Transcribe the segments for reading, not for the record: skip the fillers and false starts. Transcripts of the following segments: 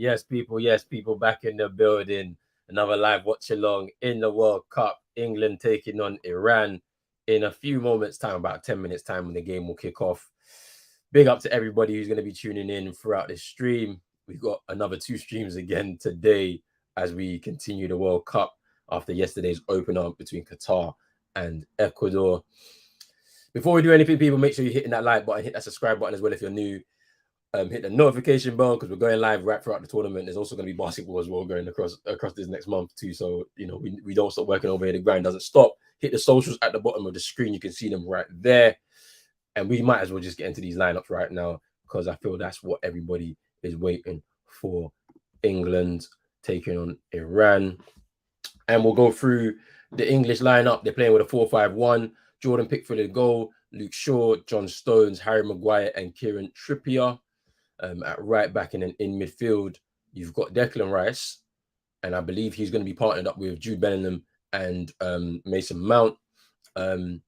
Yes, people back in the building. Another live watch along in the World Cup. England taking on Iran in a few moments' time, about 10 minutes' time when the game will kick off. Big up to everybody who's going to be tuning in throughout this stream. We've got another 2 streams again today as we continue the World Cup after yesterday's opener between Qatar and Ecuador. Before we do anything, people, make sure you're hitting that like button, hit that subscribe button as well if you're new. Hit the notification bell because we're going live right throughout the tournament. There's also going to be basketball as well going across this next month too. So we don't stop working over here. The grind doesn't stop. Hit the socials at the bottom of the screen. You can see them right there. And we might as well just get into these lineups right now because I feel that's what everybody is waiting for. England taking on Iran. And we'll go through the English lineup. They're playing with a 4-5-1. Jordan Pickford in goal. Luke Shaw, John Stones, Harry Maguire, and Kieran Trippier. At right back and then in midfield, you've got Declan Rice, and I believe he's going to be partnered up with Jude Bellingham and Mason Mount. And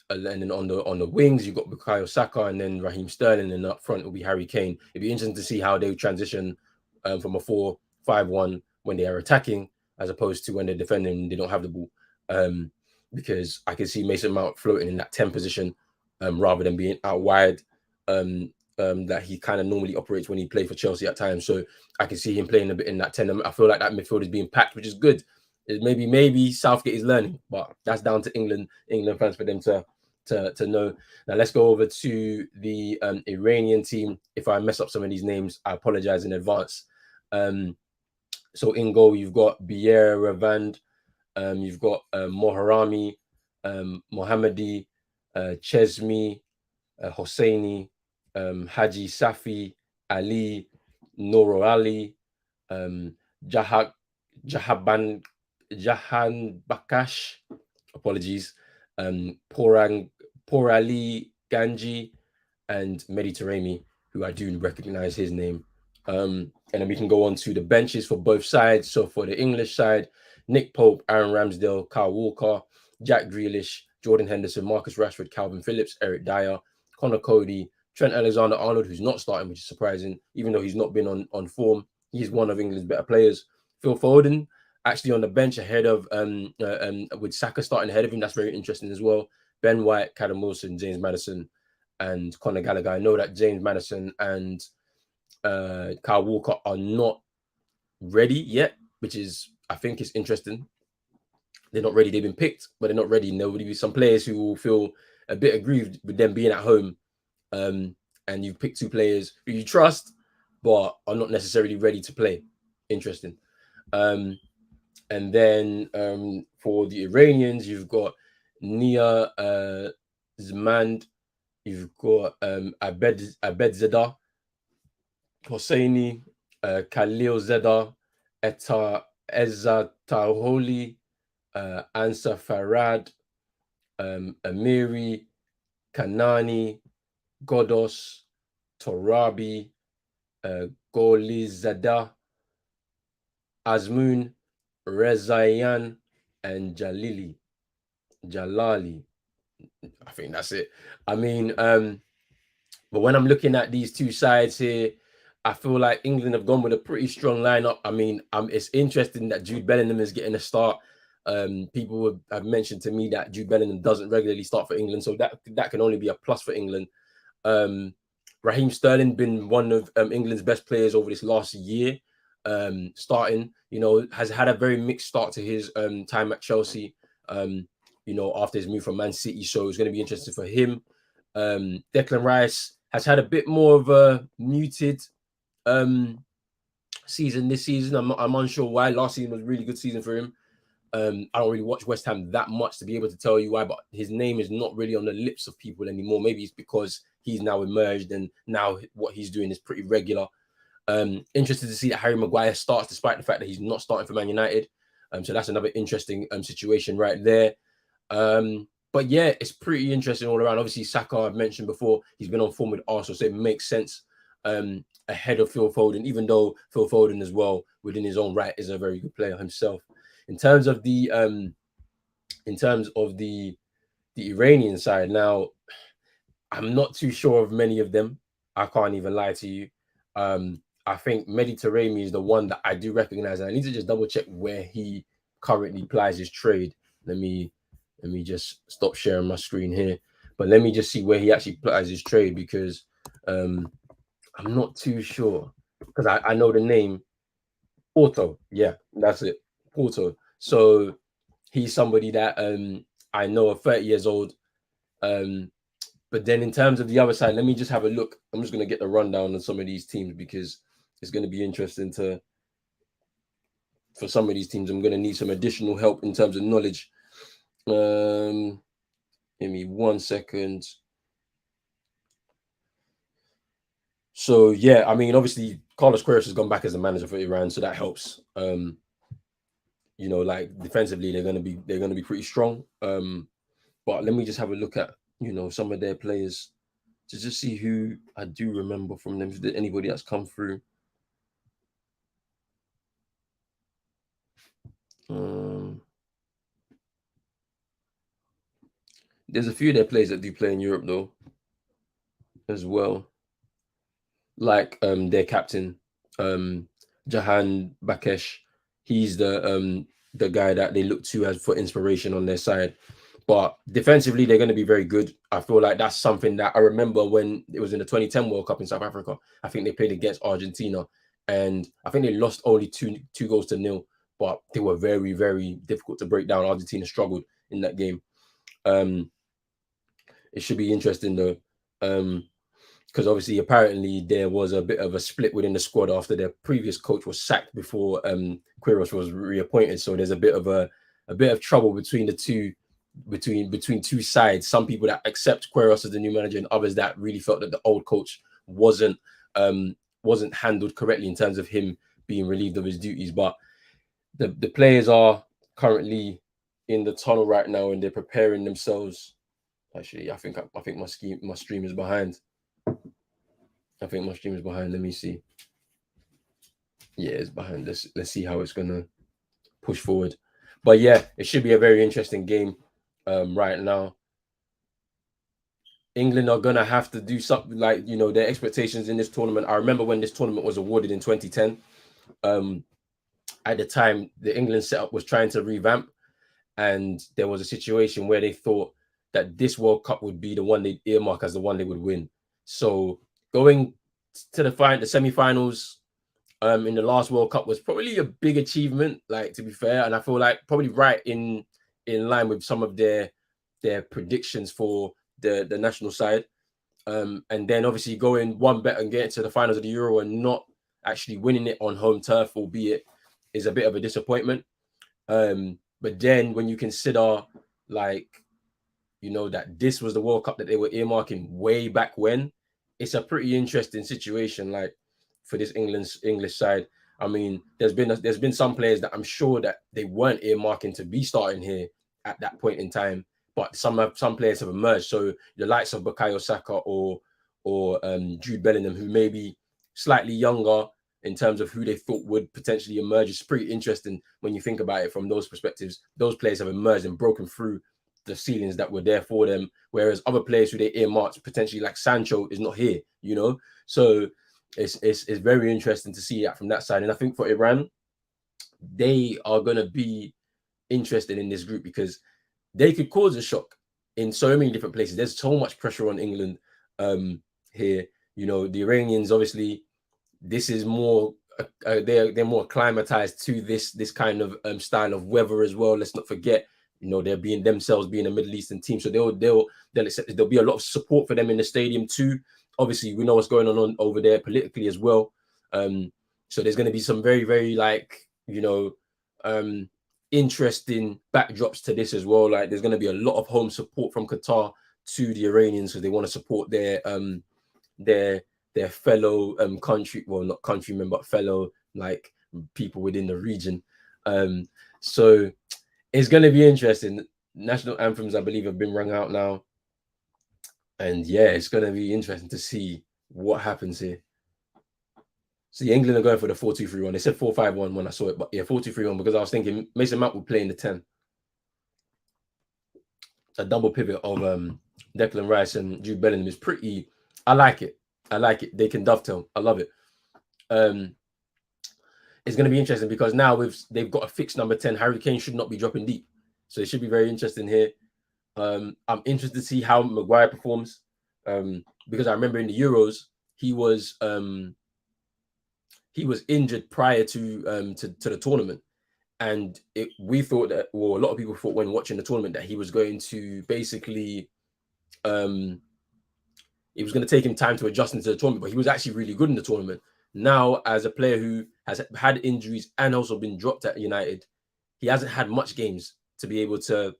then on the wings, you've got Bukayo Saka and then Raheem Sterling, and up front will be Harry Kane. It'd be interesting to see how they transition from a 4-5-1 when they are attacking, as opposed to when they're defending, they don't have the ball. Because I can see Mason Mount floating in that 10 position rather than being out wide. That he kind of normally operates when he plays for Chelsea at times. So I can see him playing a bit in that 10. I feel like that midfield is being packed, which is good. Maybe Southgate is learning, but that's down to England fans for them to know. Now let's go over to the Iranian team. If I mess up some of these names, I apologize in advance. So in goal, you've got Bier Ravand, you've got Moharami, Mohammadi, Chesmi, Hosseini, Haji Safi, Ali, Noro Ali, Jahan Bakash, apologies, Porali Ganji, and Mediterranean, who I do recognize his name. And then we can go on to the benches for both sides. So for the English side, Nick Pope, Aaron Ramsdale, Kyle Walker, Jack Grealish, Jordan Henderson, Marcus Rashford, Calvin Phillips, Eric Dyer, Connor Cody, Trent Alexander-Arnold, who's not starting, which is surprising, even though he's not been on form. He's one of England's better players. Phil Foden, actually on the bench ahead of with Saka starting ahead of him. That's very interesting as well. Ben White, Callum Wilson, James Maddison, and Conor Gallagher. I know that James Maddison and Kyle Walker are not ready yet, which is, I think, is interesting. They're not ready. They've been picked, but they're not ready. And there will be some players who will feel a bit aggrieved with them being at home. And you've picked 2 players who you trust, but are not necessarily ready to play. Interesting. And then for the Iranians, you've got Nia Zmand, you've got Abedzadeh, Hosseini, Khalil Zeda, Eza Taholi, Ansar Farad, Amiri, Kanani, Godos, Torabi, Golizada, Azmoun, Rezayan, and Jalali. I think that's it. I mean, but when I'm looking at these 2 sides here, I feel like England have gone with a pretty strong lineup. I mean, it's interesting that Jude Bellingham is getting a start. People have mentioned to me that Jude Bellingham doesn't regularly start for England, so that can only be a plus for England. Raheem Sterling been one of England's best players over this last year. Starting, has had a very mixed start to his time at Chelsea. After his move from Man City, so it's going to be interesting for him. Declan Rice has had a bit more of a muted season this season. I'm unsure why. Last season was a really good season for him. I don't really watch West Ham that much to be able to tell you why, but his name is not really on the lips of people anymore. Maybe it's because he's now emerged and now what he's doing is pretty regular. Interested to see that Harry Maguire starts despite the fact that he's not starting for Man United. So that's another interesting situation right there. But yeah, it's pretty interesting all around. Obviously, Saka, I've mentioned before, he's been on form with Arsenal, so it makes sense ahead of Phil Foden, even though Phil Foden as well, within his own right, is a very good player himself. In terms of the Iranian side, now I'm not too sure of many of them. I can't even lie to you. I think Mediterranean is the one that I do recognize, and I need to just double check where he currently plies his trade. Let me just stop sharing my screen here, but let me just see where he actually plies his trade, because I'm not too sure, because I know the name Porto. Yeah, that's it, Porto. So he's somebody that I know are 30 years old. But then in terms of the other side, let me just have a look. I'm just going to get the rundown on some of these teams, because it's going to be interesting for some of these teams. I'm going to need some additional help in terms of knowledge. Give me 1 second. So yeah, I mean, obviously Carlos Queiroz has gone back as a manager for Iran, so that helps. Like defensively, they're gonna be pretty strong. But let me just have a look at some of their players to just see who I do remember from them. If there's anybody that's come through. There's a few of their players that do play in Europe though, as well. Like their captain, Jahan Bakesh. He's the guy that they look to as for inspiration on their side. But defensively, they're going to be very good. I feel like that's something that I remember when it was in the 2010 World Cup in South Africa. I think they played against Argentina, and I think they lost only two goals to nil. But they were very, very difficult to break down. Argentina struggled in that game. It should be interesting though, because obviously apparently there was a bit of a split within the squad after their previous coach was sacked before Queiroz was reappointed. So there's a bit of trouble between the two, between two sides. Some people that accept Queiroz as the new manager, and others that really felt that the old coach wasn't handled correctly in terms of him being relieved of his duties. But the players are currently in the tunnel right now, and they're preparing themselves. Actually, I think my stream is behind. I think my stream is behind. Let me see. Yeah, it's behind. Let's see how it's gonna push forward. But yeah, it should be a very interesting game right now. England are gonna have to do something, like their expectations in this tournament. I remember when this tournament was awarded in 2010. At the time, the England setup was trying to revamp, and there was a situation where they thought that this World Cup would be the one they'd earmark as the one they would win. So going to the semi-finals in the last World Cup was probably a big achievement, like, to be fair, and I feel like probably right in line with some of their predictions for the national side. And then obviously going one better and getting to the finals of the Euro and not actually winning it on home turf, albeit, is a bit of a disappointment. But then when you consider, like, that this was the World Cup that they were earmarking way back when, it's a pretty interesting situation, like, for this English side. I mean, there's been some players that I'm sure that they weren't earmarking to be starting here at that point in time, but some players have emerged. So the likes of Bukayo Saka or Jude Bellingham, who may be slightly younger in terms of who they thought would potentially emerge, is pretty interesting when you think about it from those perspectives. Those players have emerged and broken through the ceilings that were there for them, whereas other players who they earmarked, potentially like Sancho, is not here. So it's very interesting to see that from that side. And I think for Iran, they are going to be interested in this group because they could cause a shock in so many different places. There's so much pressure on England here. The Iranians, obviously, this is more they're more acclimatized to this kind of style of weather as well. Let's not forget, they're being themselves being a Middle Eastern team, so there'll be a lot of support for them in the stadium too. Obviously, we know what's going on over there politically as well. So there's going to be some very, very, like, interesting backdrops to this as well. Like, there's going to be a lot of home support from Qatar to the Iranians because they want to support their fellow country, well, not countrymen, but fellow, like, people within the region. So it's going to be interesting. National anthems, I believe, have been rung out now. And yeah, it's going to be interesting to see what happens here. See, England are going for the 4-2-3-1. They said 4-5-1 when I saw it, but yeah, 4-2-3-1, because I was thinking Mason Mount would play in the 10. A double pivot of Declan Rice and Jude Bellingham is pretty. I like it. They can dovetail. I love it. It's going to be interesting because now they've got a fixed number 10. Harry Kane should not be dropping deep, so it should be very interesting here. I'm interested to see how Maguire performs, because I remember in the Euros he was injured prior to the tournament, and we thought that, well, a lot of people thought when watching the tournament that he was going to basically it was going to take him time to adjust into the tournament, but he was actually really good in the tournament. Now, as a player who has had injuries and also been dropped at United, he hasn't had much games to be able to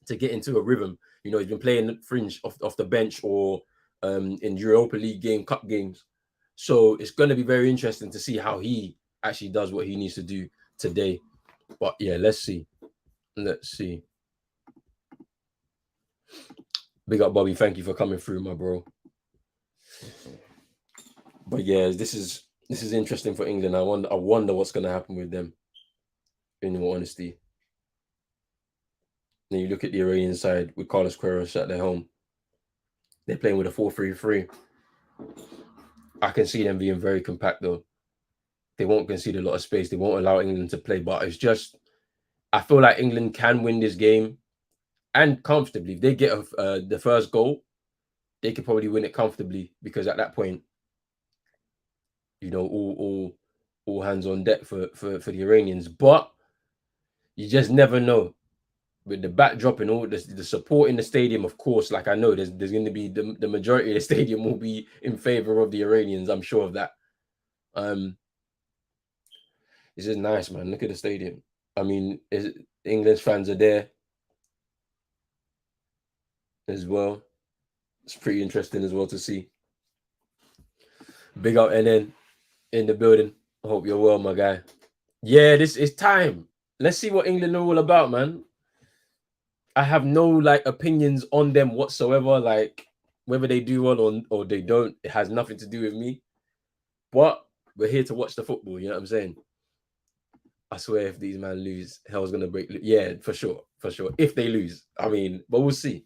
get into a rhythm. You know, he's been playing fringe off the bench or in Europa League cup games. So it's going to be very interesting to see how he actually does what he needs to do today. But yeah, let's see. Let's see. Big up, Bobby. Thank you for coming through, my bro. But yeah, this is interesting for England. I wonder what's going to happen with them, in all honesty. Then you look at the Iranian side with Carlos Queiroz at their home. They're playing with a 4-3-3. I can see them being very compact, though. They won't concede a lot of space. They won't allow England to play. But it's just, I feel like England can win this game, and comfortably. If they get the first goal, they could probably win it comfortably, because at that point, you know, all hands on deck for the Iranians. But you just never know. With the backdrop and all the support in the stadium, of course, like I know there's going to be the majority of the stadium will be in favor of the Iranians. I'm sure of that. It's just nice, man. Look at the stadium. I mean, England's fans are there as well. It's pretty interesting as well to see. Big up NN in the building. I hope you're well, my guy. Yeah, this is time. Let's see what England are all about, man. I have no opinions on them whatsoever. Like whether they do well or they don't, it has nothing to do with me. But we're here to watch the football. You know what I'm saying? I swear, if these men lose, hell's gonna break. Yeah, for sure. If they lose, I mean, but we'll see.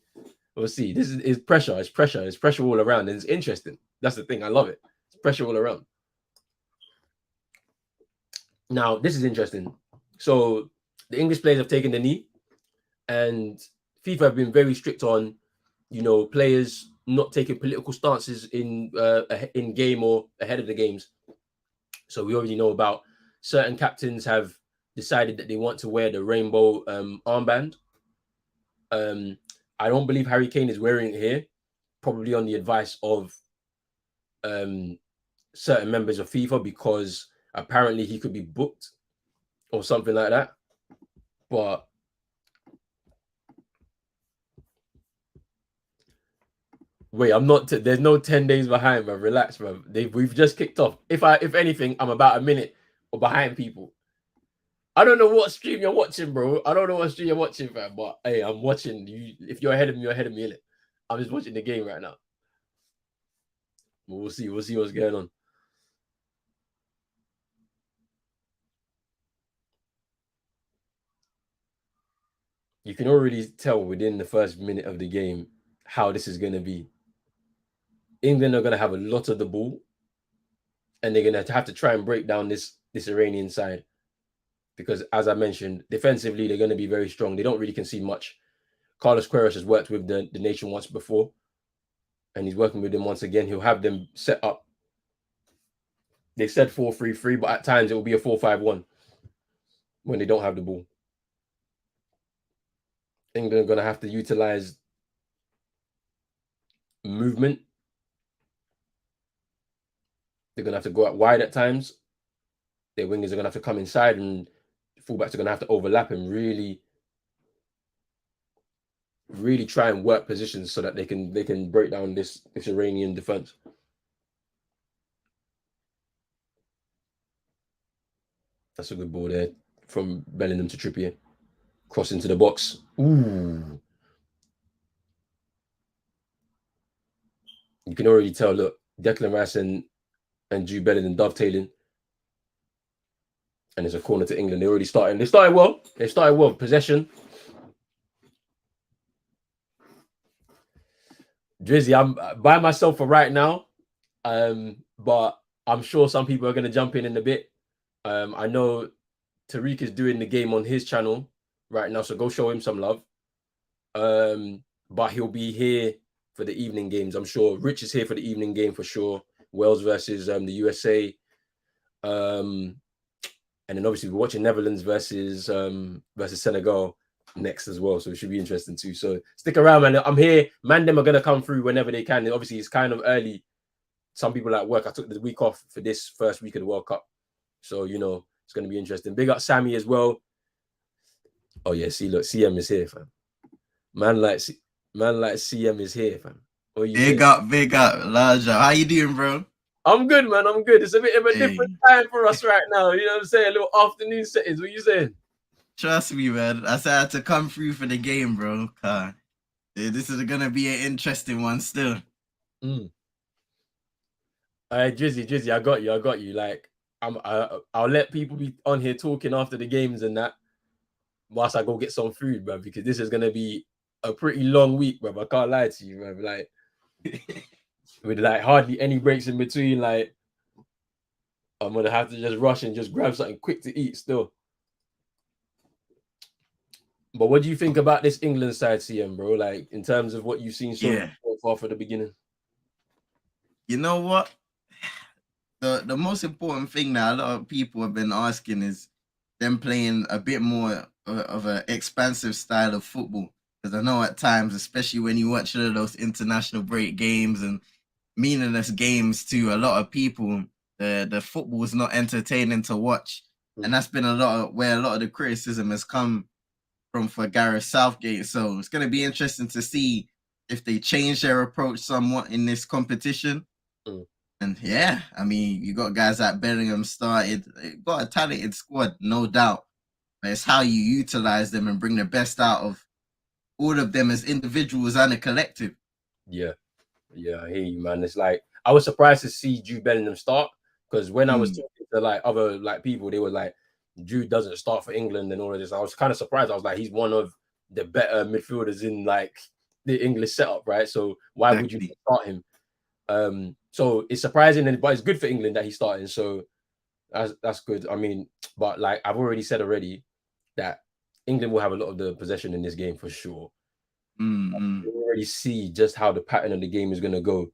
We'll see. This is pressure. It's pressure. It's pressure all around. And it's interesting. That's the thing. I love it. It's pressure all around. Now, this is interesting. So the English players have taken the knee, and FIFA have been very strict on, you know, players not taking political stances in game or ahead of the games. So we already know about certain captains have decided that they want to wear the rainbow armband. I don't believe Harry Kane is wearing it here, probably on the advice of certain members of FIFA, because apparently he could be booked or something like that. But wait, I'm not. There's no 10 days behind, bro. Relax, bro. We've just kicked off. If anything, I'm about a minute or behind people. I don't know what stream you're watching, bro. I don't know what stream you're watching, fam. But hey, I'm watching you. If you're ahead of me, you're ahead of me, innit? I'm just watching the game right now. We'll see. We'll see what's going on. You can already tell within the first minute of the game how this is going to be. England are going to have a lot of the ball, and they're going to have to try and break down this Iranian side, because, as I mentioned, defensively they're going to be very strong. They don't really concede much. Carlos Queiroz has worked with the nation once before, and he's working with them once again. He'll have them set up. They said 4-3-3, but at times it will be a 4-5-1 when they don't have the ball. England are going to have to utilize movement. They're going to have to go out wide at times. Their wingers are going to have to come inside, and fullbacks are going to have to overlap and really try and work positions so that they can break down this Iranian defense. That's a good ball there from Bellingham to Trippier. Cross into the box. Ooh. You can already tell, look, Declan Rice and Jude Bellingham dovetailing. And it's a corner to England. They already started. They started well. Possession. Drizzy, I'm by myself for right now. But I'm sure some people are going to jump in a bit. I know Tariq is doing the game on his channel right now, so go show him some love. But he'll be here for the evening games. I'm sure Rich is here for the evening game for sure. Wales versus the USA. And then obviously we're watching Netherlands versus Senegal next as well. So it should be interesting too. So stick around, man. I'm here. Man, them are gonna come through whenever they can. And obviously it's kind of early. Some people at work. I took the week off for this first week of the World Cup. So it's gonna be interesting. Big up Sammy as well. Oh yeah, see, look, CM is here, fam. Man like CM is here, fam. Big up, large up. How you doing, bro? I'm good, man. I'm good. It's a bit of a different time for us right now. You know what I'm saying? A little afternoon settings. What you saying? Trust me, man. I said I had to come through for the game, bro. This is gonna be an interesting one still. All right, Drizzy, I got you. Like, I'll let people be on here talking after the games and that, whilst I go get some food, bro. Because this is gonna be a pretty long week, bro. I can't lie to you, bro. Like, with like hardly any breaks in between, like, I'm gonna have to just rush and just grab something quick to eat still. But what do you think about this England side, CM, bro? Like, in terms of what you've seen so far for the beginning? You know what? The most important thing that a lot of people have been asking is them playing a bit more of an expansive style of football. Because I know at times, especially when you watch those international break games and meaningless games to a lot of people, the football is not entertaining to watch. And that's been where a lot of the criticism has come from for Gareth Southgate. So it's going to be interesting to see if they change their approach somewhat in this competition. And yeah, I mean, you got guys like Bellingham started, got a talented squad, no doubt. But it's how you utilize them and bring the best out of all of them as individuals and a collective. Yeah, I hear you, man. It's like, I was surprised to see Jude Bellingham start, because when I was talking to like other like people, they were like, Jude doesn't start for England and all of this. I was kind of surprised. I was like, he's one of the better midfielders in like the English setup, right? So why would you start him? So it's surprising, but it's good for England that he's starting. So that's good. I mean, but like I've already said that England will have a lot of the possession in this game for sure. You already see just how the pattern of the game is going to go.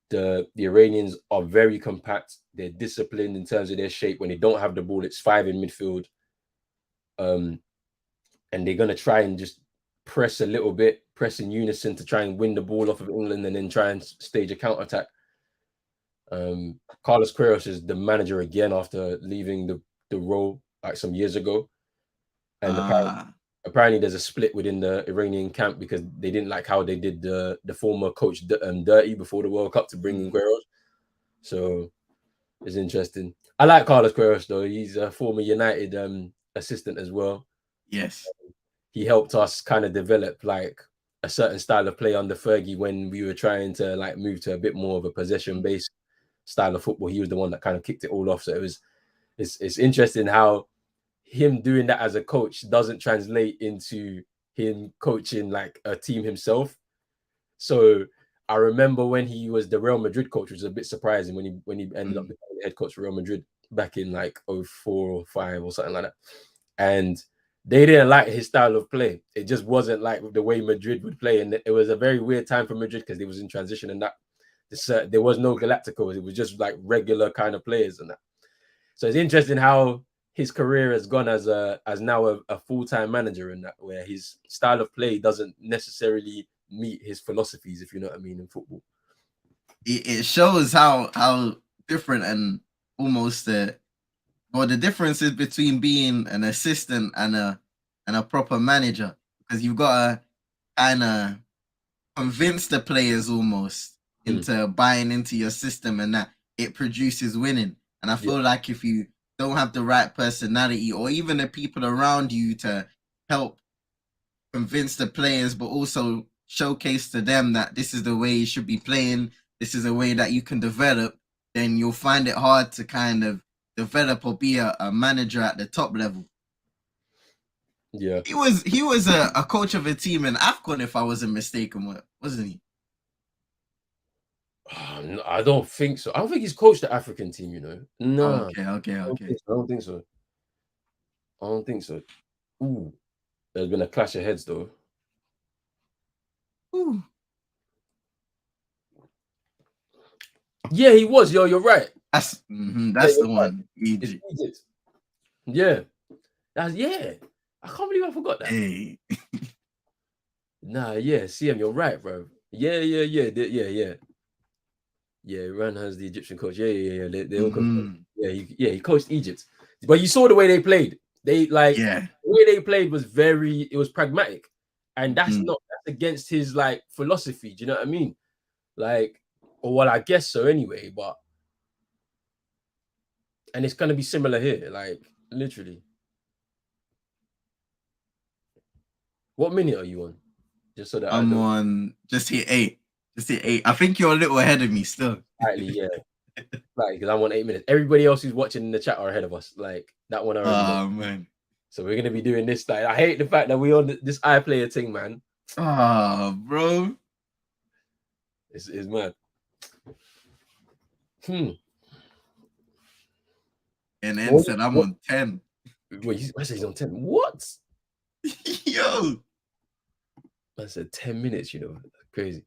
The Iranians are very compact. They're disciplined in terms of their shape. When they don't have the ball, it's 5 in midfield. And they're going to try and just press a little bit, press in unison to try and win the ball off of England and then try and stage a counter-attack. Carlos Queiroz is the manager again after leaving the role like some years ago. And apparently there's a split within the Iranian camp because they didn't like how they did the former coach dirty before the World Cup to bring in Queiroz. So it's interesting. I like Carlos Queiroz though. He's a former United assistant as well. Yes. He helped us kind of develop like a certain style of play under Fergie when we were trying to like move to a bit more of a possession-based style of football. He was the one that kind of kicked it all off. So it's interesting how him doing that as a coach doesn't translate into him coaching like a team himself. So I remember when he was the Real Madrid coach, which was a bit surprising when he ended up becoming the head coach for Real Madrid back in like 04 or 5 or something like that. And they didn't like his style of play. It just wasn't like the way Madrid would play. And it was a very weird time for Madrid because they was in transition and that there was no Galacticos. It was just like regular kind of players and that. So it's interesting how his career has gone as now a full-time manager in that, where his style of play doesn't necessarily meet his philosophies, if you know what I mean, in football. It shows how different and almost the difference is between being an assistant and a proper manager, because you've got to kind of convince the players almost into buying into your system and that it produces winning. And I feel like if you don't have the right personality or even the people around you to help convince the players, but also showcase to them that this is the way you should be playing, this is a way that you can develop, then you'll find it hard to kind of develop or be a manager at the top level. Yeah. He was a coach of a team in AFCON, if I wasn't mistaken, wasn't he? No, I don't think so. I don't think he's coached the African team, you know. No, Okay, okay, okay. I don't think so. I don't think so. Ooh, there's been a clash of heads though. Ooh. Yeah, he was. Yo, you're right. That's Yeah, that's you're the right. one. It's Egypt. Egypt. Yeah, yeah. I can't believe I forgot that. Hey. Nah, yeah. CM, you're right, bro. Yeah, yeah. Yeah, Iran has the Egyptian coach. Yeah. They all confirmed. Yeah, he coached Egypt. But you saw the way they played. They like Yeah. the way they played was it was pragmatic. And that's Mhm. not that's against his like philosophy. Do you know what I mean? Like, or well, I guess so anyway, but and it's gonna be similar here, like literally. What minute are you on? Just so that I I'm know. on just hit 8. Just hit 8. I think you're a little ahead of me still. Slightly, yeah. Like, because I'm on 8 minutes. Everybody else who's watching in the chat are ahead of us. Like that one I already know. Oh man. So we're gonna be doing this. Like, I hate the fact that we on this iPlayer thing, man. Oh, bro. It's mad. And then said I'm on 10. Wait, I said he's on 10. What? Yo. I said 10 minutes, you know. Crazy.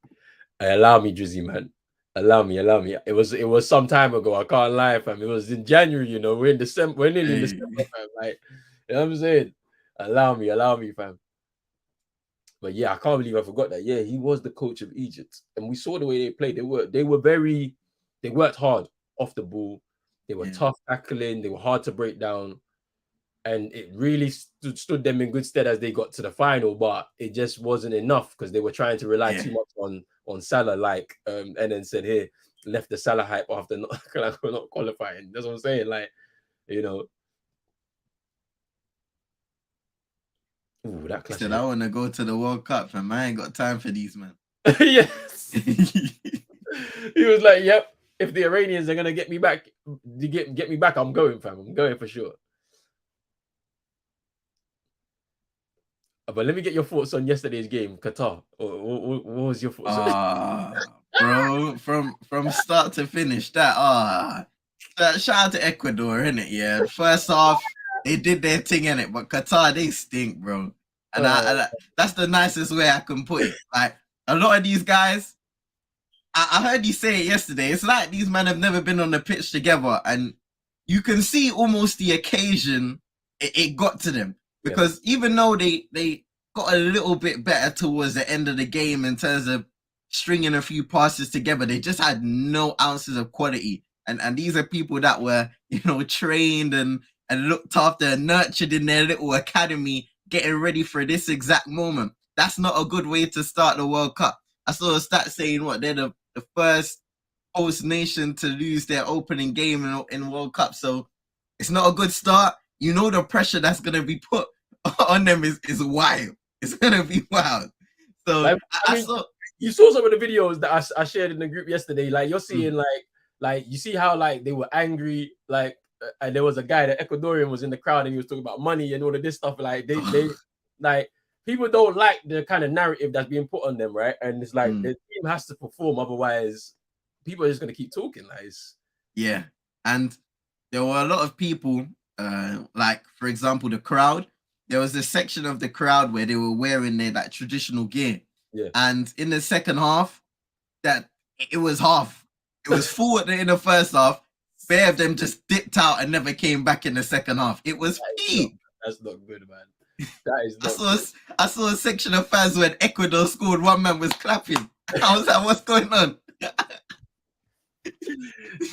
Allow me, Drizzy, man. Allow me. It was some time ago. I can't lie, fam. It was in January, you know. We're in December. We're nearly in December, fam. Like, you know what I'm saying? Allow me, fam. But yeah, I can't believe I forgot that. Yeah, he was the coach of Egypt, and we saw the way they played. They worked hard off the ball. They were tough tackling. They were hard to break down, and it really stood them in good stead as they got to the final. But it just wasn't enough because they were trying to rely too much on Salah. Like and then said here, left the Salah hype after not qualifying. That's what I'm saying. Like, you know. Ooh, that clash. Said I want to go to the World Cup, and I ain't got time for these, man. Yes. He was like, "Yep, if the Iranians are gonna get me back, get me back, I'm going, fam. I'm going for sure." But let me get your thoughts on yesterday's game, Qatar. What was your thoughts? Bro, from start to finish, shout out to Ecuador, innit? Yeah, first half they did their thing in it, but Qatar they stink, bro. And that's the nicest way I can put it. Like a lot of these guys, I heard you say it yesterday. It's like these men have never been on the pitch together, and you can see almost the occasion it got to them because even though they got a little bit better towards the end of the game in terms of stringing a few passes together, they just had no ounces of quality. And these are people that were, you know, trained and looked after and nurtured in their little academy, getting ready for this exact moment. That's not a good way to start the World Cup. I saw a stat saying they're the first host nation to lose their opening game in World Cup. So it's not a good start. You know the pressure that's going to be put on them is wild. It's going to be wild. So like, I saw... You saw some of the videos that I shared in the group yesterday. Like you're seeing like you see how like they were angry. Like and there was a guy, the Ecuadorian, was in the crowd and he was talking about money and all of this stuff. Like they like people don't like the kind of narrative that's being put on them, right? And it's like the team has to perform, otherwise people are just gonna keep talking. Like yeah, and there were a lot of people, like for example, the crowd. There was a section of the crowd where they were wearing their like traditional gear. Yeah. And in the second half, that it was half. It was full in the first half. Bare of them just dipped out and never came back in the second half. It was peak. That's not good, man. That is not I saw a section of fans when Ecuador scored, one man was clapping. I was like, what's going on?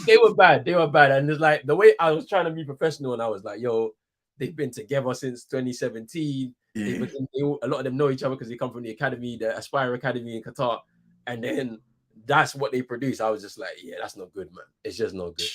They were bad. And it's like the way I was trying to be professional and I was like, yo, they've been together since 2017. Yeah. A lot of them know each other because they come from the academy, the Aspire Academy in Qatar. And then that's what they produce. I was just like, yeah, that's not good, man. It's just not good.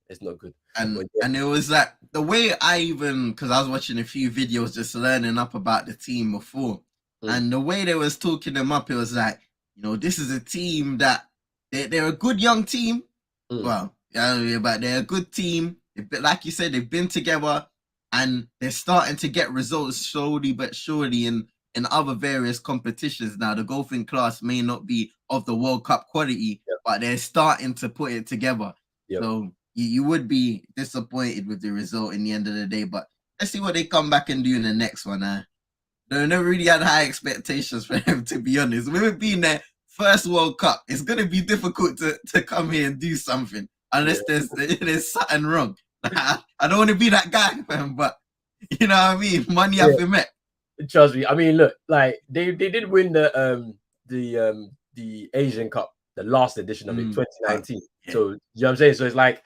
It's not good. And it was like the way because I was watching a few videos just learning up about the team before. And the way they was talking them up, it was like, you know, this is a team that they're a good young team. Well, yeah, but they're a good team. Like you said, they've been together and they're starting to get results slowly but surely. And in other various competitions now. The golfing class may not be of the World Cup quality, but they're starting to put it together. So you would be disappointed with the result in the end of the day. But let's see what they come back and do in the next one. They never really had high expectations for them, to be honest. With it being their first World Cup, it's going to be difficult to come here and do something unless there's something wrong. I don't want to be that guy, man, but you know what I mean? Money have been met. Trust me. I mean, look, like they did win the Asian Cup, the last edition of it, 2019. So you know what I'm saying? So it's like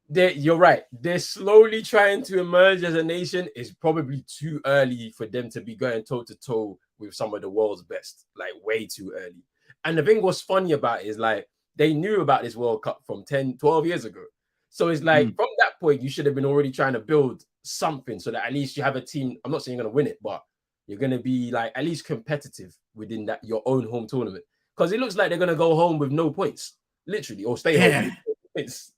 you're right. They're slowly trying to emerge as a nation. It's probably too early for them to be going toe to toe with some of the world's best, like way too early. And the thing what's funny about it is like they knew about this World Cup from 10, 12 years ago. So it's like from that point, you should have been already trying to build something so that at least you have a team. I'm not saying you're going to win it, but you're going to be like at least competitive within that your own home tournament. Because it looks like they're going to go home with no points, literally, or stay home with no points.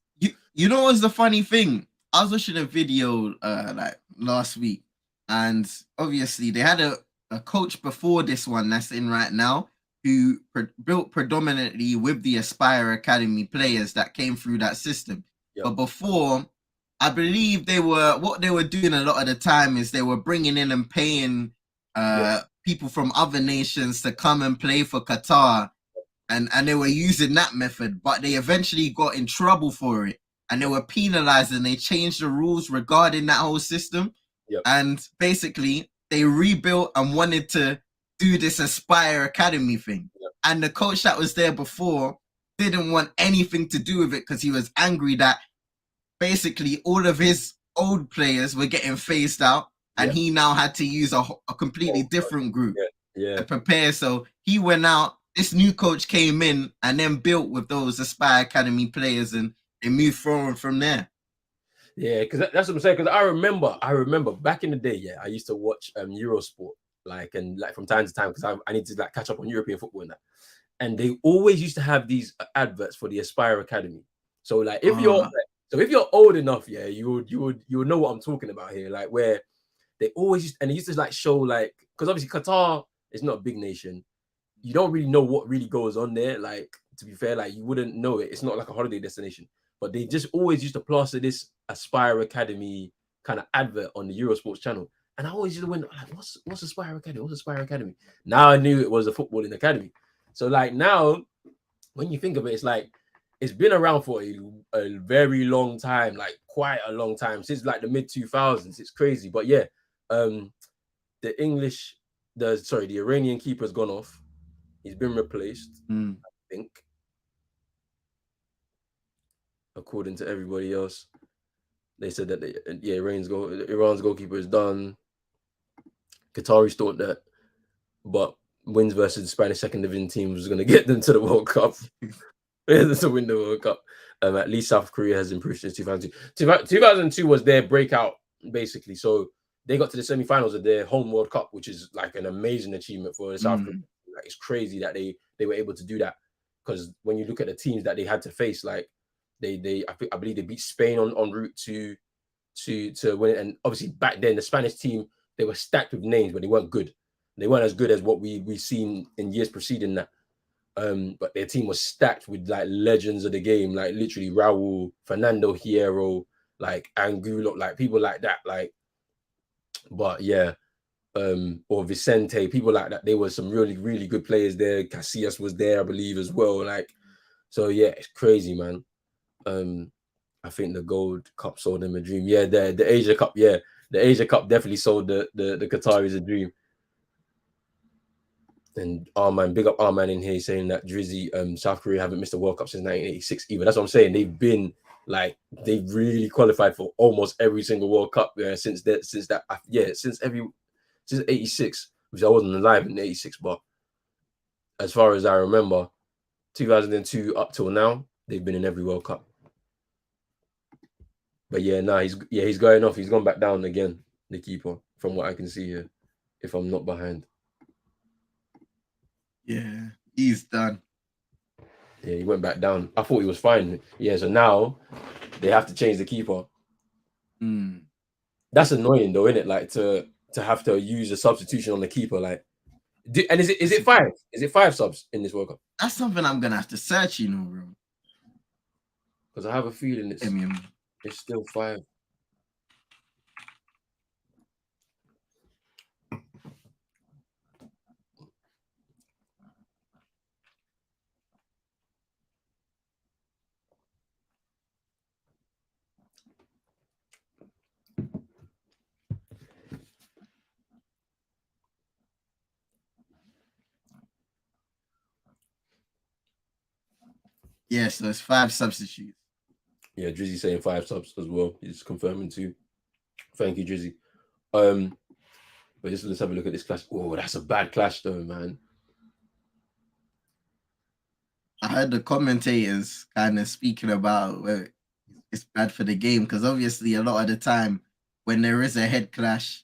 You know what's the funny thing? I was watching a video like last week, and obviously they had a coach before this one that's in right now who built predominantly with the Aspire Academy players that came through that system. But before, I believe what they were doing a lot of the time is they were bringing in and paying people from other nations to come and play for Qatar, and they were using that method, but they eventually got in trouble for it, and they were penalized, and they changed the rules regarding that whole system. And basically they rebuilt and wanted to do this Aspire Academy thing. And the coach that was there before didn't want anything to do with it because he was angry that basically all of his old players were getting phased out, and he now had to use a completely different group to prepare. So he went out, this new coach came in and then built with those Aspire Academy players, and they moved forward from there. Yeah, because that's what I'm saying. Because I remember back in the day, I used to watch Eurosport, like from time to time, because I need to like catch up on European football and that. And they always used to have these adverts for the Aspire Academy. So like if you're old enough, you would know what I'm talking about here. Like where they always used to like show like, because obviously Qatar is not a big nation. You don't really know what really goes on there. Like, to be fair, like you wouldn't know it. It's not like a holiday destination. But they just always used to plaster this Aspire Academy kind of advert on the Eurosports channel. And I always used to wonder, like, what's Aspire Academy? What's Aspire Academy? Now I knew it was a footballing academy. So like now, when you think of it, it's like it's been around for a very long time, like quite a long time, since like the mid-2000s. It's crazy. But yeah, the Iranian keeper's gone off. He's been replaced, I think. According to everybody else, they said that Iran's goalkeeper is done. Qataris thought that, but wins versus the Spanish second division team was going to get them to the World Cup. To win the World Cup. At least South Korea has improved since 2002. 2002 was their breakout, basically. So they got to the semi-finals of their home World Cup, which is like an amazing achievement for the South Korea. Like, it's crazy that they were able to do that, because when you look at the teams that they had to face, like I believe they beat Spain en route to win it. And obviously back then the Spanish team, they were stacked with names, but they weren't good. They weren't as good as what we've seen in years preceding that. But their team was stacked with like legends of the game, like literally Raul, Fernando Hierro, like Angulo, like people like that. Like, but yeah, or Vicente, people like that. There were some really, really good players there. Casillas was there, I believe, as well. Like, so yeah, it's crazy, man. I think the Gold Cup sold them a dream. Yeah, the Asia Cup, the Asia Cup definitely sold the Qataris a dream. And Arman, big up Arman in here saying that Drizzy, South Korea haven't missed a World Cup since 1986 even. That's what I'm saying. They've been like, they've really qualified for almost every single World Cup since 86, which I wasn't alive in 86, but as far as I remember, 2002 up till now, they've been in every World Cup. But he's going off. He's gone back down again, the keeper, from what I can see here, if I'm not behind. Yeah, he's done. Yeah, he went back down. I thought he was fine. Yeah, so now they have to change the keeper. That's annoying though, isn't it? Like to have to use a substitution on the keeper. Like, And is it 5? Is it 5 subs in this World Cup? That's something I'm gonna have to search, bro. Because I have a feeling it's still 5. Yeah, so it's 5 substitutes. Yeah, Drizzy saying 5 subs as well. He's confirming too. Thank you, Drizzy. But let's have a look at this clash. Oh, that's a bad clash though, man. I heard the commentators kind of speaking about it's bad for the game because obviously a lot of the time when there is a head clash,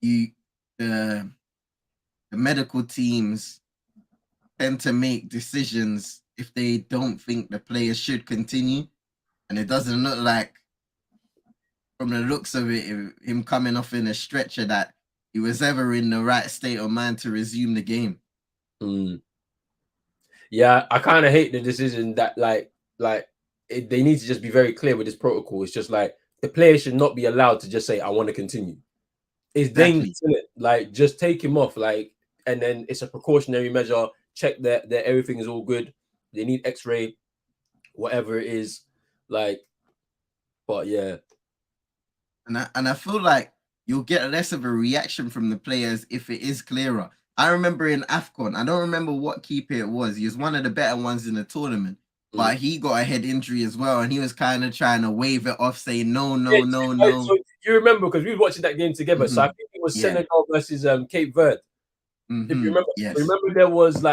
the medical teams tend to make decisions if they don't think the player should continue, and it doesn't look like, from the looks of it, him coming off in a stretcher, that he was ever in the right state of mind to resume the game. Yeah, I kind of hate the decision that they need to just be very clear with this protocol. It's just like the player should not be allowed to just say, I want to continue. It's dangerous, isn't it? Like, just take him off, and then it's a precautionary measure. Check that everything is all good. They need X-ray, whatever it is. But yeah. And I feel like you'll get less of a reaction from the players if it is clearer. I remember in AFCON, I don't remember what keeper it was. He was one of the better ones in the tournament, but he got a head injury as well, and he was kind of trying to wave it off, saying no. So you remember, because we were watching that game together. So I think it was Senegal versus Cape Verde. If you remember, remember there was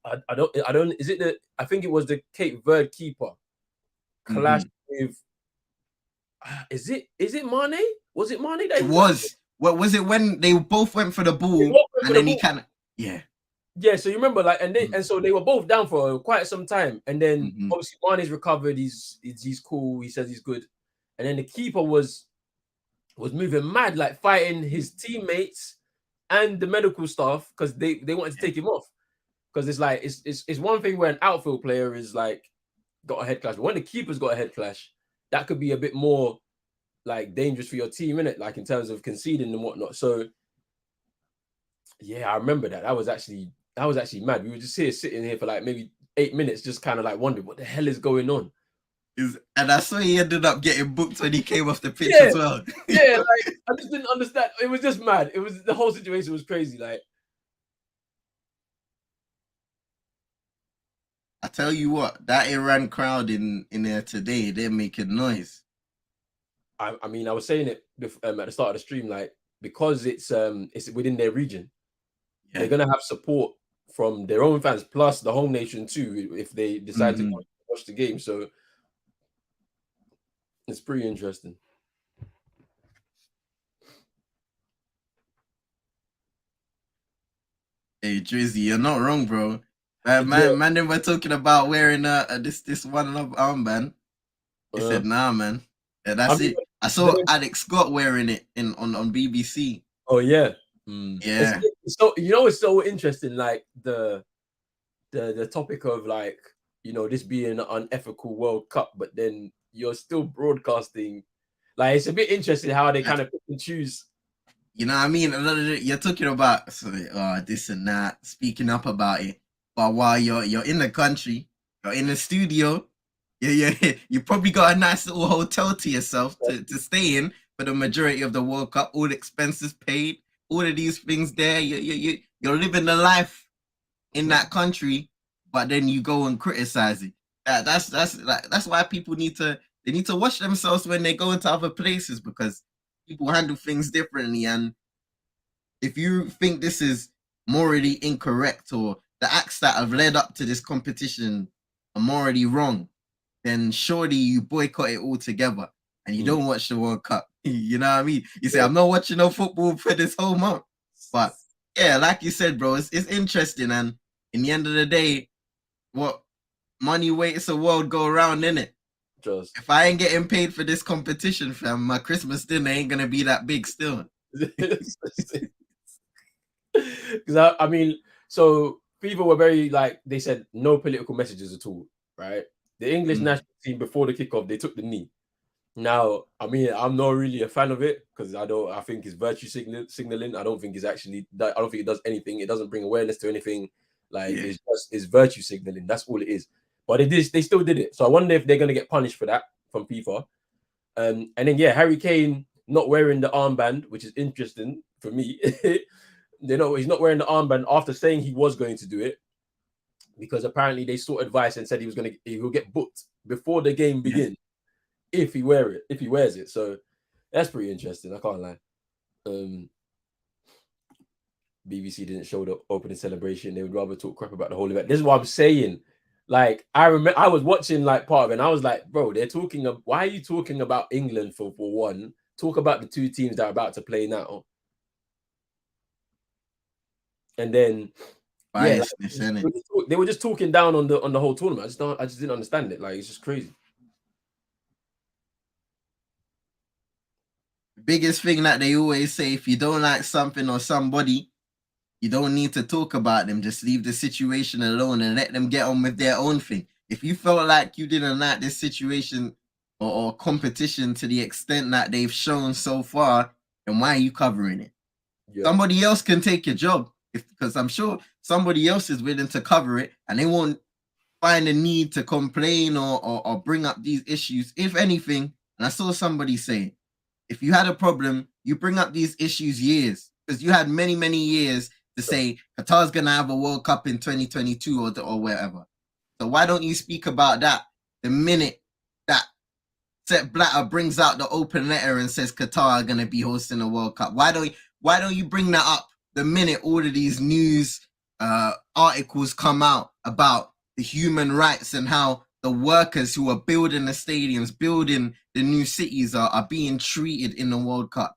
I think it was the Cape Verde keeper clashed with. Is it Mane? Was it Mane? It was. What was it when they both went for the ball and then he kind of Yeah, so you remember, and so they were both down for quite some time, and then obviously Mane's recovered. He's cool. He says he's good, and then the keeper was moving mad, fighting his teammates and the medical staff because they wanted to take him off, because it's one thing where an outfield player is got a head clash, but when the keeper's got a head clash, that could be a bit more dangerous for your team, innit? In terms of conceding and whatnot. So yeah, I remember that. That was actually mad. We were just sitting here for maybe 8 minutes, just kind of wondering what the hell is going on. And I saw he ended up getting booked when he came off the pitch as well. Yeah, I just didn't understand. It was just mad. It was, the whole situation was crazy. I tell you what, that Iran crowd in there today, they're making noise. I mean, I was saying it at the start of the stream, because it's within their region, they're gonna have support from their own fans plus the home nation too if they decide to watch the game. So it's pretty interesting. Hey Drizzy, you're not wrong, bro. Man, they were talking about wearing this one armband. He said, "Nah, man, that's it." I saw Alex Scott wearing it on BBC. Oh yeah, yeah. It's so, it's so interesting. The topic of this being an unethical World Cup, but then you're still broadcasting. It's a bit interesting how they kind of pick and choose. You know what I mean? You're talking about this and that, speaking up about it, but while you're in the country, you're in the studio. You probably got a nice little hotel to yourself to stay in for the majority of the World Cup, all expenses paid, all of these things there. You're living the life in that country, but then you go and criticize it. That's why people need to watch themselves when they go into other places, because people handle things differently. And if you think this is morally incorrect, or the acts that have led up to this competition are morally wrong, then surely you boycott it altogether and you don't watch the World Cup. You know what I mean? You say, I'm not watching no football for this whole month. But yeah, like you said, bro, it's interesting. And in the end of the day, what money waits the world go around, innit? If I ain't getting paid for this competition, fam, my Christmas dinner ain't gonna be that big still. Because I mean, so FIFA were very like they said no political messages at all, right? The English national team before the kickoff they took the knee. Now, I mean, I'm not really a fan of it because I think it's virtue signaling. I don't think it's actually. I don't think it does anything. It doesn't bring awareness to anything. Like it's virtue signaling. That's all it is. But it is. They still did it. So I wonder if they're gonna get punished for that from FIFA. And then Harry Kane not wearing the armband, which is interesting for me. He's not wearing the armband after saying he was going to do it because apparently they sought advice and said he will get booked before the game begins if he wears it. So that's pretty interesting. I can't lie. BBC didn't show the opening celebration. They would rather talk crap about the whole event. This is what I'm saying. Like I remember, I was watching like part of it, and I was like, bro, they're talking. Why are you talking about England for one? Talk about the two teams that are about to play now. And then they were just talking down on the whole tournament. I just didn't understand it. Like it's just crazy. Biggest thing that they always say, if you don't like something or somebody, you don't need to talk about them. Just leave the situation alone and let them get on with their own thing. If you felt like you didn't like this situation or competition to the extent that they've shown so far, then why are you covering it? Yeah. Somebody else can take your job because I'm sure somebody else is willing to cover it and they won't find a need to complain or bring up these issues. If anything, and I saw somebody say, if you had a problem, you bring up these issues years because you had many, many years to say Qatar's going to have a World Cup in 2022 or wherever. So why don't you speak about that the minute that Sepp Blatter brings out the open letter and says Qatar are going to be hosting a World Cup? Why don't you bring that up the minute all of these news articles come out about the human rights and how the workers who are building the stadiums, building the new cities are being treated in the World Cup?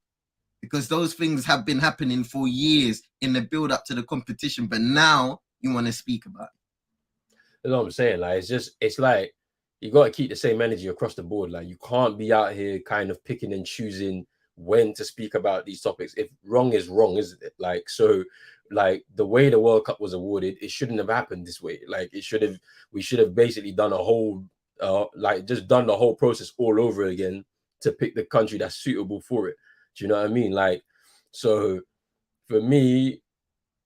Because those things have been happening for years in the build up to the competition, but now you want to speak about it. That's what I'm saying. Like, it's like you got to keep the same energy across the board. Like, you can't be out here kind of picking and choosing when to speak about these topics. If wrong is wrong, isn't it? Like, so, like the way the World Cup was awarded, it shouldn't have happened this way. Like, we should have basically done a whole, just done the whole process all over again to pick the country that's suitable for it. Do you know what I mean? Like, so for me,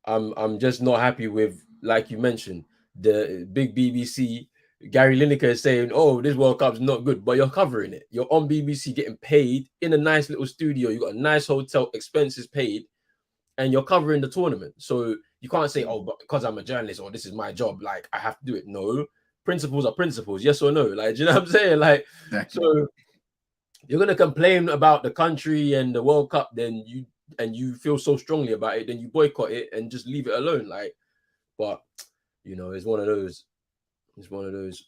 I'm just not happy with, like you mentioned, the big BBC. Gary Lineker is saying, "Oh, this World Cup's not good," but you're covering it. You're on BBC getting paid in a nice little studio. You got a nice hotel, expenses paid, and you're covering the tournament. So you can't say, "Oh, but because I'm a journalist or this is my job, like I have to do it." No, principles are principles. Yes or no? Like, do you know what I'm saying? Like, exactly. So you're gonna complain about the country and the World Cup, then you feel so strongly about it, then you boycott it and just leave it alone. Like, but it's one of those. It's one of those.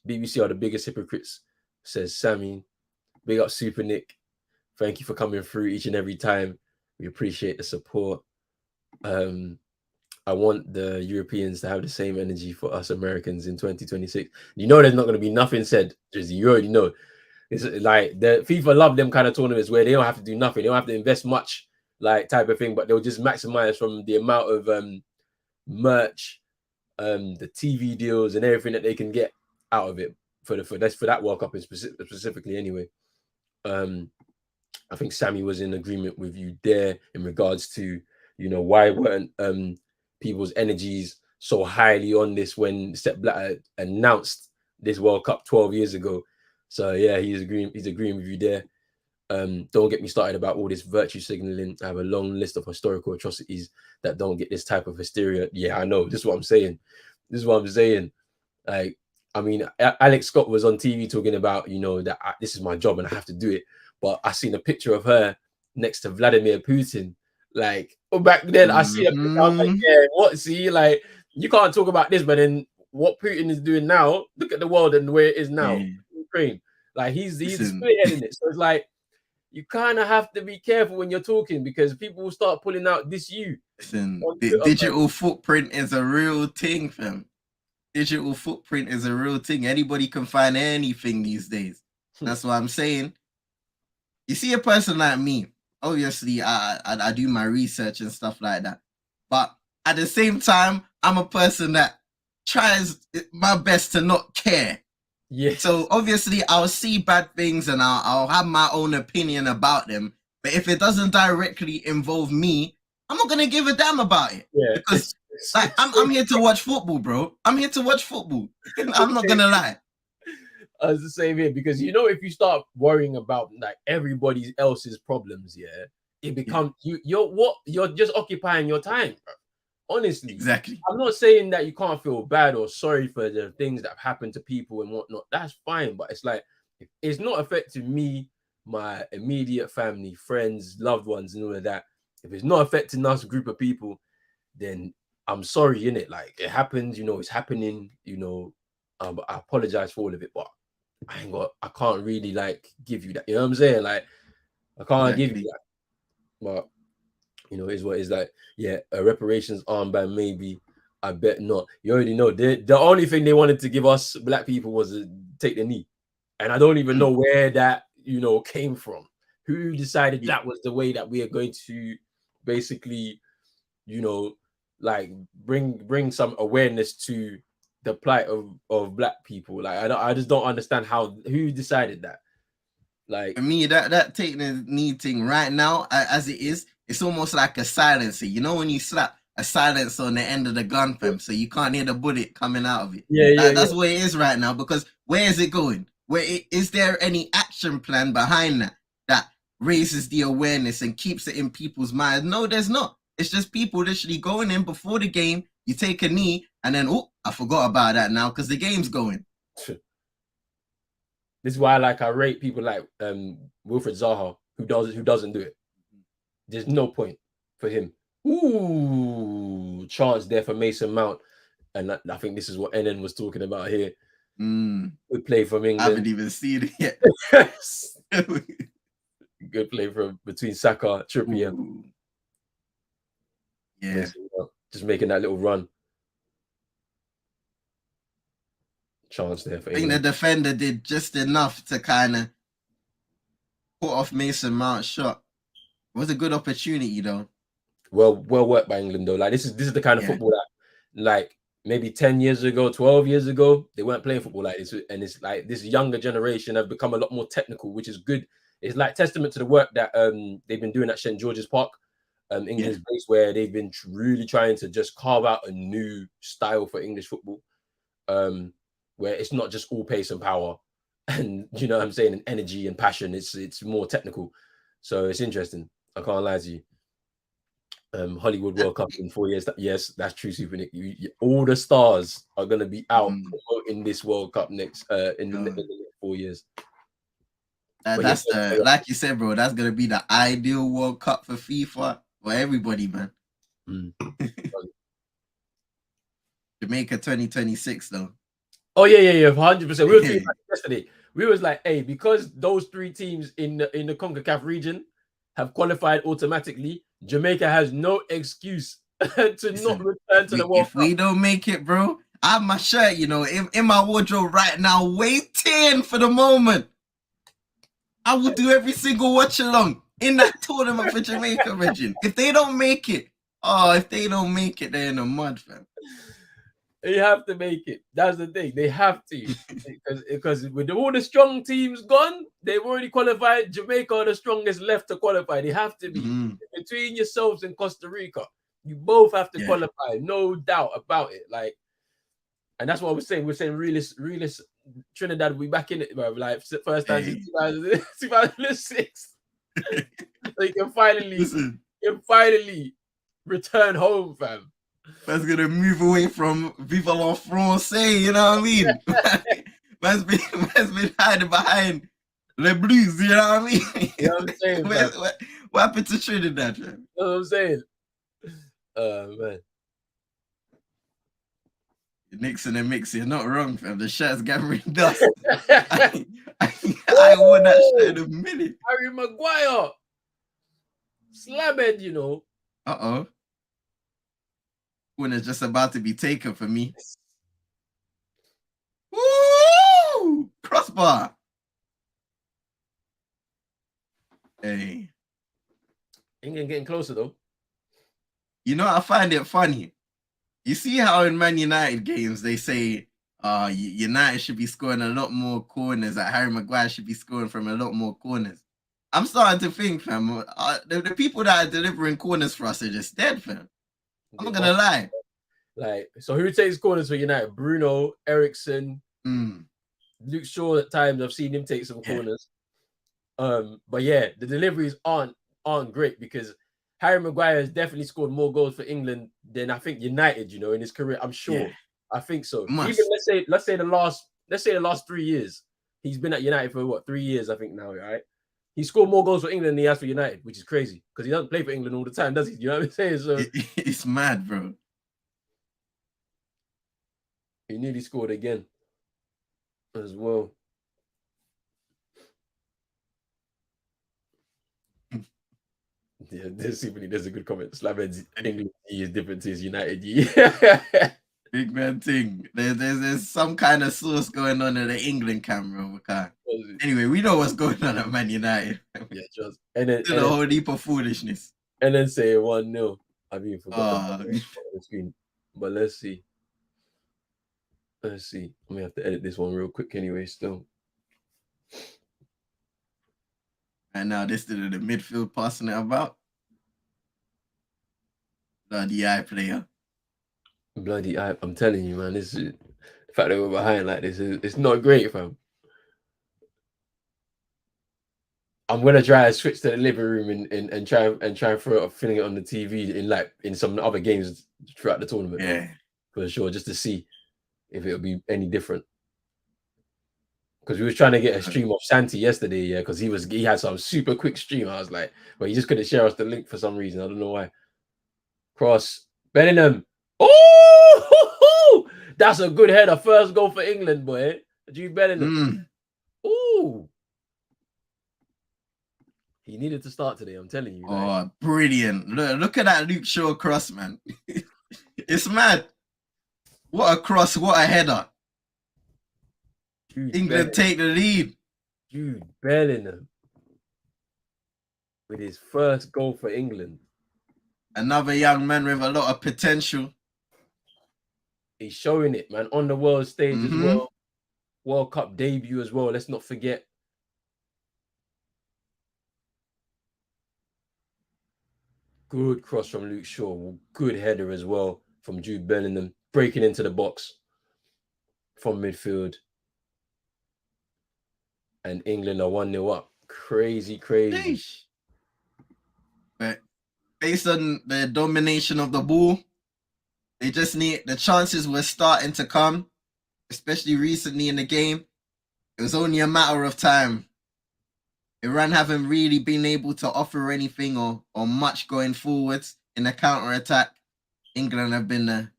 BBC are the biggest hypocrites, says Sammy. Big up Super Nick. Thank you for coming through each and every time. We appreciate the support. I want the Europeans to have the same energy for us Americans in 2026. There's not going to be nothing said, Drizzy. You already know. It's like the FIFA love them kind of tournaments where they don't have to do nothing. They don't have to invest much, like type of thing, but they'll just maximize from the amount of merch, the TV deals and everything that they can get out of it for that World Cup specifically. Anyway, I think Sammy was in agreement with you there in regards to why weren't people's energies so highly on this when Sepp Blatter announced this World Cup 12 years ago. So yeah, he's agreeing with you there. Don't get me started about all this virtue signaling. I have a long list of historical atrocities that don't get this type of hysteria. Yeah, I know. This is what I'm saying. Like, I mean, Alex Scott was on TV talking about, that this is my job and I have to do it. But I seen a picture of her next to Vladimir Putin. Like, back then, I see a picture. I was like, yeah, what? See, like, you can't talk about this, but then what Putin is doing now, look at the world and where it is now. Ukraine. Like, he's spearheading it. So it's like, you kind of have to be careful when you're talking because people will start pulling out this you. Listen, the digital footprint is a real thing, fam. Digital footprint is a real thing. Anybody can find anything these days. That's what I'm saying. You see a person like me, obviously I do my research and stuff like that. But at the same time, I'm a person that tries my best to not care. Yes. So obviously, I'll see bad things and I'll have my own opinion about them. But if it doesn't directly involve me, I'm not gonna give a damn about it. Yeah. Because like I'm here to watch football, bro. I'm here to watch football. I'm not gonna lie. It's the same here, because you know, if you start worrying about like everybody else's problems, yeah, it becomes you're just occupying your time, bro. Honestly. Exactly. I'm not saying that you can't feel bad or sorry for the things that have happened to people and whatnot. That's fine, but it's like, if it's not affecting me, my immediate family, friends, loved ones, and all of that. If it's not affecting us, a group of people, then I'm sorry, innit? Like, it happens, you know, it's happening, you know. I apologize for all of it, but I can't really like give you that. You know what I'm saying? Like, I can't give you that. But you know, is what is like, yeah, a reparations armband, maybe. I bet not. You already know the only thing they wanted to give us black people was to take the knee, and I don't even know where that, you know, came from. Who decided that was the way that we are going to basically, you know, like bring some awareness to the plight of black people? Like, I just don't understand who decided that. Like, For me, that taking the knee thing right now, as it is, it's almost like a silencer. You know when you slap a silencer on the end of the gun, fam, so you can't hear the bullet coming out of it. That's what it is right now. Because where is it going? Is there any action plan behind that raises the awareness and keeps it in people's minds? No, there's not. It's just people literally going in before the game. You take a knee, and then I forgot about that now because the game's going. This is why I rate people like Wilfred Zaha, who doesn't do it. There's no point for him. Ooh, chance there for Mason Mount, and I think this is what Enan was talking about here. Good play from England. I haven't even seen it yet. Good play from between Saka, Trippier. Yeah, just making that little run. Chance there for England. I think the defender did just enough to kind of put off Mason Mount's shot. It was a good opportunity though. Well worked by England though. Like, this is the kind of football that, like, maybe 10 years ago, 12 years ago, they weren't playing football like this. And it's like this younger generation have become a lot more technical, which is good. It's like testament to the work that they've been doing at St. George's Park, England's base, where they've been really trying to just carve out a new style for English football, where it's not just all pace and power and, you know what I'm saying, and energy and passion. It's more technical. So it's interesting. I can't lie to you. Hollywood World Cup in 4 years. Yes, that's true, Super Nick. All the stars are going to be out in this World Cup next in the next 4 years. That's like you said, bro. That's going to be the ideal World Cup for FIFA, for everybody, man. Jamaica 2026, though. Oh yeah, 100%. We were thinking about it yesterday. We was like, hey, because those three teams in the CONCACAF region have qualified automatically, Jamaica has no excuse to not return to the World Cup. If we don't make it, bro, I have my shirt, you know, in my wardrobe right now, waiting for the moment. I will do every single watch along in that tournament for Jamaica region. If they don't make it, they're in the mud, fam. They have to make it. That's the thing. They have to. because with all the strong teams gone, they've already qualified. Jamaica are the strongest left to qualify. They have to be. Between yourselves and Costa Rica, you both have to qualify. No doubt about it. Like, and that's what we're saying. We're saying realist Trinidad will be back in it, bro. Like, first time since 2006. So you can finally return home, fam. Man's gonna move away from Viva la France, you know what I mean? man's been hiding behind Le Blues, you know what I mean? You know what I'm saying? What happened to Trinidad, man? You know what I'm saying? Man. Nixon and Mixie, not wrong, fam. The shirt's gathering dust. I wore that shirt in a minute. Harry Maguire. Slabhead, you know. When it's just about to be taken for me. Woo! Crossbar. Hey. England getting closer though. You know, I find it funny. You see how in Man United games they say United should be scoring a lot more corners, that Harry Maguire should be scoring from a lot more corners. I'm starting to think, fam, the people that are delivering corners for us are just dead, fam. I'm not gonna lie. Like, so who takes corners for United? Bruno, Ericsson, Luke Shaw. At times, I've seen him take some corners. But yeah, the deliveries aren't great because Harry Maguire has definitely scored more goals for England than I think United, you know, in his career. I'm sure. Yeah. I think so. Must. Even let's say the last 3 years. He's been at United for what, 3 years, I think now, right? He scored more goals for England than he has for United, which is crazy because he doesn't play for England all the time, does he? You know what I'm saying? So it's mad, bro. He nearly scored again as well. Yeah, there's a good comment. Slaven's England is different to his United. Big man thing. There's some kind of source going on in the England camera. Okay. Anyway, we know what's going on at Man United. Yeah, just and then a whole heap of foolishness. And then say 1-0. I mean, forgot the screen. But let's see. Let's see. I'm gonna have to edit this one real quick anyway. Still. And now this is the midfield passing it about. Bloody eye player. Bloody eye. I'm telling you, man. This is the fact that we're behind like this it's not great, fam. I'm gonna try to switch to the living room and try and throw it, filling it on the TV in some other games throughout the tournament. Yeah, for sure, just to see if it'll be any different. Because we was trying to get a stream of Santi yesterday, yeah, because he had some super quick stream. I was like, but he just couldn't share us the link for some reason. I don't know why. Cross Bellingham. Oh, that's a good header. First goal for England, boy. Jude Bellingham. Ooh. He needed to start today, I'm telling you. Oh, brilliant. Look at that Luke Shaw cross, man. It's mad. What a cross, what a header. Jude England Bellingham. Take the lead. Jude Bellingham. With his first goal for England. Another young man with a lot of potential. He's showing it, man. On the world stage as well. World Cup debut as well. Let's not forget. Good cross from Luke Shaw. Good header as well from Jude Bellingham. Breaking into the box from midfield. And England are 1-0 up. Crazy. But based on the domination of the ball, they just need the chances were starting to come, especially recently in the game. It was only a matter of time. Iran haven't really been able to offer anything or much going forwards in the counter-attack. England have been the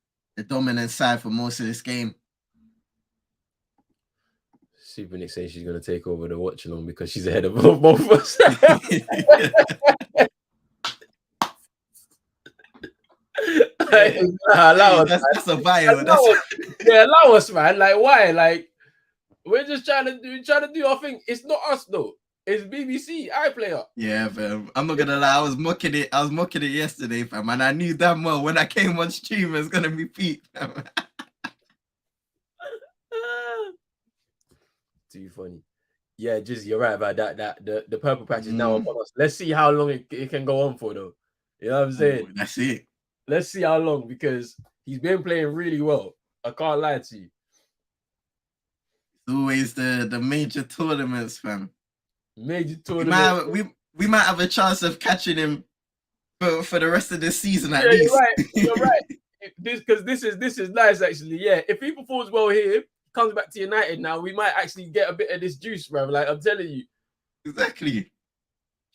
dominant side for most of this game. Super Nick saying she's going to take over the Watchalong because she's ahead of both of us. That's a bio. Allow us, man. Like, why? Like, we're just trying to do our thing. It's not us though. It's BBC iPlayer. Yeah, fam. I'm not gonna lie. I was mocking it yesterday, fam, and I knew damn well when I came on stream it was gonna be Pete. Too funny. Yeah, just you're right about that. The purple patch is now upon us. Let's see how long it can go on for though. You know what I'm saying? That's it. Let's see how long, because he's been playing really well. I can't lie to you. It's always the major tournaments, fam. Major tournaments. We might have a chance of catching him for the rest of this season at least. You're right. Because this is nice actually. Yeah, if he performs well here, comes back to United now, we might actually get a bit of this juice, bro. Like, I'm telling you. Exactly.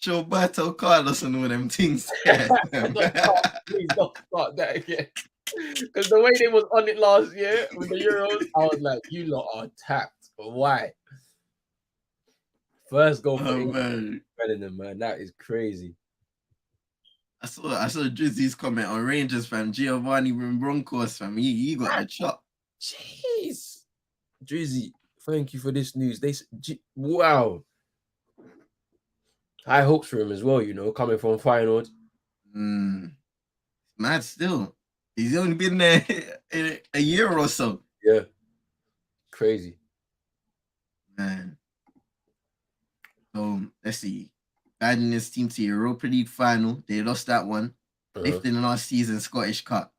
Roberto Carlos and all them things. Please don't start that again. Because the way they was on it last year with the Euros, I was like, you lot are tapped. Why? First goal for England. Man. That is crazy. I saw Drizzy's comment on Rangers, fam. Giovanni Broncos, fam. He got a chop. Jeez. Drizzy, thank you for this news. Wow. High hopes for him as well, you know, coming from Feyenoord. Mad still. He's only been there a year or so. Yeah. Crazy. Man. So let's see. Guiding his team to Europa League final. They lost that one. Lifting last season's Scottish Cup.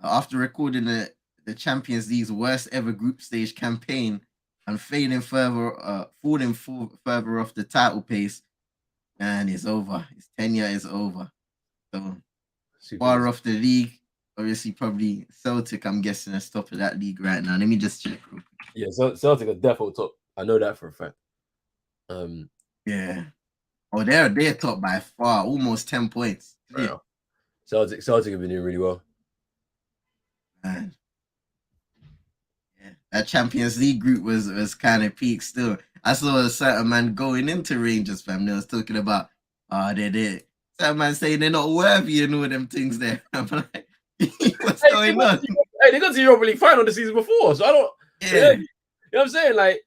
After recording the Champions League's worst ever group stage campaign and falling further off the title pace, and it's over. His tenure is over. So far off the league. Obviously, probably Celtic, I'm guessing, is top of that league right now. Let me just check. Yeah, Celtic are definitely top. I know that for a fact. Yeah. Oh, they're top by far, almost 10 points. Yeah. Celtic have been doing really well. Man. Yeah. That Champions League group was kind of peak still. I saw a certain man going into Rangers, fam. They was talking about, they're certain man saying they're not worthy and all them things there. I'm like, what's going on? They got to the Europa League final the season before, so I don't. Yeah. You know what I'm saying? Like,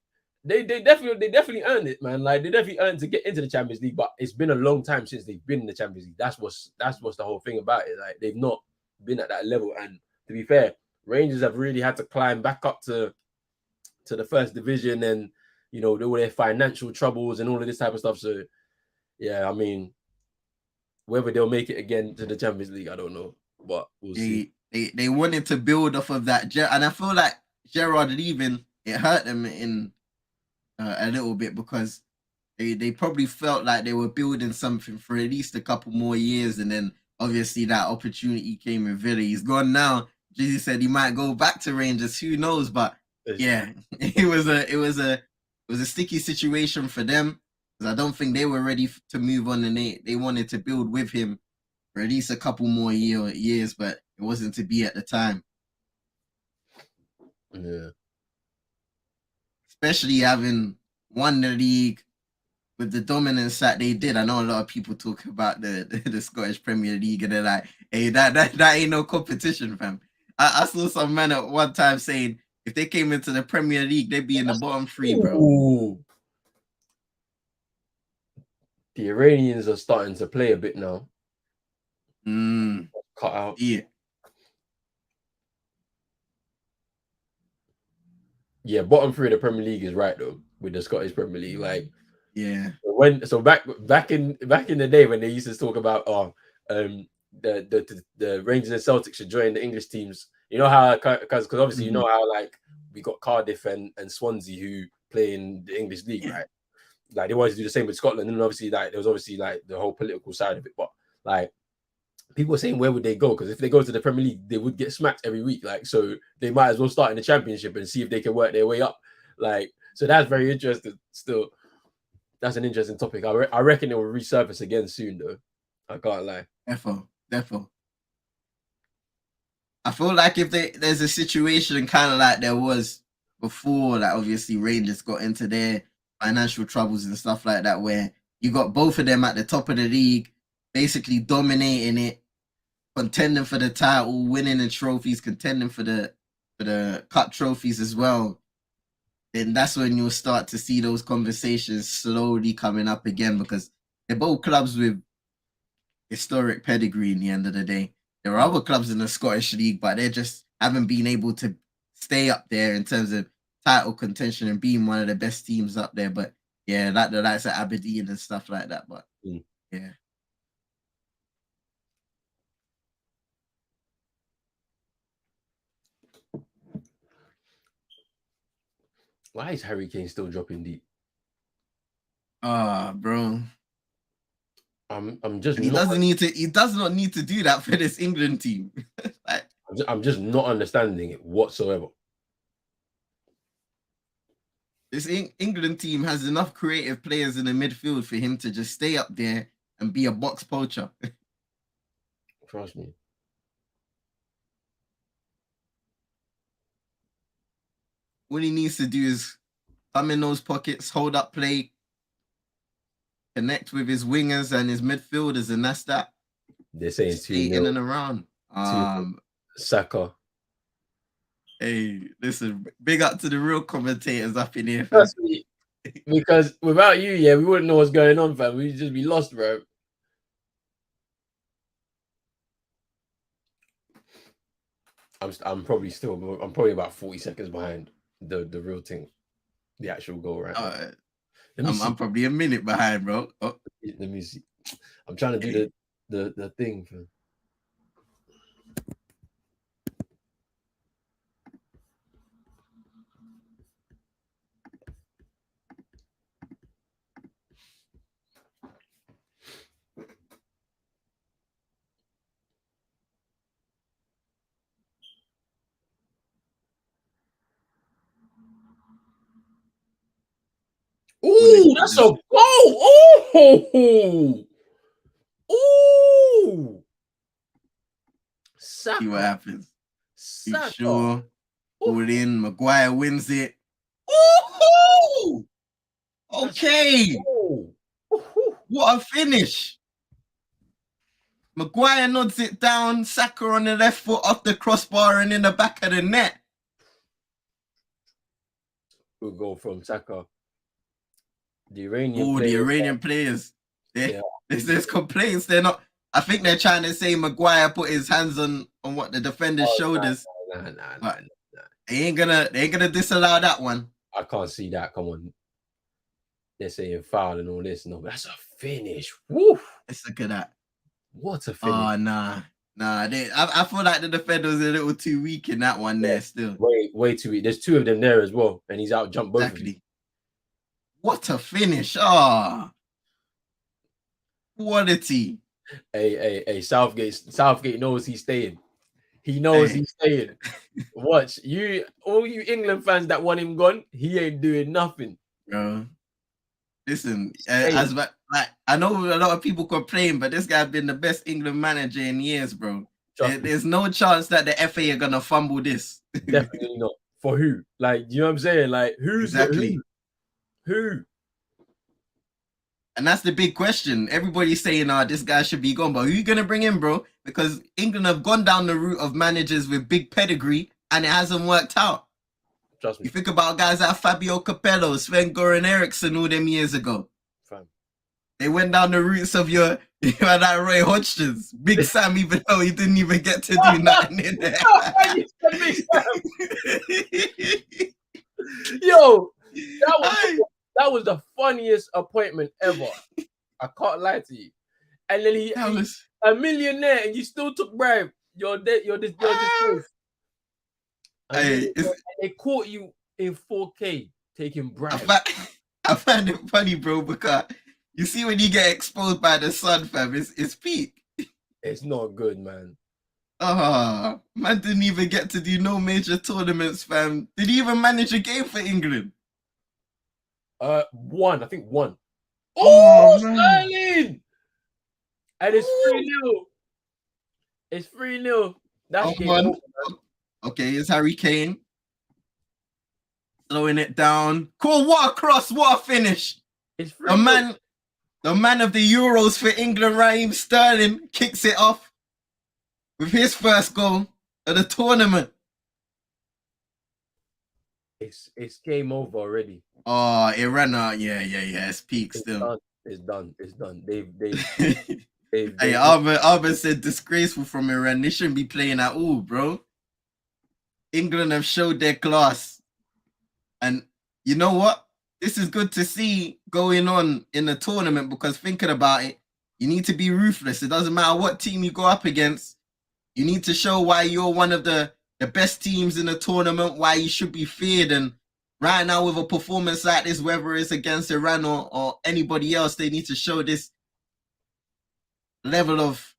they definitely earned it, man. Like, they definitely earned to get into the Champions League, but it's been a long time since they've been in the Champions League. That's what's the whole thing about it. Like, they've not been at that level. And to be fair, Rangers have really had to climb back up to the first division, and you know, all their financial troubles and all of this type of stuff. So, yeah, I mean, whether they'll make it again to the Champions League, I don't know, but we'll see. They wanted to build off of that, and I feel like Gerrard leaving, it hurt them in a little bit, because they probably felt like they were building something for at least a couple more years, and then obviously that opportunity came in Villa. He's gone now. Jizzy said he might go back to Rangers. Who knows? But yeah, it was a sticky situation for them, because I don't think they were ready to move on, and they wanted to build with him for at least a couple more years, but it wasn't to be at the time. Yeah. Especially having won the league with the dominance that they did. I know a lot of people talk about the Scottish Premier League, and they're like, hey, that ain't no competition, fam. I saw some man at one time saying if they came into the Premier League, they'd be in the bottom three, bro. Ooh. The Iranians are starting to play a bit now. Cut out. Yeah. Yeah, bottom three of the Premier League is right though, with the Scottish Premier League. Like, yeah. Back in the day when they used to talk about the Rangers and Celtics should join the English teams. You know how, because obviously you know how, like, we got Cardiff and Swansea who play in the English league, right? Like, they wanted to do the same with Scotland, and obviously, like, there was obviously like the whole political side of it. But like, people were saying, where would they go? Because if they go to the Premier League, they would get smacked every week. Like, so they might as well start in the Championship and see if they can work their way up. Like, so that's very interesting. Still, that's an interesting topic. I reckon it will resurface again soon, though. I can't lie. Defo. I feel like if there's a situation kind of like there was before, like obviously Rangers got into their financial troubles and stuff like that, where you got both of them at the top of the league, basically dominating it, contending for the title, winning the trophies, contending for the cup trophies as well, then that's when you'll start to see those conversations slowly coming up again, because they're both clubs with historic pedigree in the end of the day. There are other clubs in the Scottish League, but they just haven't been able to stay up there in terms of title contention and being one of the best teams up there. But yeah, like the likes of Aberdeen and stuff like that. But yeah. Why is Harry Kane still dropping deep? Bro. I'm just. He doesn't need to. He does not need to do that for this England team. Like, I'm just not understanding it whatsoever. This England team has enough creative players in the midfield for him to just stay up there and be a box poacher. Trust me. All he needs to do is come in those pockets, hold up play, connect with his wingers and his midfielders, and that's that. They're saying 2-0 in and around. Saka. Hey, listen, big up to the real commentators up in here. Trust me, because without you, yeah, we wouldn't know what's going on, fam. We'd just be lost, bro. I'm probably about 40 seconds behind the real thing, the actual goal right now. Let me see. I'm probably a minute behind, bro. Oh. Let me see. I'm trying to do the thing. Ooh, that's a goal! Oh, ooh! Saka. See what happens. Saka. Sure. Pull in. Maguire wins it. Ooh! Okay. What a finish. Maguire nods it down. Saka on the left foot off the crossbar and in the back of the net. We'll go from Saka. The Iranian players. There's complaints. They're not. I think they're trying to say Maguire put his hands on what the defender's shoulders. Nah. They ain't gonna disallow that one. I can't see that. Come on. They're saying foul and all this. No, that's a finish. Woo! Let's look at that. What a finish. Oh, nah. I feel like the defender was a little too weak in that one there still. Way too weak. There's two of them there as well. And he's out jumped both of them. What a finish. Oh. Quality. Hey, Southgate knows he's staying. He knows he's staying. Watch. All you England fans that want him gone, he ain't doing nothing. Bro. Listen, I know a lot of people complain, but this guy's been the best England manager in years, bro. There's no chance that the FA are gonna fumble this. Definitely not. For who? Like, you know what I'm saying? Like, who's exactly who? And that's the big question. Everybody's saying, this guy should be gone. But who are you going to bring in, bro? Because England have gone down the route of managers with big pedigree, and it hasn't worked out. Trust me. You think about guys like Fabio Capello, Sven-Goran Eriksson all them years ago. Fam. They went down the routes of your that Roy Hodgson's. Big Sam, even though he didn't even get to do nothing in there. Yo, that was the funniest appointment ever. I can't lie to you. And then he's a millionaire and you still took bribe. You're this. And they caught you in 4K taking bribe. I find it funny, bro, because you see when you get exposed by the sun, fam, it's peak. It's not good, man. Man didn't even get to do no major tournaments, fam. Did he even manage a game for England? One. I think one. Oh, Sterling! And it's 3-0. It's 3-0. That's game over. Okay, it's Harry Kane. Slowing it down. Cool, what a cross, what a finish. It's 3-0. The man of the Euros for England, Raheem Sterling, kicks it off with his first goal of the tournament. It's game over already. Oh, Iran, yeah. It's peak still. It's done. They've Hey, Albert said disgraceful from Iran. They shouldn't be playing at all, bro. England have showed their class. And you know what? This is good to see going on in the tournament because thinking about it, you need to be ruthless. It doesn't matter what team you go up against. You need to show why you're one of the best teams in the tournament, why you should be feared. And right now with a performance like this, whether it's against Iran or anybody else, they need to show this level of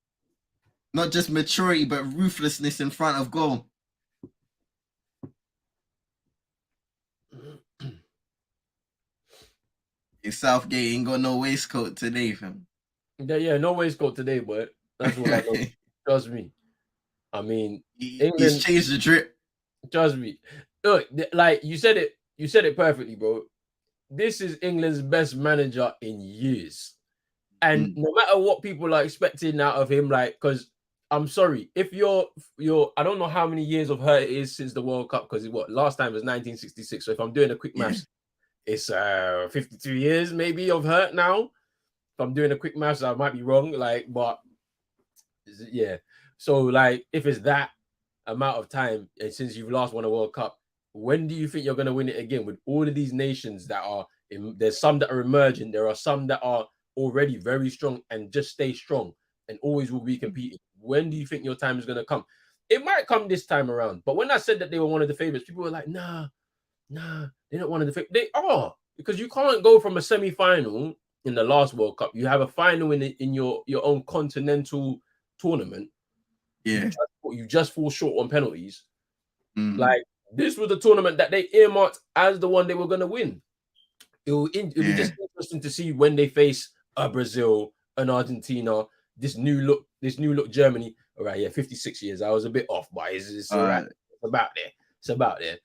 not just maturity, but ruthlessness in front of goal. Southgate ain't got no waistcoat today, fam. Yeah, no waistcoat today, but that's what I know. Trust me. I mean, he's changed the drip. Trust me. Look, like you said it perfectly, bro. This is England's best manager in years. And no matter what people are expecting out of him, like, because I'm sorry, if you're I don't know how many years of her it is since the World Cup, because last time was 1966. So if I'm doing a quick maths, it's 52 years maybe of hurt now. If I'm doing a quick maths, I might be wrong, like, but yeah. So like if it's that, amount of time, and since you've last won a World Cup, when do you think you're going to win it again with all of these nations that are there's some that are emerging, there are some that are already very strong and just stay strong and always will be competing. When do you think your time is going to come? It might come this time around, but when I said that they were one of the favorites, people were like, nah, they're not one of the favorites. They are, because you can't go from a semi-final in the last World Cup. You have a final in your own continental tournament. Yeah. You just fall short on penalties. Like, this was the tournament that they earmarked as the one they were going to win. It'll be just interesting to see when they face a Brazil, an Argentina, this new look Germany. All right, yeah, 56 years. I was a bit off, but it's all right. It's about there. It's about there.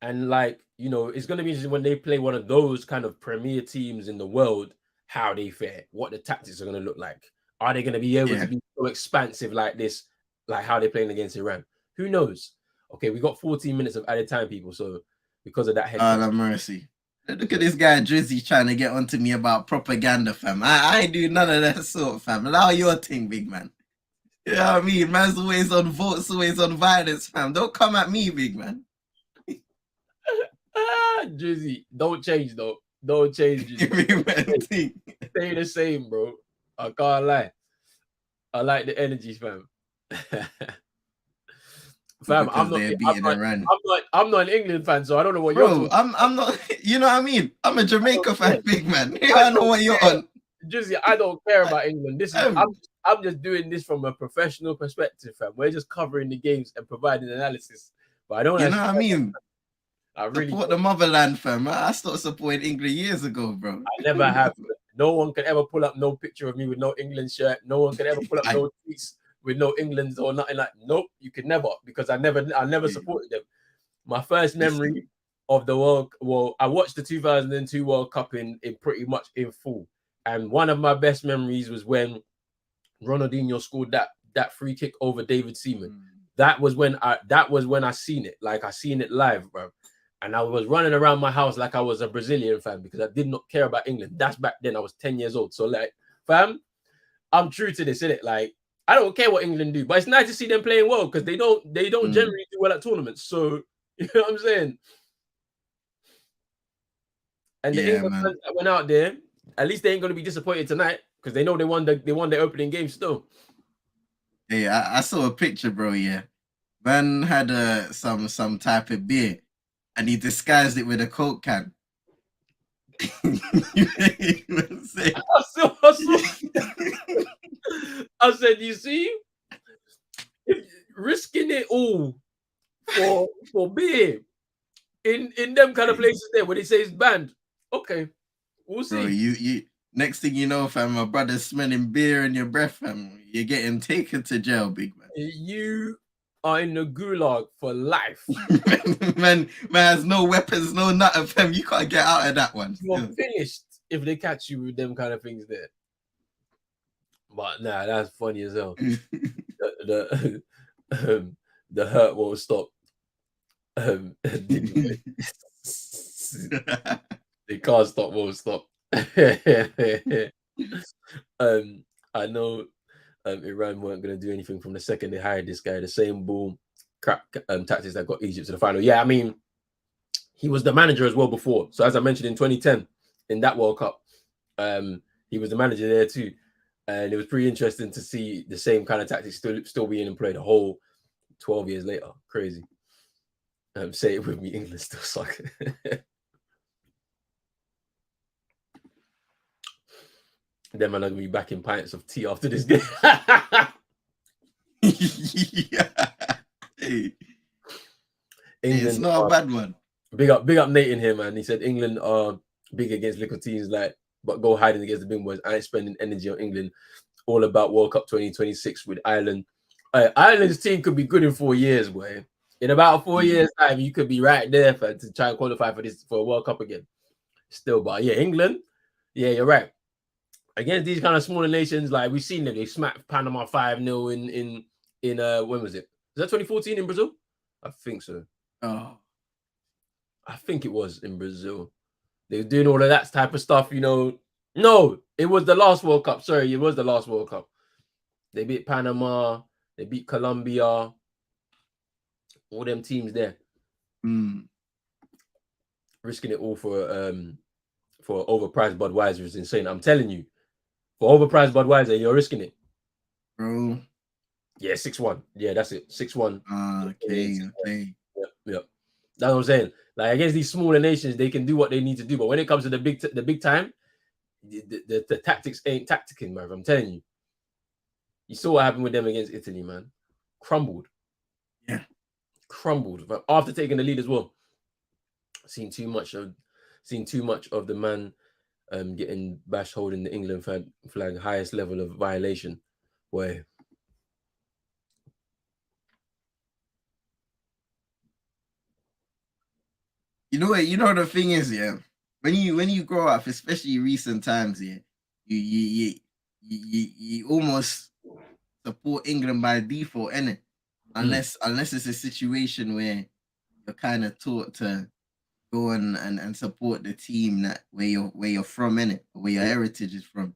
And like, you know, it's going to be interesting when they play one of those kind of premier teams in the world, how they fare, what the tactics are going to look like. Are they going to be able to be so expansive like this, like how they're playing against Iran? Who knows? Okay, we got 14 minutes of added time, people. So because of that head. Oh, mercy. Look at this guy Drizzy trying to get onto me about propaganda, fam. I ain't do none of that sort, fam. Allow your thing, big man. You know what I mean? Man's always on votes, always on violence, fam. Don't come at me, big man. Drizzy, don't change though. Don't change. Stay the same, bro. I can't lie. I like the energy, fam. Fam, I'm not an England fan, so I don't know what you're talking. I'm not. You know what I mean? I'm a Jamaica fan, big man. I know what you're on. Drizzy, I don't care about England. This is I'm just doing this from a professional perspective, fam. We're just covering the games and providing analysis. But I don't. You know what I mean? I really support the motherland, fam. I started supporting England years ago, bro. I never have. No one could ever pull up no picture of me with no England shirt. No one could ever pull up no tweets with no England or nothing like. Nope, you could never, because I never supported them. My first memory of the world, I watched the 2002 World Cup in pretty much in full, and one of my best memories was when Ronaldinho scored that free kick over David Seaman. That was when I seen it. Like, I seen it live, bro. And I was running around my house like I was a Brazilian fan because I did not care about England. That's back then. I was 10 years old. So, like, fam, I'm true to this, innit? Like, I don't care what England do, but it's nice to see them playing well because they don't generally do well at tournaments. So, you know what I'm saying? And the England fans that went out there, at least they ain't going to be disappointed tonight because they know they won their opening game still. Hey, I saw a picture, bro. Yeah, man had some type of beer, and he disguised it with a Coke can. I said, you see, risking it all for beer in them kind of places there where they say it's banned. Okay, we'll see. Bro, you next thing you know, fam, my brother's smelling beer in your breath, fam. You're getting taken to jail, big man. You are in the gulag for life. man has no weapons, no nothing, fam. You can't get out of that one. You're finished if they catch you with them kind of things there. But nah, that's funny as hell. the hurt won't stop. They can't stop, won't stop. I know Iran weren't going to do anything from the second they hired this guy. The same bull crap tactics that got Egypt to the final. Yeah, I mean, he was the manager as well before. So as I mentioned in 2010, in that World Cup, he was the manager there too. And it was pretty interesting to see the same kind of tactics still being employed a whole 12 years later. Crazy. Say it with me, England still suck. Then man, I'm gonna be back in pints of tea after this game. Hey, it's not a bad one. Big up Nate in here, man. He said England are big against little teams, but go hiding against the big boys. I ain't spending energy on England. All about World Cup 2026 with Ireland. Ireland's team could be good in 4 years, boy. In about 4 years' time, you could be right there to try and qualify for a World Cup again. Still, but yeah, England. Yeah, you're right. Against these kind of smaller nations, like we've seen them, they smacked Panama 5-0 in when was it? Was that 2014 in Brazil? I think so. Oh, I think it was in Brazil. They were doing all of that type of stuff, you know. No, it was the last World Cup. Sorry, it was the last World Cup. They beat Panama. They beat Colombia. All them teams there. Risking it all for overpriced Budweiser is insane. I'm telling you, for overpriced Budweiser, you're risking it, bro. Yeah, 6-1. Yeah, that's it. 6-1. Okay. Yep. That's what I'm saying. Like against these smaller nations, they can do what they need to do, but when it comes to the big time, the tactics ain't tacticking, man. I'm telling you. You saw what happened with them against Italy, man. Crumbled. Yeah. Crumbled. But after taking the lead as well. Seen too much of the man getting bashed holding the England flag, highest level of violation. Boy. You know what? You know the thing is, yeah. When you grow up, especially recent times, yeah, you almost support England by default, innit? Unless it's a situation where you're kind of taught to go and support the team that where you're from, innit? Where your heritage is from.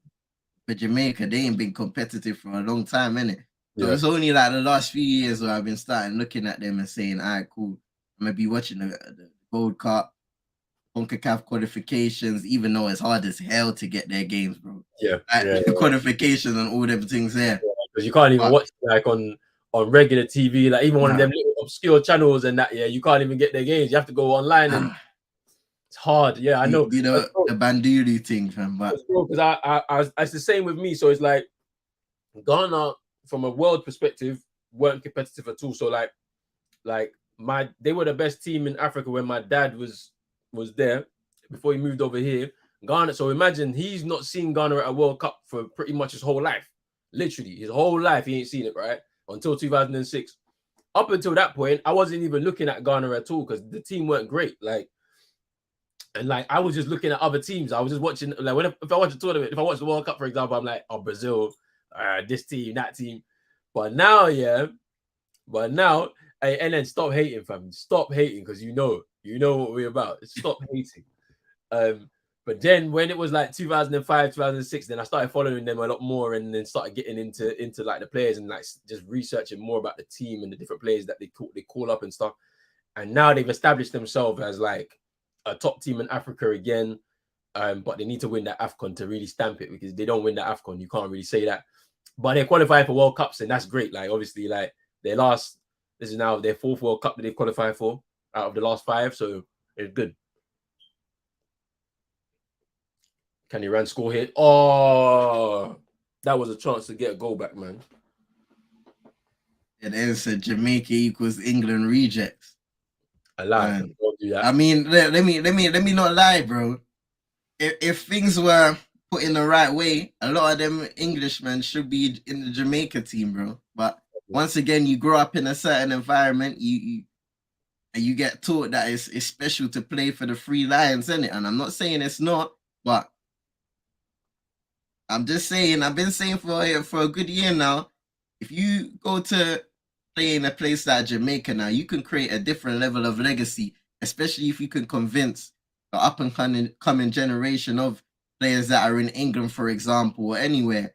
But Jamaica, they ain't been competitive for a long time, innit? So it's only like the last few years where I've been starting looking at them and saying, all right, cool. I'm gonna be watching the Gold Cup, CONCACAF qualifications, even though it's hard as hell to get their games, bro. Qualifications and all them things there. Because you can't even watch like on regular TV, like even one of them little obscure channels and that. Yeah, you can't even get their games. You have to go online and it's hard. Yeah, I know. You know the Banduri thing, fam. But because I it's the same with me. So it's like Ghana, from a world perspective, weren't competitive at all. So like they were the best team in Africa when my dad was there before he moved over here. Ghana. So imagine he's not seen Ghana at a World Cup for pretty much his whole life. Literally, his whole life he ain't seen it, right? Until 2006. Up until that point, I wasn't even looking at Ghana at all because the team weren't great. And I was just looking at other teams. I was just watching, like, if I watch a tournament, if I watch the World Cup, for example, I'm like, oh, Brazil, this team, that team. But now, and then stop hating, fam. Stop hating because you know what we're about. Stop hating. But then when it was like 2005, 2006, then I started following them a lot more and then started getting into like the players and like just researching more about the team and the different players that they call up and stuff. And now they've established themselves as like a top team in Africa again. But they need to win that AFCON to really stamp it, because they don't win that AFCON, you can't really say that. But they're qualifying for World Cups, and that's great. Like obviously, like this is now their fourth World Cup that they've qualified for out of the last 5, so it's good. Can Iran score here? Oh, that was a chance to get a goal back, man. It is a Jamaica equals England rejects. I lie. Don't do that. I mean, let me not lie, bro. If things were put in the right way, a lot of them Englishmen should be in the Jamaica team, bro. But once again, you grow up in a certain environment, you get taught that it's special to play for the Three Lions, isn't it? And I'm not saying it's not, but I'm just saying, I've been saying for a good year now, if you go to play in a place like Jamaica now, you can create a different level of legacy, especially if you can convince the up and coming generation of players that are in England, for example, or anywhere,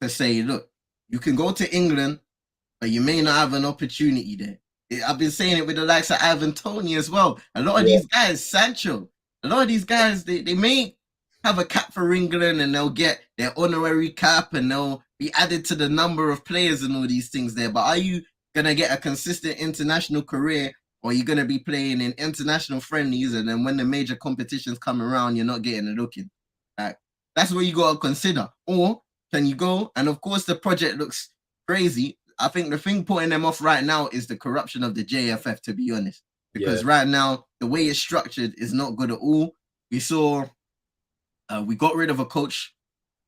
to say, look, you can go to England, but you may not have an opportunity there. I've been saying it with the likes of Ivan Toney as well. A lot of these guys, Sancho, a lot of these guys, they may have a cap for England and they'll get their honorary cap and they'll be added to the number of players and all these things there. But are you going to get a consistent international career, or are you going to be playing in international friendlies and then when the major competitions come around, you're not getting a look in? Like, that's what you got to consider. Or can you go? And of course, the project looks crazy. I think the thing putting them off right now is the corruption of the JFF, to be honest. Because right now, the way it's structured is not good at all. We saw, we got rid of a coach,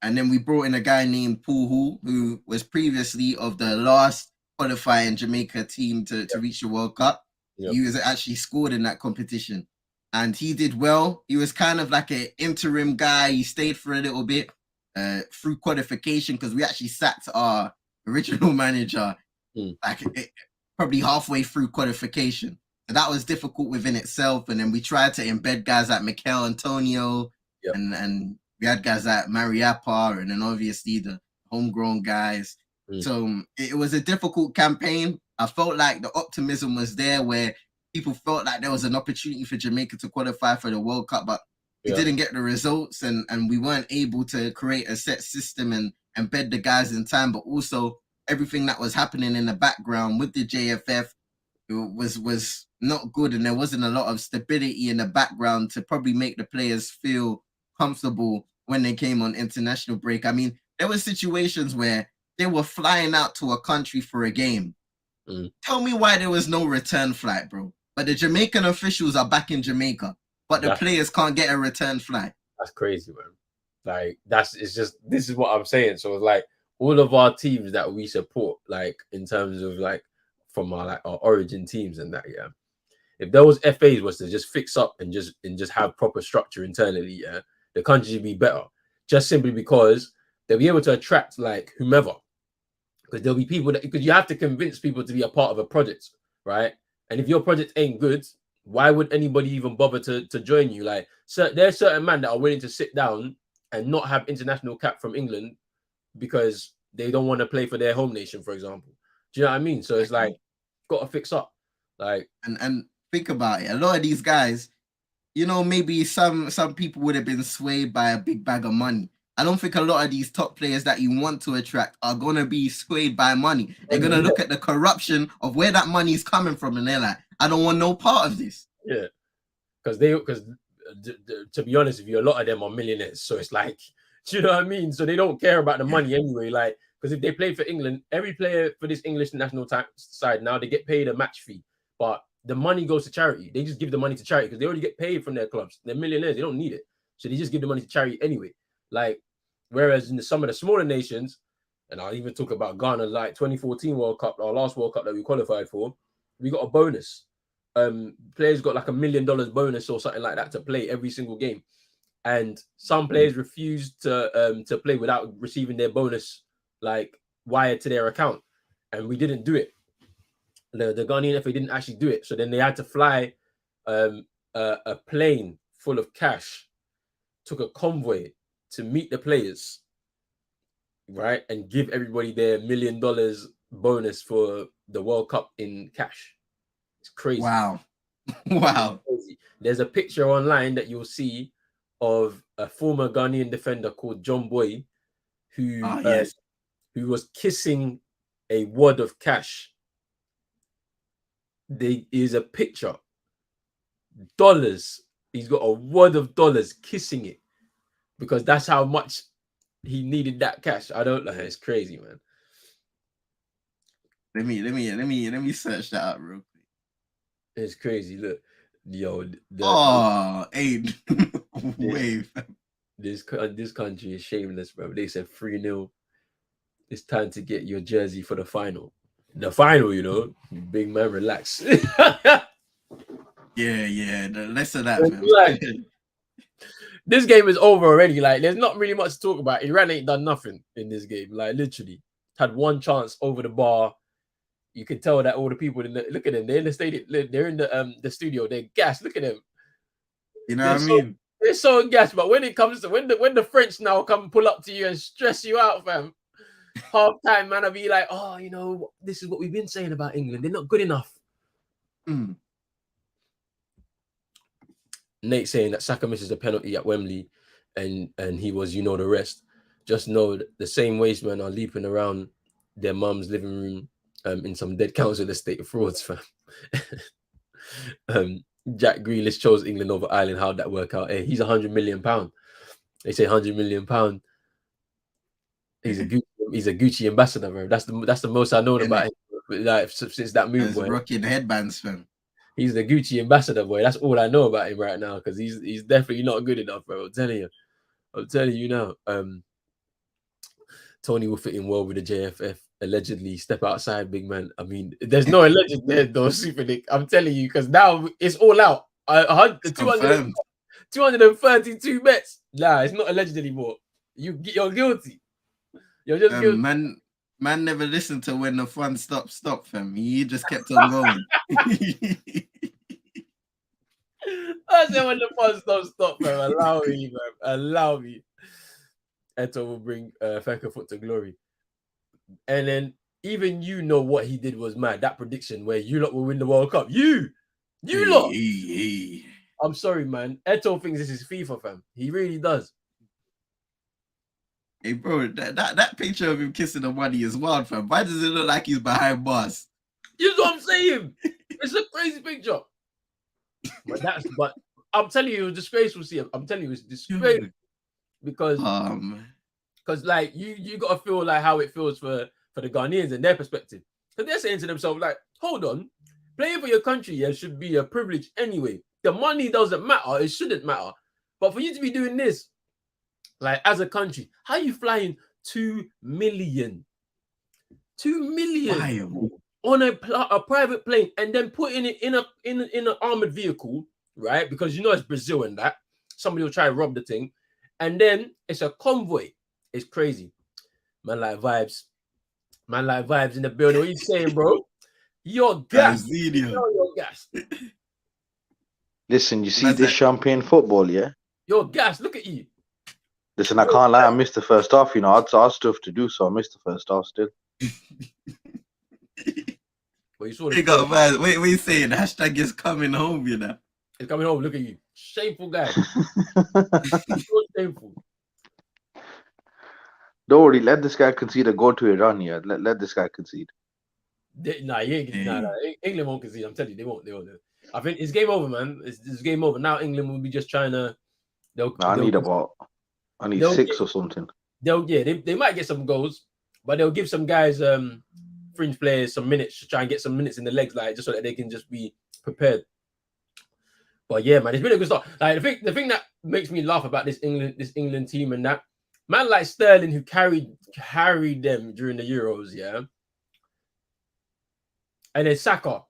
and then we brought in a guy named Paul Hall, who was previously of the last qualifying Jamaica team to reach the World Cup. Yep. He was actually scored in that competition. And he did well. He was kind of like an interim guy. He stayed for a little bit through qualification, because we actually sacked our original manager probably halfway through qualification. So that was difficult within itself. And then we tried to embed guys like Mikel Antonio, and we had guys like Mariappa, and then obviously the homegrown guys. So it was a difficult campaign. I felt like the optimism was there where people felt like there was an opportunity for Jamaica to qualify for the World Cup, but we didn't get the results, and we weren't able to create a set system and embed the guys in time. But also everything that was happening in the background with the JFF was not good, and there wasn't a lot of stability in the background to probably make the players feel comfortable when they came on international break. I mean, there were situations where they were flying out to a country for a game. Tell me why there was no return flight, bro. But the Jamaican officials are back in Jamaica, but the players can't get a return flight. That's crazy, man. Like, it's just, this is what I'm saying. So it's like all of our teams that we support, like in terms of like from our origin teams and that, yeah. If those FAs was to just fix up and just have proper structure internally, yeah, the country would be better. Just simply because they'll be able to attract like whomever. Because there'll be people that, because you have to convince people to be a part of a project, right? And if your project ain't good, why would anybody even bother to join you? Like, there's certain men that are willing to sit down and not have international cap from England because they don't want to play for their home nation, for example. Do you know what I mean? So it's like, got to fix up. Like, and think about it. A lot of these guys, you know, maybe some people would have been swayed by a big bag of money. I don't think a lot of these top players that you want to attract are going to be swayed by money. They're going to look at the corruption of where that money is coming from, and they're like, I don't want no part of this. Yeah. Because to be honest with you, a lot of them are millionaires. So it's like, do you know what I mean? So they don't care about the money anyway. Like, because if they play for England, every player for this English national side now, they get paid a match fee. But the money goes to charity. They just give the money to charity because they already get paid from their clubs. They're millionaires. They don't need it. So they just give the money to charity anyway. Like, whereas in some of the smaller nations, and I'll even talk about Ghana, like 2014 World Cup, our last World Cup that we qualified for, we got a bonus. Players got like $1 million bonus or something like that to play every single game. And some players refused to play without receiving their bonus like wired to their account. And we didn't do it. The Ghanaian FA didn't actually do it. So then they had to fly a plane full of cash, took a convoy to meet the players, right? And give everybody their $1 million bonus for the World Cup in cash. It's crazy. Wow. Wow. Crazy. There's a picture online that you'll see of a former Ghanaian defender called John Boy, who was kissing a wad of cash. There is a picture. Dollars. He's got a wad of dollars kissing it because that's how much he needed that cash. I don't know. It's crazy, man. Let me search that out real quick. It's crazy. Look, yo. Wave. This country is shameless, bro. They said 3-0. It's time to get your jersey for the final. The final, you know, big man, relax. Yeah. The less of that, man. Like, this game is over already. Like, there's not really much to talk about. Iran ain't done nothing in this game. Like, literally, had one chance over the bar. You can tell that all the people look at them. They're in the stadium. They're in the studio. They're gassed. Look at them. You know what I mean? They're so gassed. But when it comes to when the French now come pull up to you and stress you out, fam. Half time, man, I'll be like, oh, you know, this is what we've been saying about England. They're not good enough. Nate saying that Saka misses a penalty at Wembley, and he was, you know, the rest. Just know that the same waste men are leaping around their mum's living room in some dead council estate frauds, fam. Jack Grealish chose England over Ireland. How'd that work out? Hey, he's £100 million. They say £100 million. He's a Gucci ambassador, bro. That's the most I know about him. Like since that move, boy. Rocking headbands, fam. He's the Gucci ambassador, boy. That's all I know about him right now, because he's definitely not good enough, bro. I'm telling you now. Tony will fit in well with the JFF. Allegedly, step outside, big man. I mean, there's no alleged there, though, Super Nick. I'm telling you, because now it's all out. 232 bets. Nah, it's not alleged anymore. You're guilty. You're just guilty. Man never listened to when the fun stopped, fam. He just kept on going. I said when the fun stop, fam. Allow me. Eto will bring Fenker foot to glory. And then even you know what he did was mad. That prediction where you lot will win the World Cup. You lot. Hey. I'm sorry, man. Eto thinks this is FIFA, fam. He really does. Hey, bro, that picture of him kissing the money is wild, fam. Why does it look like he's behind bars? You know what I'm saying? It's a crazy picture. But I'm telling you, it was disgraceful. See, I'm telling you, it's disgraceful because like you gotta feel like how it feels for the Ghanaians and their perspective. Because they're saying to themselves, like, hold on, playing for your country should be a privilege anyway. The money doesn't matter, it shouldn't matter. But for you to be doing this, like as a country, how are you flying 2 million? 2 million on a private plane and then putting it in an armored vehicle, right? Because you know it's Brazil and that. Somebody will try to rob the thing. And then it's a convoy. It's crazy. Man like vibes. Man like vibes in the building. What are you saying, bro? You're gassed. You're gassed. Listen, you see this champagne football, yeah? You're gassed. Look at you. Listen, I can't lie. I missed the first half. You know, I had stuff to do, so I missed the first half still. Well, you saw the what are you saying? Hashtag is coming home, you know. It's coming home. Look at you. Shameful guy. So shameful. Don't worry, let this guy concede a goal to Iran here. Let this guy concede. England won't concede. I'm telling you, they won't. I think it's game over, man. It's game over. Now England will be just trying to. I need 6 or something. They might get some goals, but they'll give some guys, fringe players, some minutes to try and get some minutes in the legs, like just so that they can just be prepared. But yeah, man, it's been a good start. Like the thing that makes me laugh about this England team and that man like Sterling, who carried them during the Euros, yeah. And then Saka,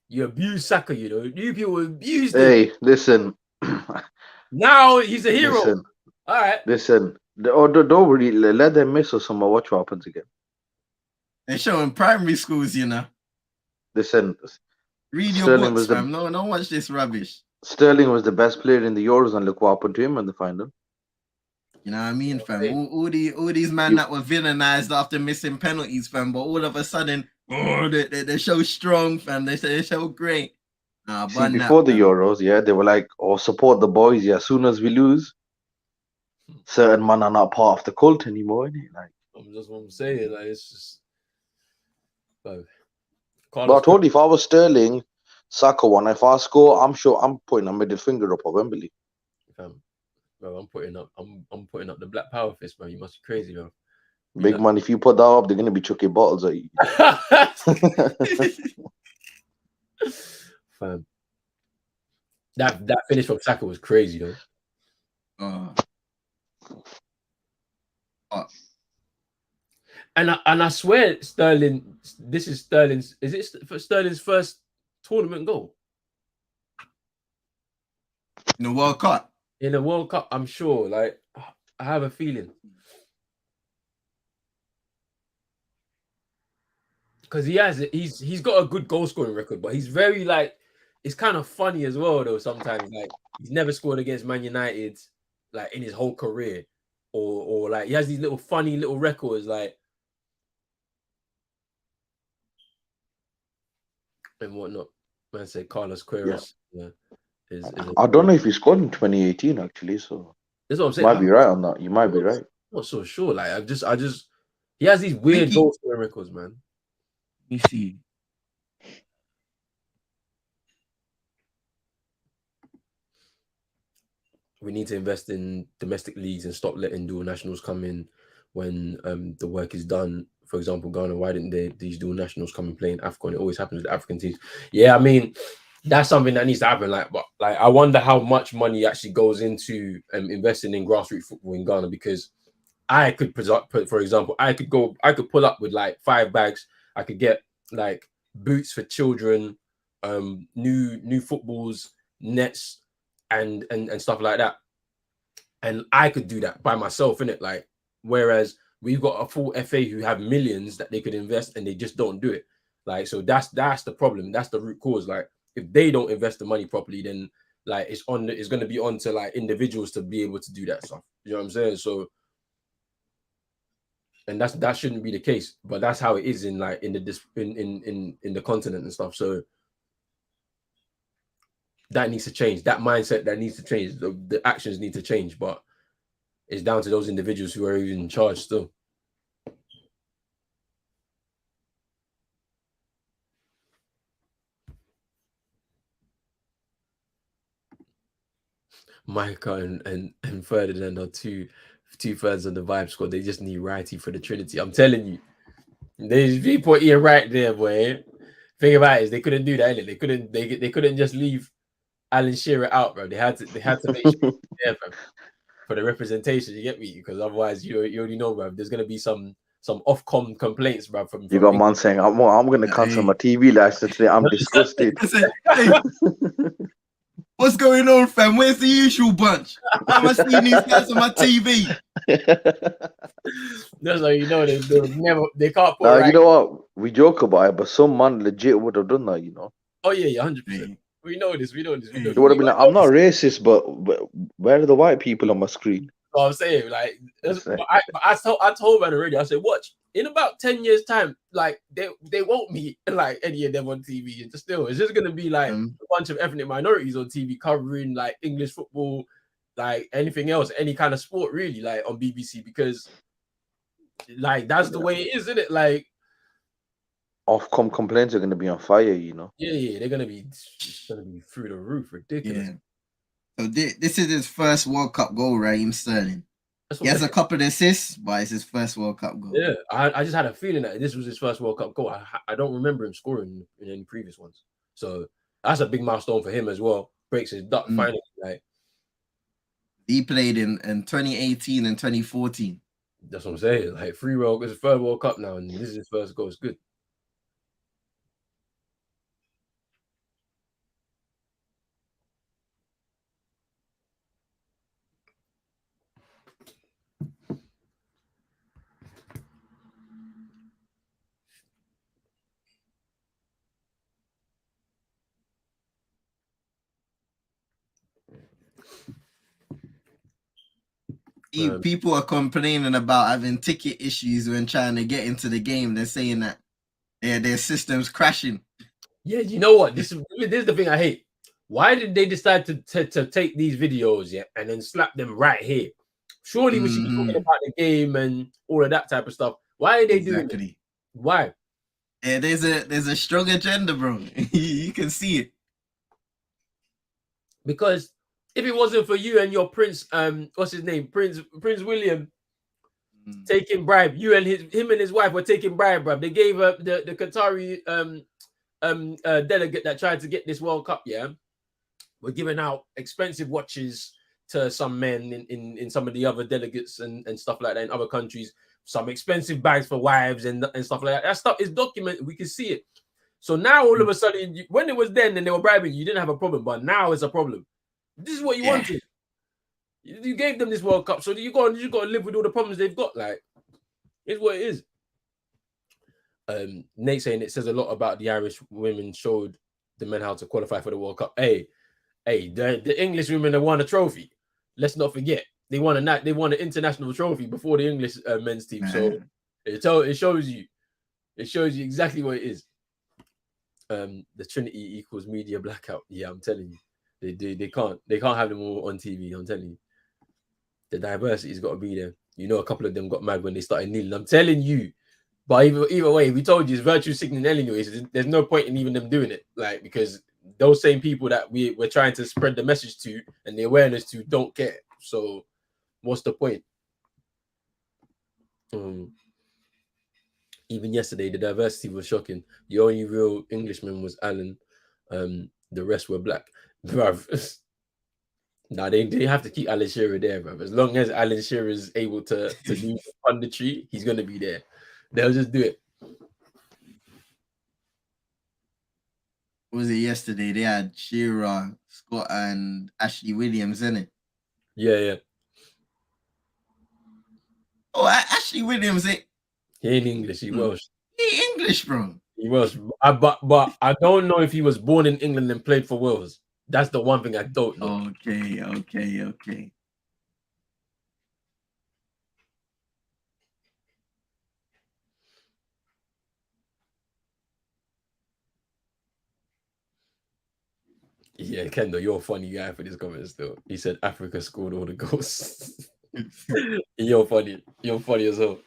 you abuse Saka, you know. You people abused him. Hey, listen. Now he's a hero. Listen. All right. Listen. Don't worry. Let them miss us some. Watch what happens again. They're showing primary schools, you know. Listen. Read your books, fam. No, don't watch this rubbish. Sterling was the best player in the Euros, and look what happened to him in the final. You know what I mean, fam? All these men that were villainized after missing penalties, fam, but all of a sudden, they show strong, fam. They show great. See, before the Euros, yeah, they were like, "Oh, support the boys." Yeah, as soon as we lose, certain men are not part of the cult anymore. Innit? Like, I'm just what I'm saying. Like, it's just. But I told you, if I was Sterling, Saka one, if I score, I'm sure I'm putting a middle finger up at Wembley. Bro, I'm putting up the black power fist, bro. You must be crazy, bro. Big man, if you put that up, they're gonna be chucking bottles at you. Fam. That finish from Saka was crazy, though. And I swear, Sterling. This is Sterling's. Is it for Sterling's first tournament goal in the World Cup? In the World Cup, I'm sure. Like, I have a feeling because he's got a good goal scoring record, but he's very like. It's kind of funny as well, though. Sometimes, like, he's never scored against Man United, like in his whole career, or like he has these little funny little records, like. And whatnot. Man said Carlos Queiroz. Yeah. I don't know if he scored in 2018 actually, so that's what I'm saying. You might be right on that. You might be right. I'm not so sure. Like I just he has these weird goal scoring records, man. Let me see. We need to invest in domestic leagues and stop letting dual nationals come in when the work is done. For example, Ghana, why didn't these dual nationals come and play in Africa? And it always happens with the African teams. Yeah, I mean, that's something that needs to happen. Like, but like, I wonder how much money actually goes into investing in grassroots football in Ghana, because I could for example, I could pull up with like 5 bags. I could get like boots for children, new footballs, nets, and stuff like that. And I could do that by myself, innit? Like, whereas we've got a full FA who have millions that they could invest and they just don't do it. Like, so that's the problem. That's the root cause. Like, if they don't invest the money properly, then like it's going to be on to like individuals to be able to do that stuff. You know what I'm saying? So and that shouldn't be the case. But that's how it is in like in the continent and stuff. So that needs to change. That mindset that needs to change. The actions need to change. But it's down to those individuals who are even in charge still. Micah and Ferdinand are two-thirds of the vibe squad. They just need Righty for the Trinity. I'm telling you. There's people here right there, boy. Thing about it is they couldn't do that, innit? They couldn't just leave Alan Shearer out, bro. They had to make sure there, bro, for the representation. You get me? Because otherwise, you already know, bro. There's gonna be some Ofcom complaints, bro. From you got man saying, I'm gonna cancel my TV license today. I'm disgusted. Hey, what's going on, fam? Where's the usual bunch? Am I seeing these guys on my TV? That's how you know they can't put right. You know what? We joke about it, but some man legit would have done that, you know. Oh yeah, 100%. We know this. It would have been like, I'm not racist, but where are the white people on my screen? What I'm saying, like, I told man already. I said, watch in about 10 years' time, like they won't meet like any of them on TV. And still, it's just gonna be like a bunch of ethnic minorities on TV covering like English football, like anything else, any kind of sport, really, like on BBC, because like that's the way it is, isn't it? Like, Ofcom complaints are gonna be on fire, you know. Yeah, they're gonna be through the roof, ridiculous. Yeah. So this is his first World Cup goal, Raheem Sterling. He has a couple of assists, but it's his first World Cup goal. Yeah, I just had a feeling that this was his first World Cup goal. I don't remember him scoring in any previous ones. So that's a big milestone for him as well. Breaks his duck finally. Like, he played in 2018 and 2014. That's what I'm saying. Like, it's his third World Cup now, and this is his first goal. It's good. People are complaining about having ticket issues when trying to get into the game. They're saying that their system's crashing. Yeah, you know what? This is the thing I hate. Why did they decide to take these videos, and then slap them right here? Surely we should be talking about the game and all of that type of stuff. Why are they doing it? Why? Yeah, there's a strong agenda, bro. You can see it. Because if it wasn't for you and your Prince, what's his name, Prince William, taking bribe, him and his wife were taking bribe. They gave up the Qatari delegate that tried to get this World Cup. Yeah, we're giving out expensive watches to some men in some of the other delegates and stuff like that in other countries. Some expensive bags for wives and stuff like that. That stuff is documented. We can see it. So now all of a sudden, when it was then and they were bribing, you didn't have a problem, but now it's a problem. This is what you wanted. You gave them this World Cup, so you got to live with all the problems they've got. Like, it's what it is. Nate saying it says a lot about the Irish women showed the men how to qualify for the World Cup. Hey, the English women have won a trophy. Let's not forget they won an international trophy before the English men's team. So it shows you exactly what it is. The Trinity equals media blackout. Yeah, I'm telling you, they can't have them all on TV. I'm telling you, the diversity's got to be there. You know, a couple of them got mad when they started kneeling. I'm telling you. But either way, we told you it's virtue signaling anyway. So there's no point in even them doing it, like, because those same people that we're trying to spread the message to and the awareness to don't care. So what's the point? Even yesterday, the diversity was shocking. The only real Englishman was Alan. The rest were black. Bruv. Now they have to keep Alan Shearer there, bruv. As long as Alan Shearer is able to do punditry, he's gonna be there. They'll just do it. What was it yesterday? They had Shearer, Scott, and Ashley Williams in it. Yeah. Oh, Ashley Williams, he ain't English. He Welsh. He English, bro. He Welsh. But I don't know if he was born in England and played for Wales. That's the one thing I don't know. Okay. Yeah, Kendall, you're a funny guy for this comment still. He said Africa scored all the goals. You're funny. You're funny as well.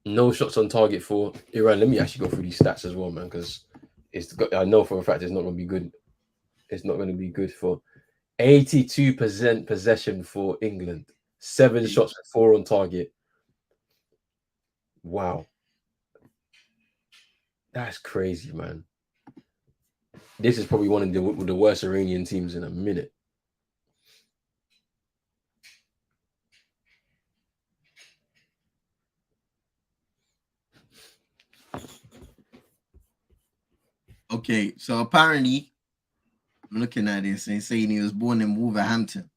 No shots on target for Iran. Let me actually go through these stats as well, man, because I know for a fact it's not going to be good. It's not going to be good for 82% possession for England. 7 shots, 4 on target. Wow. That's crazy, man. This is probably one of the worst Iranian teams in a minute. Okay, so apparently, I'm looking at this and saying he was born in Wolverhampton.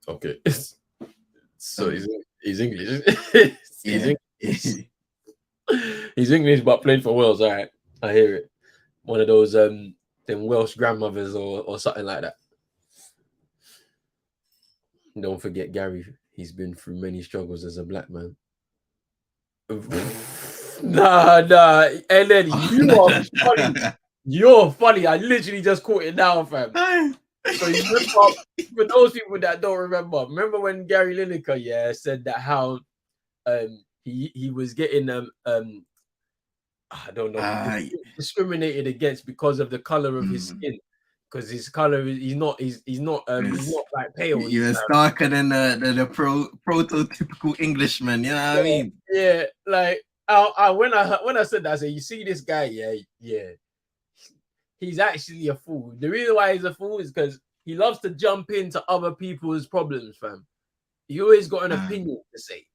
Okay. So he's English. Yeah. He's English, but played for Wales. All right, I hear it. One of those them Welsh grandmothers or something like that. Don't forget Gary. He's been through many struggles as a black man. Nah. And then you are funny. You're funny. I literally just caught it now, fam. So you remember, for those people that don't remember when Gary Lineker, said that how he was getting I don't know, discriminated against because of the color of his skin. Because his color, he's not like pale. You're darker than the prototypical Englishman. You know what I mean? Yeah, like when I said that, I said, you see this guy, yeah, he's actually a fool. The reason why he's a fool is because he loves to jump into other people's problems, fam. He always got an opinion to say.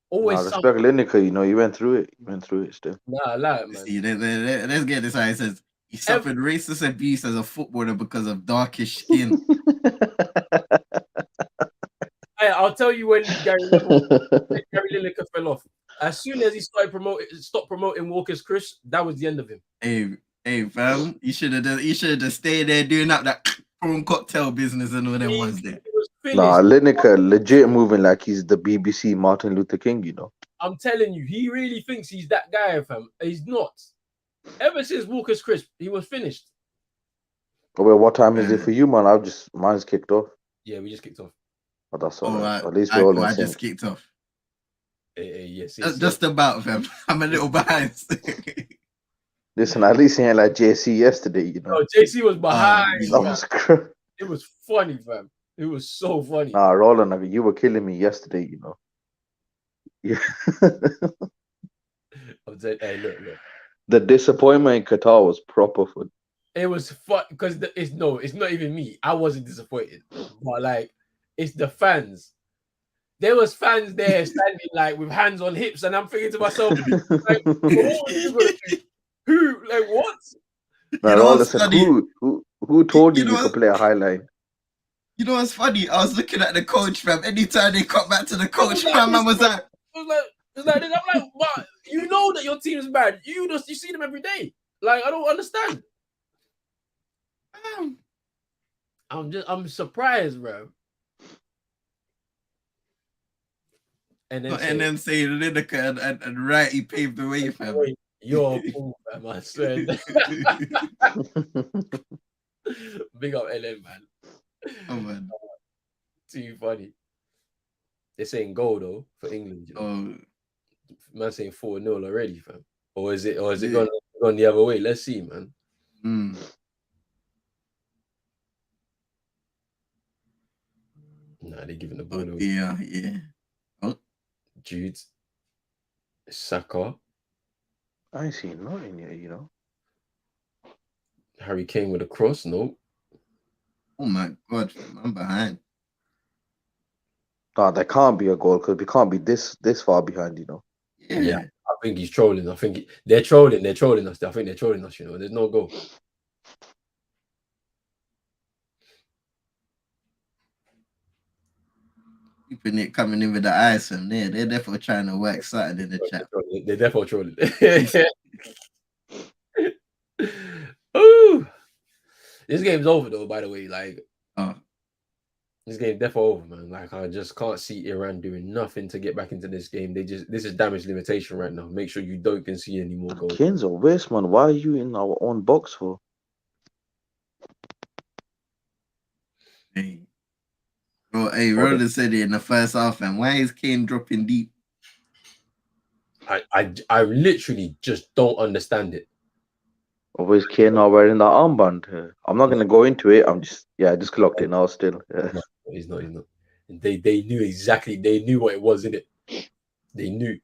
Always respect Lineker, you went through it. You went through it still. Nah, like, man. See, let's get this out. It says he suffered racist abuse as a footballer because of darkish skin. Hey, I'll tell you when Gary Lineker fell off. As soon as he stopped promoting Walker's Chris, that was the end of him. Hey, fam, you should have just stayed there doing up that prawn cocktail business and all them ones there. Nah, Lineker legit moving like he's the BBC Martin Luther King, I'm telling you, he really thinks he's that guy, fam. He's not. Ever since Walker's Crisp, he was finished. Well, what time is it for you, man? Mine's kicked off. Yeah, we just kicked off. Oh, that's all right. At least we're all in sync. I just kicked off. Yes. Just about, fam. I'm a little behind. Listen, at least he ain't like JC yesterday, No, JC was behind. That was crazy. It was funny, fam. It was so funny. Nah, Roland, you were killing me yesterday, Yeah. I'm saying, hey, look. The disappointment in Qatar was proper fun. It was fun because it's not even me. I wasn't disappointed, but like it's the fans. There was fans there standing like with hands on hips, and I'm thinking to myself, like, what are you gonna do? Who? Like what? Now, Roland said, who told you could play a highline? You know what's funny? I was looking at the coach, fam. Anytime they cut back to the coach, fam, I was like, I'm like, but you know that your team's bad. You see them every day. Like, I don't understand. I'm surprised, bro. And then say Lineker and right, he paved the way, fam. You're a fool, fam. I swear. Big up LM, man. Oh man, too funny. They're saying goal though for England. Man saying 4-0 already, fam. Or is it going the other way? Let's see, man. Nah, they're giving the ball away. Yeah. Oh. Jude, Saka. I ain't seen nothing yet, Harry Kane with a cross, no. Oh my God, I'm behind. No, there can't be a goal because we can't be this far behind, Yeah, I think he's trolling. I think they're trolling. They're trolling us. I think they're trolling us. There's no goal. Keeping it coming in with the eyes from there. They're definitely trying to work something in the chat. They're definitely trolling. Ooh. This game's over though, by the way. Like, This game definitely over, man. Like I just can't see Iran doing nothing to get back into this game. This is damage limitation right now. Make sure you don't concede any more goals. Kane's a waste, man. Why are you in our own box for? Hey, Roller said it in the first half, and why is Kane dropping deep? I literally just don't understand it. Always Kane not wearing that armband. I'm not gonna go into it. I just clocked it now still. Yeah. No, he's not. They knew exactly. They knew what it was, innit? They knew.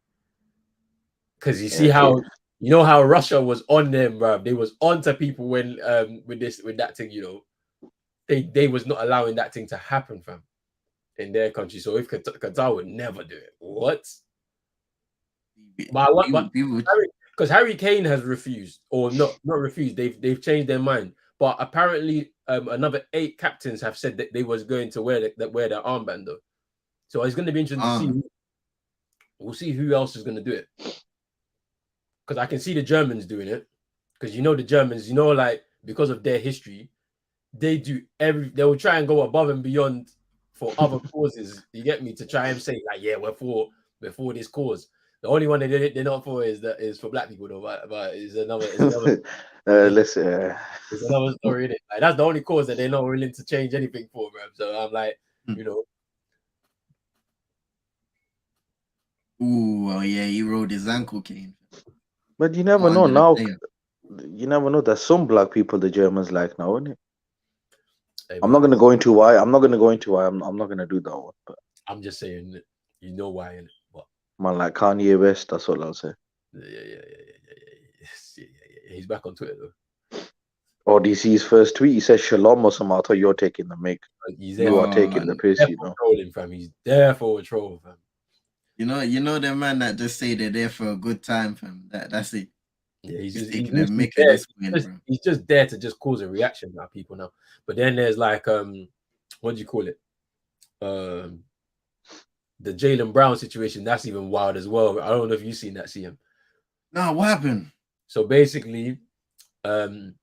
Because you see how you know how Russia was on them, bro. They was on to people when with that thing, you know. They was not allowing that thing to happen, fam, in their country. So if Qatar would never do it, what? Because Harry Kane has refused, or not refused. They've changed their mind. But apparently, another 8 captains have said that they was going to wear their armband though. So it's going to be interesting to see. We'll see who else is going to do it. Because I can see the Germans doing it. Because you know the Germans, like because of their history, they will try and go above and beyond for other causes. You get me? To try and say like, yeah, we're for this cause. The only one they're not for is for black people though, but it's another listen. It's another story, isn't it? Like that's the only cause that they're not willing to change anything for, bro. So I'm like, Ooh, oh yeah, he rolled his ankle, Kane. But you never know now. You never know. There's some black people the Germans like now, isn't it? Hey, I'm not gonna go into why. I'm not gonna do that one. But I'm just saying, you know why, innit? But man, like Kanye West, that's all I'll say. Yeah. He's back on Twitter though. Oh, do you see his first tweet? He says shalom or something. I thought you're taking the mic. You are taking the piss, you know. Trolling, fam. He's there for a troll, fam. You know the man that just say they're there for a good time, fam. That's it. Yeah, he's just there to just cause a reaction by people now. But then there's like what do you call it? The Jaylen Brown situation, that's even wild as well. I don't know if you've seen that, CM. No, what happened? So basically, the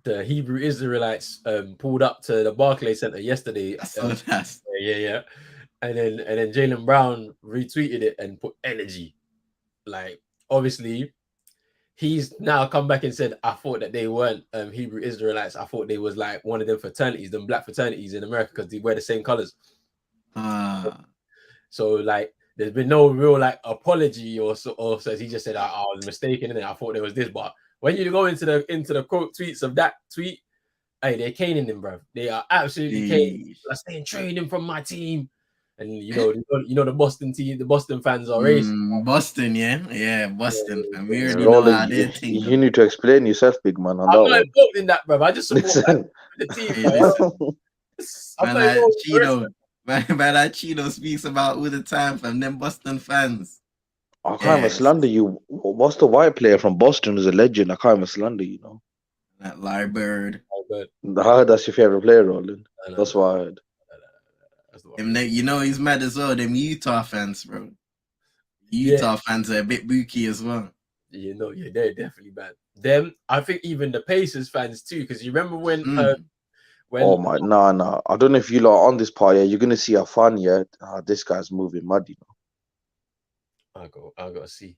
Hebrew Israelites pulled up to the Barclays Center yesterday. Yeah. And then Jaylen Brown retweeted it and put energy. Like, obviously, he's now come back and said, I thought that they weren't Hebrew Israelites. I thought they was like one of them fraternities, them black fraternities in America, because they wear the same colors. So like, there's been no real like apology or so he just said I was mistaken and I thought there was this. But when you go into the quote tweets of that tweet, hey, they're caning him, bro. They are absolutely caning. I'm staying training from my team. And you know the Boston team, the Boston fans are racing. Boston, Boston. Yeah. We already know how they think. You need to explain yourself, big man. I'm not involved in that, bro. I just support the team. That Cheeto speaks about all the time from them Boston fans. I can't even slander you. What's the white player from Boston who's a legend? I can't even slander you, know. That Larry Bird. I heard that's your favorite player, Roland. That's what I heard. You know he's mad as well. Them Utah fans, bro. Utah fans are a bit booky as well. Yeah, they're definitely bad. Them, I think even the Pacers fans too, because you remember when oh my, no. I don't know if you lot are on this part, you're gonna see a fan, this guy's moving mad, you know. I gotta see.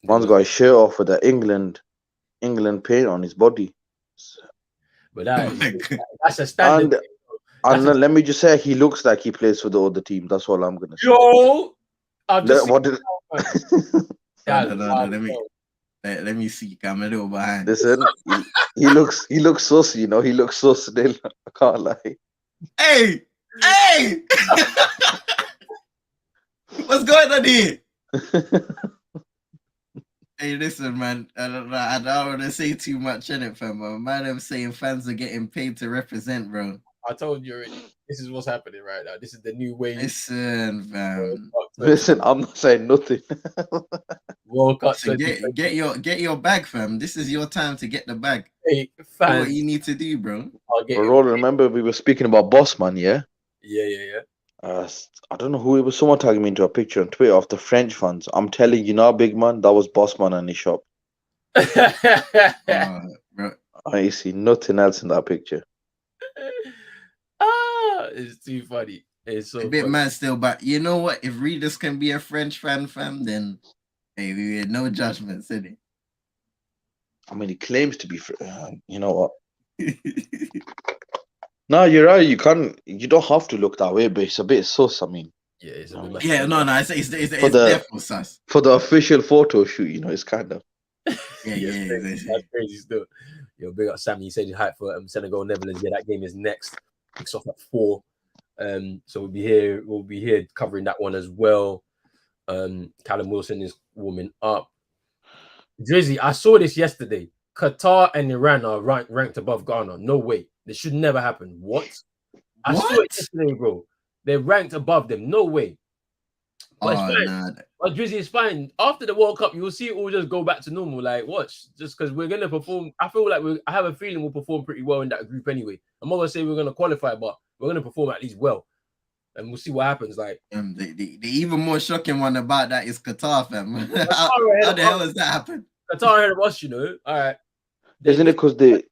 Man's got his shirt off with the England paint on his body. But that's a standard. And let me just say, he looks like he plays for the other team. That's all I'm gonna say. Yo, let me see. I'm a little behind. Listen, he looks so, you know. He looks so still. I can't lie. Hey! What's going on here? Hey, listen, man. I don't want to say too much in it, fam. But man, I'm saying fans are getting paid to represent, bro. I told you already. This is what's happening right now. This is the new way. Listen, fam. Listen, I'm not saying nothing. World Cup. So get your bag, fam. This is your time to get the bag. Hey, fans, what you need to do, bro. Remember we were speaking about Bossman, yeah? Yeah. I don't know who it was. Someone tagged me into a picture on Twitter of the French fans. I'm telling you now, big man, that was Bossman and his shop. Bro. I see nothing else in that picture. It's too funny. It's so a bit funny. mad still, but you know what? If Reedus can be a French fan, fam, then hey, we had no judgments, is it? I mean, he claims to be. You know what? No, you're right. You don't have to look that way, but it's a bit sus. I mean, Yeah, it's a bit yeah, no, it's for the definitely sus. for the official photo shoot. You know, it's kind of. That's crazy still. Yo, big up Sammy. He said he's hyped for Senegal Netherlands. Yeah, that game is next. Kicks off at 4. So we'll be here covering that one as well. Callum Wilson is warming up. Drizzy, I saw this yesterday. Qatar and Iran are ranked above Ghana. No way. This should never happen. What? I saw it yesterday, bro. They're ranked above them. No way. But it's fine. Nah. But Drizzy, it's fine. After the World Cup, you will see it all just go back to normal. Like, watch. Just because we're going to perform. I feel like I have a feeling we'll perform pretty well in that group anyway. I'm not going to say we're going to qualify, but we're going to perform at least well. And we'll see what happens. Like, the even more shocking one about that is Qatar, fam. How the hell has that happened? Qatar ahead of us, you know. All right. Isn't it because they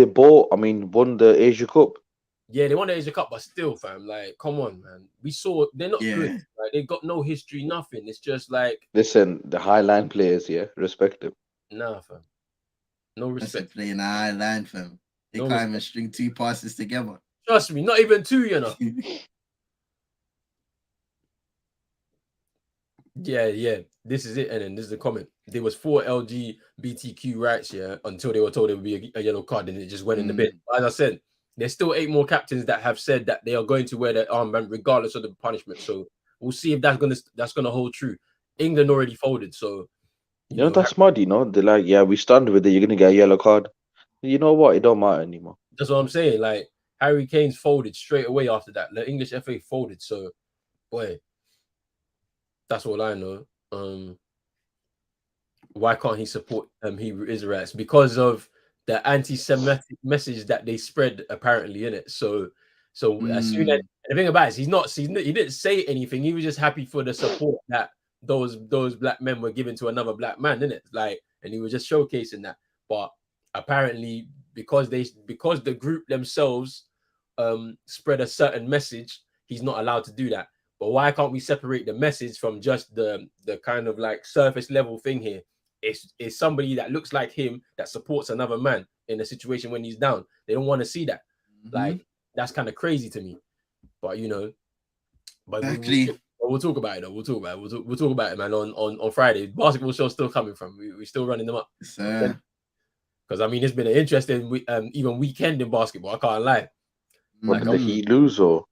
won the Asia Cup? Yeah, they won the Asia Cup, but still, fam, like, come on, man. We saw they're not good. Like, they've got no history, nothing. It's just like, listen, the high line players, yeah, respect them. Nah, fam. No respect. Playing the high line, fam. They can't even string 2 passes together. Trust me, not even 2, you know. Yeah. This is it, and then this is the comment. There was 4 LGBTQ rights, until they were told it would be a yellow card, and it just went in the bin. But as I said, there's still 8 more captains that have said that they are going to wear their armband regardless of the punishment. So we'll see if that's gonna hold true. England already folded, so you know that's mad. You know, they're like, yeah, we stand with it. You're gonna get a yellow card. You know what? It don't matter anymore. That's what I'm saying. Like, Harry Kane's folded straight away after that. The English FA folded. So, boy, that's all I know. Why can't he support Hebrew Israelites? Because of the anti-Semitic message that they spread, apparently, in it. So as soon as the thing about it is he didn't say anything. He was just happy for the support that those black men were giving to another black man, innit? Like, and he was just showcasing that. But apparently, because the group themselves spread a certain message, he's not allowed to do that. But why can't we separate the message from just the kind of like surface level thing here? It's somebody that looks like him that supports another man in a situation when he's down. They don't want to see that. Like, that's kind of crazy to me. But you know, we'll talk about it though. We'll talk about it, man. On Friday, basketball show's still coming from. We're still running them up. Because I mean, it's been an interesting even weekend in basketball. I can't lie. Like, did the Heat lose or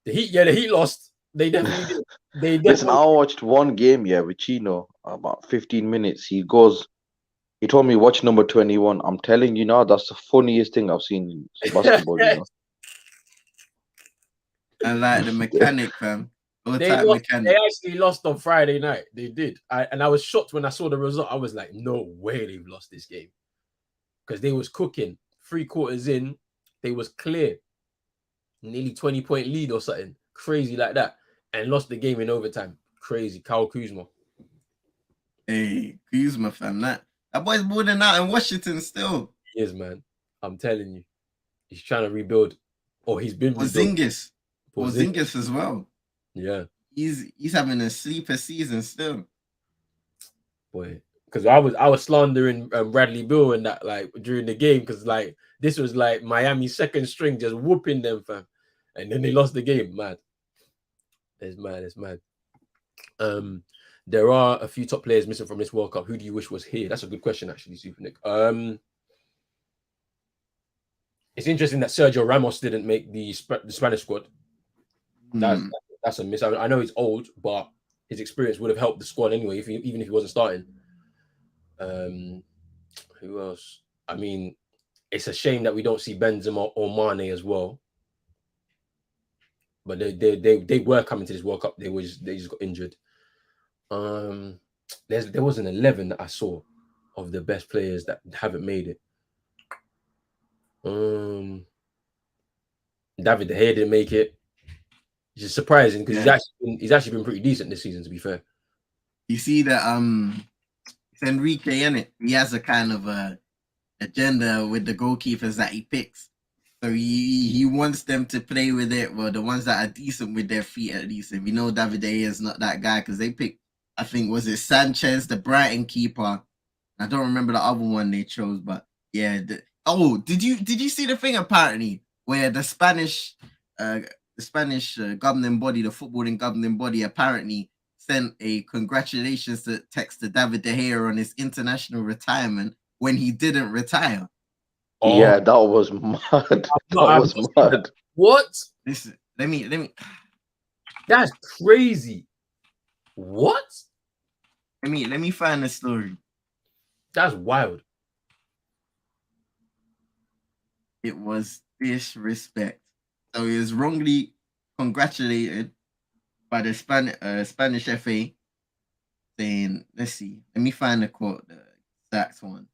the Heat lost. They definitely did. Listen, I watched one game, with Chino, about 15 minutes. He told me watch number 21. I'm telling you now, that's the funniest thing I've seen in basketball. You know? And like the mechanic, fam. They actually lost on Friday night. They did. I was shocked when I saw the result. I was like, no way they've lost this game. Because they was cooking. 3 quarters in, they was clear. Nearly 20-point lead or something. Crazy like that. And lost the game in overtime. Crazy. Kyle Kuzma. Hey, Kuzma, fam. That boy's balling out in Washington still. He is, man. I'm telling you. He's trying to rebuild. Or he's been Porzingis as well. Yeah. He's having a sleeper season still. Boy. Because I was slandering Bradley Beal in that, like, during the game. Because, like, this was, like, Miami's second string just whooping them, fam. And then they lost the game. Mad. It's mad. There are a few top players missing from this World Cup. Who do you wish was here? That's a good question, actually, Super Nick. It's interesting that Sergio Ramos didn't make the Spanish squad. That's a miss. I know he's old, but his experience would have helped the squad anyway, even if he wasn't starting. Who else? I mean, it's a shame that we don't see Benzema or Mane as well. But they were coming to this World Cup. They just got injured. There was an 11 that I saw of the best players that haven't made it. David De Gea didn't make it. Which is surprising because he's actually been pretty decent this season, to be fair. You see that it's Enrique in it. He has a kind of a agenda with the goalkeepers that he picks. So he wants them to play with it. Well, the ones that are decent with their feet, at least. And we know David De Gea is not that guy because they picked, I think, was it Sanchez, the Brighton keeper? I don't remember the other one they chose, but yeah. Did you see the thing apparently where the Spanish governing body, the footballing governing body, apparently sent a congratulations text to David De Gea on his international retirement when he didn't retire. Oh. Yeah, that was mad. That was mad. What? Listen, let me. That's crazy. What? Let me find the story. That's wild. It was disrespect. So he was wrongly congratulated by the Spanish FA, saying, let's see, let me find the quote, the exact one.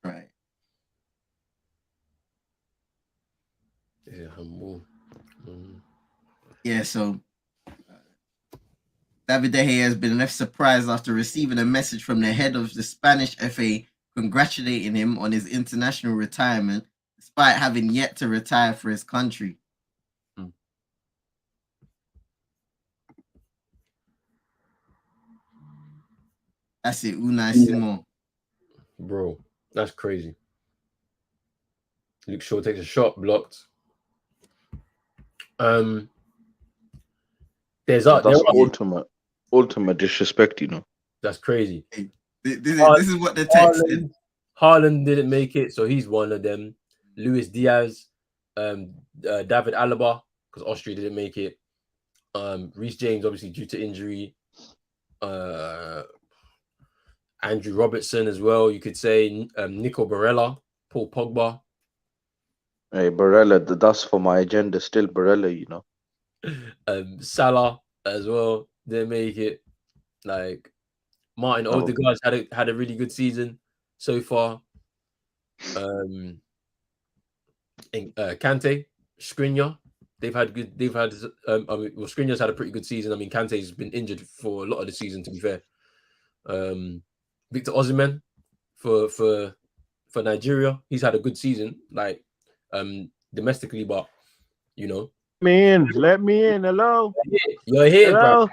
Right. Yeah, Yeah, so David De Gea has been left surprised after receiving a message from the head of the Spanish FA congratulating him on his international retirement, despite having yet to retire for his country. That's it, Unai Simon. Bro, that's crazy. Luke Shaw takes a shot, blocked. That's ultimate disrespect, you know. That's crazy. Hey, this is what the text said. Haaland didn't make it, so he's one of them. Luis Diaz, David Alaba, because Austria didn't make it. Reece James, obviously due to injury. Andrew Robertson as well, you could say. Nico Barella, Paul Pogba. Hey, Barella, that's for my agenda still, Barella, you know. Salah as well, didn't make it. Like Martin Odegaard had a really good season so far. Kante, Skriniar, Skriniar's had a pretty good season. I mean, Kante's been injured for a lot of the season, to be fair. Victor Osimhen for Nigeria, he's had a good season, like domestically, but you know. Let me in. Hello. You're here, hello?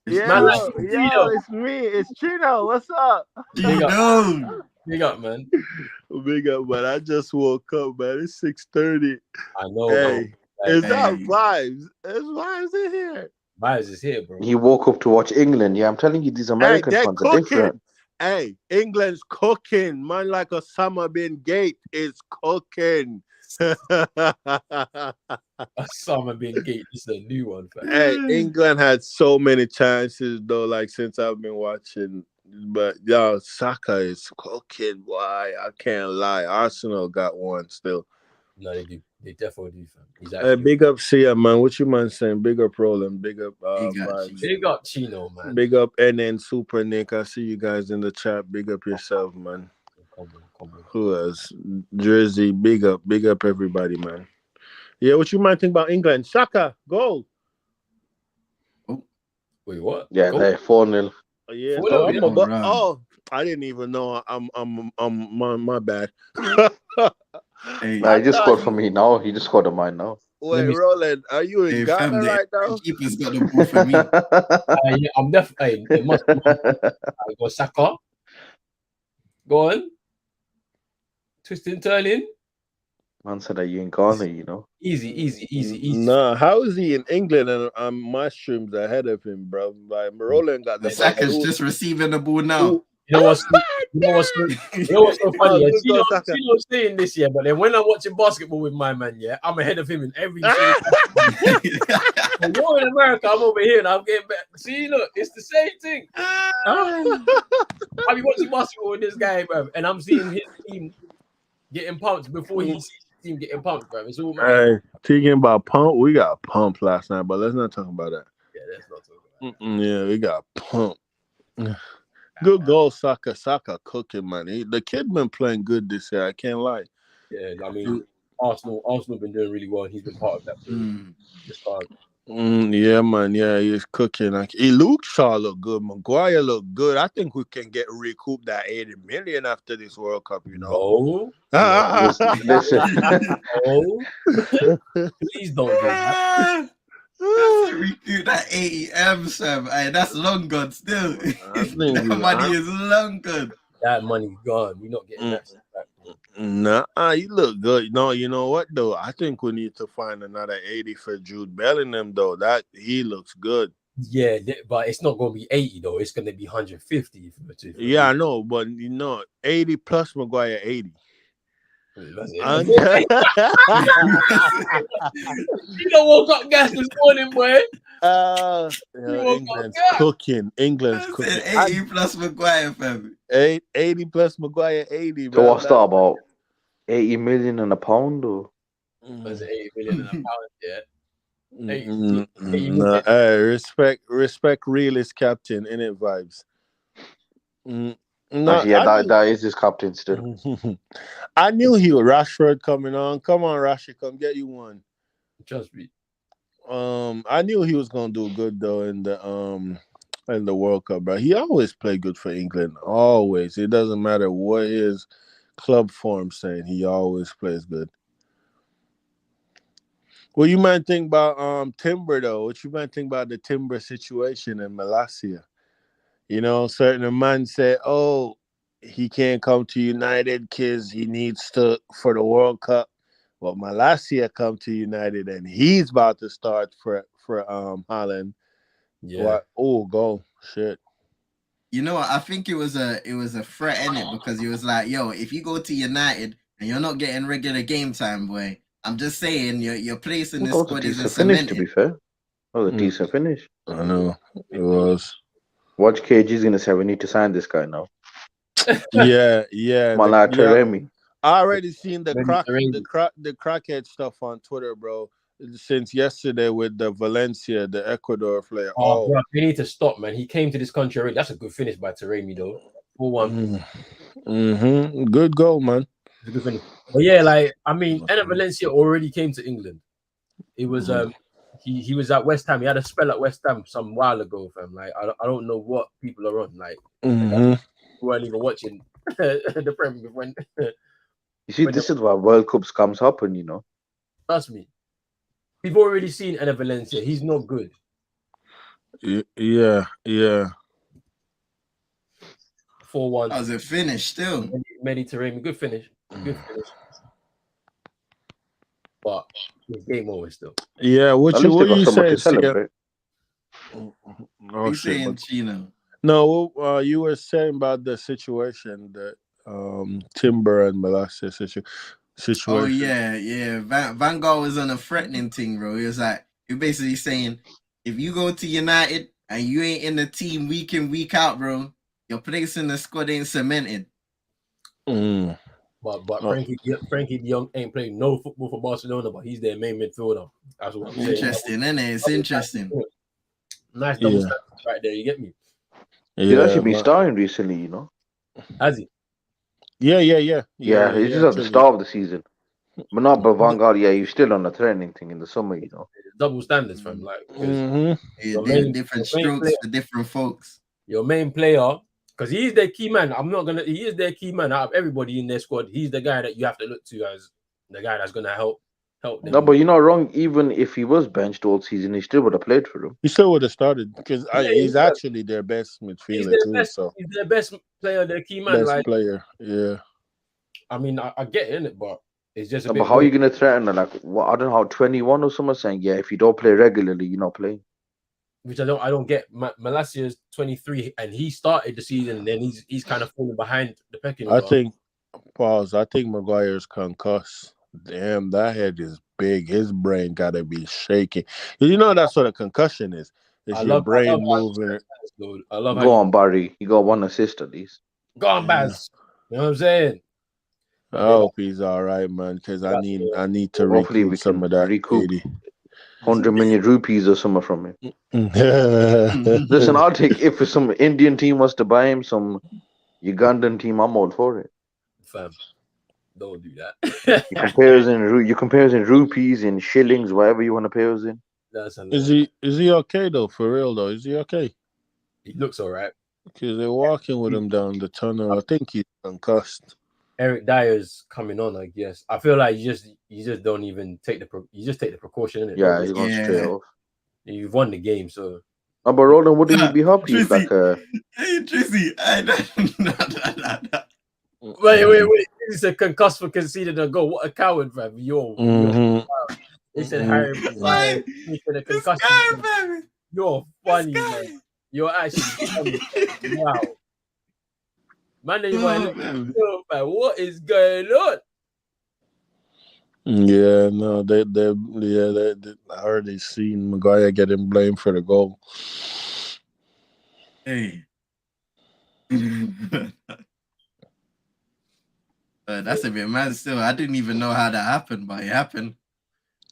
bro. It's me. It's Chino. What's up? Big up, man. Big up, man. I just woke up, man. It's 6:30. I know. Hey, is that Vibes? It's Vibes in here. Vibes is here, bro. He woke up to watch England. Yeah, I'm telling you, these American fans are different. Hey, England's cooking. Man, like Osama bin Gate is cooking. Osama bin Gate is a new one. Hey, England had so many chances though, like since I've been watching. But y'all, Saka is cooking. Why? I can't lie. Arsenal got one still. No, they do. They definitely do, fam. Hey, big up Sia, man. What you man saying? Big up Roland. Big up Big up Chino, man. Big up NN Super Nick. I see you guys in the chat. Big up yourself, man. Come on. Who else? Jersey, big up everybody, man. Yeah, what you might think about England? Saka, goal. Oh, wait, what? Yeah, they're 4-0. Yeah. I didn't even know. I'm my bad. Hey, he just scored for me now. He just scored on mine now. Wait, Roland, are you in Ghana right now? The keeper's got the ball for me. Yeah, I'm definitely. It must be. I go Saka. Go on. Twisting, turning. Man said that you in Ghana, you know. Easy. Nah, how is he in England and mushrooms ahead of him, bro? Like Roland got the Saka's just receiving the ball now. You know what's so funny? Yeah, Chino's saying this year, but then when I'm watching basketball with my man, yeah, I'm ahead of him in every When you're in America, I'm over here and I'm getting back. See, look, it's the same thing. I be watching basketball with this guy, bro, and I'm seeing his team getting pumped before he sees his team getting pumped, bro. It's all hey, speaking about pump, we got pumped last night, but let's not talk about that. Yeah, let's not talk about that. Yeah, we got pumped. Good goal, Saka. Saka cooking, man. The kid been playing good this year. I can't lie. Yeah, I mean, Arsenal been doing really well. He's been part of that. Yeah, man. Yeah, he's cooking. Luke Shaw look good. Maguire look good. I think we can recoup that 80 million after this World Cup. You know. Listen. Please don't do that. Recoup that 80 M, Sam. That's long gone still. That money is long gone. That money's gone. We're not getting that back. Nah, you look good. No, you know what though? I think we need to find another 80 for Jude Bellingham though. That he looks good. Yeah, but it's not going to be 80 though. It's going to be 150. Yeah, I know, but 80 plus Maguire 80. That's it. You don't woke up gas this morning, boy. England's cooking. 80 plus Maguire, family. 80 plus Maguire 80. So what's that about? 80 million and a pound, or? Was it 80 million and a pound? Yeah. Respect realist captain, innit vibes. That is his captain still. I knew he was Rashford coming on. Come on, Rashford, come get you one. Trust me. I knew he was gonna do good though in the World Cup, bro. He always played good for England. Always. It doesn't matter what his club form saying. He always plays good. What you might think about Timber though? What you might think about the Timber situation in Malaysia? Certain man said, "Oh, he can't come to United because he needs to for the World Cup." Well, Malaysia come to United and he's about to start for Holland. Yeah. Go shit. You know what? I think it was a threat in it because he was like, "Yo, if you go to United and you're not getting regular game time, boy, I'm just saying your place in this squad is a finish. To be fair, that was a decent finish. I know it was. Watch KG's gonna say we need to sign this guy now. Yeah. Taremi. I already seen the crackhead stuff on Twitter, bro. Since yesterday with the Valencia, the Ecuador player. Bro, we need to stop, man. He came to this country already. That's a good finish by Taremi, though. 4-1. Good goal, man. It's a good finish. But yeah, Valencia already came to England. It was he was at West Ham. He had a spell at West Ham some while ago, fam. Like I don't know what people are on. Like we weren't even watching the Premier when. You see, this is why World Cups comes happen, Trust me. We've already seen Valencia. He's not good. Yeah. 4-1. How's it finished still? Mediterranean. Good finish. But it's game over still. Yeah, what you saying? You saying Chino? No, you were saying about the situation that Timber and Malaysia situation. Oh yeah. Van Gaal was on a threatening thing, bro. He was basically saying, if you go to United and you ain't in the team week in, week out, bro, your place in the squad ain't cemented. But Frankie de Jong ain't playing no football for Barcelona, but he's their main midfielder. That's what I'm saying. Interesting, isn't it? It's interesting. Nice double standard right there, you get me? He's actually been starting recently, Has he? Yeah, he's just at the start of the season. But not by Van Gaal, he's still on a threatening thing in the summer, Double standards, fam. Different strokes for different folks. Your main player, because he's their key man. He is their key man out of everybody in their squad. He's the guy that you have to look to as the guy that's gonna help them. No, but you're not wrong. Even if he was benched all season, he still would have played for them. He still would have started because he's actually their best midfielder too. He's their best player, their key man. Best player, yeah. I mean, I get in it, but it's just a bit. But how are you gonna threaten her? I don't know how 21 or someone saying, if you don't play regularly, you're not playing. Which I don't get. Malaysia's 23 and he started the season and then he's kind of falling behind the pecking order. I think Maguire's concussed. Damn, that head is big. His brain gotta be shaking. That's what a concussion is. It's your brain moving. Go on, Barry. You got one assist at least. Go on, Baz. You know what I'm saying? I hope he's all right, man, because I need to recoup some of that 100 million rupees or something from him. Listen, I'll take if some Indian team was to buy him, some Ugandan team, I'm all for it. Fam, don't do that. You compare us in rupees, in shillings, whatever you want to pay us in. That's Is he okay though? For real though, is he okay? He looks all right. Because they're walking with him down the tunnel. I think he's concussed. Eric Dyer's coming on, I guess. I feel like you just don't even take the precaution, innit? Yeah, he's gone straight off. You've won the game, so. No, but Roland, wouldn't you be happy if like Hey, Tracy, Wait. It's a concussed for conceding a goal. What a coward, fam. You're they said Harry Maguire. He said a concussion. You're funny, man. You're actually funny. Wow. Man, what is going on? Yeah, no, they I heard they seen Maguire getting blamed for the goal. Hey. That's a bit mad still. I didn't even know how that happened, but it happened.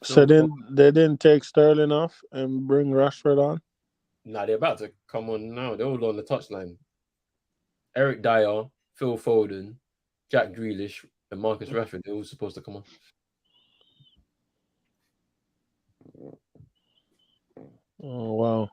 So then they didn't take Sterling off and bring Rashford on? Nah, they're about to come on now. They're all on the touchline. Eric Dyer, Phil Foden, Jack Grealish, and Marcus Rashford, they're all supposed to come on. Oh wow.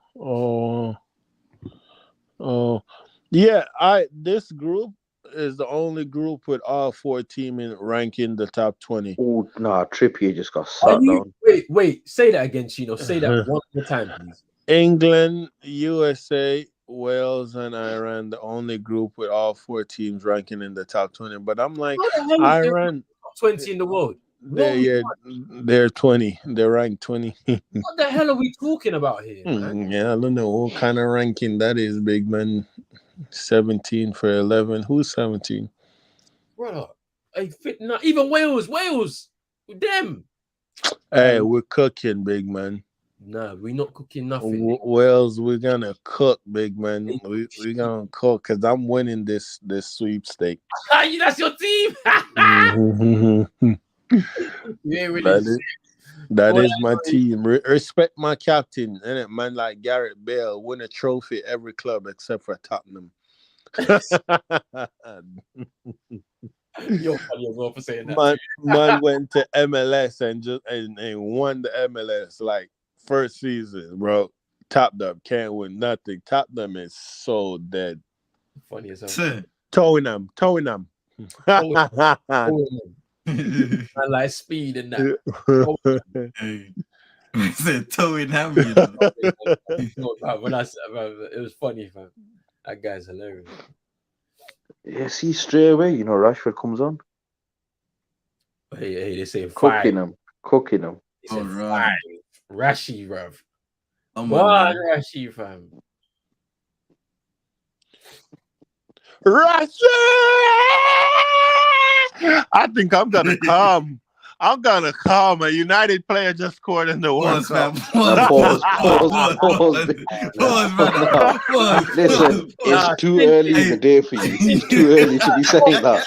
Oh yeah, this group is the only group with all 4 teams ranking the top 20. Oh nah, Trippier just got sat down. Wait, say that again, Chino. Say that one more time, please. England, USA, Wales, and Iran, the only group with all 4 teams ranking in the top 20. But I'm like, Iran, top 20 in the world. They're 20. They're ranked 20. What the hell are we talking about here, man? Yeah, I don't know what kind of ranking that is, big man. 17 for 11. Who's 17? Brother, even Wales, them. Hey, we're cooking, big man. Nah, we're not cooking nothing. Wales, we're gonna cook, big man. We're gonna cook because I'm winning this sweepstake. That's your team. That is my team. Respect my captain, innit, man. Like Gareth Bale, win a trophy every club except for Tottenham. You're funny as well for saying that. Man went to MLS and won the MLS like first season, bro. Tottenham can't win nothing. Tottenham is so dead. Funny as hell. Towing them. I like speed and that. I said towing him. When I said it was funny, fam. That guy's hilarious. Yeah, see, straight away, Rashford comes on. Hey, they say cooking him. They said five. Rashi, bruv. What Rashi, fam? Rashi! I think I'm gonna come. A United player just scored in the World Cup. Pause. Listen, it's too early in the day for you. It's too early to be saying that.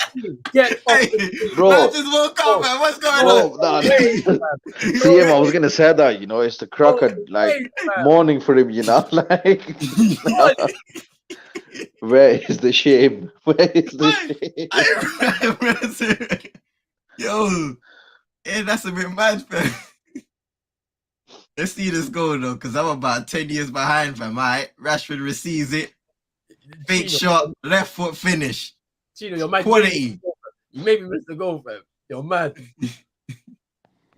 Bro, I just woke up, man. What's going on? See him, I was gonna say that, it's the cracker morning for him, like. Where is the shame? Yo. Hey, that's a bit mad, fam. Let's see this goal, though, because I'm about 10 years behind, fam. All right, Rashford receives it. Fake shot, left foot finish. Chino, you're mad. Quality. You made me miss the goal, fam. You're mad.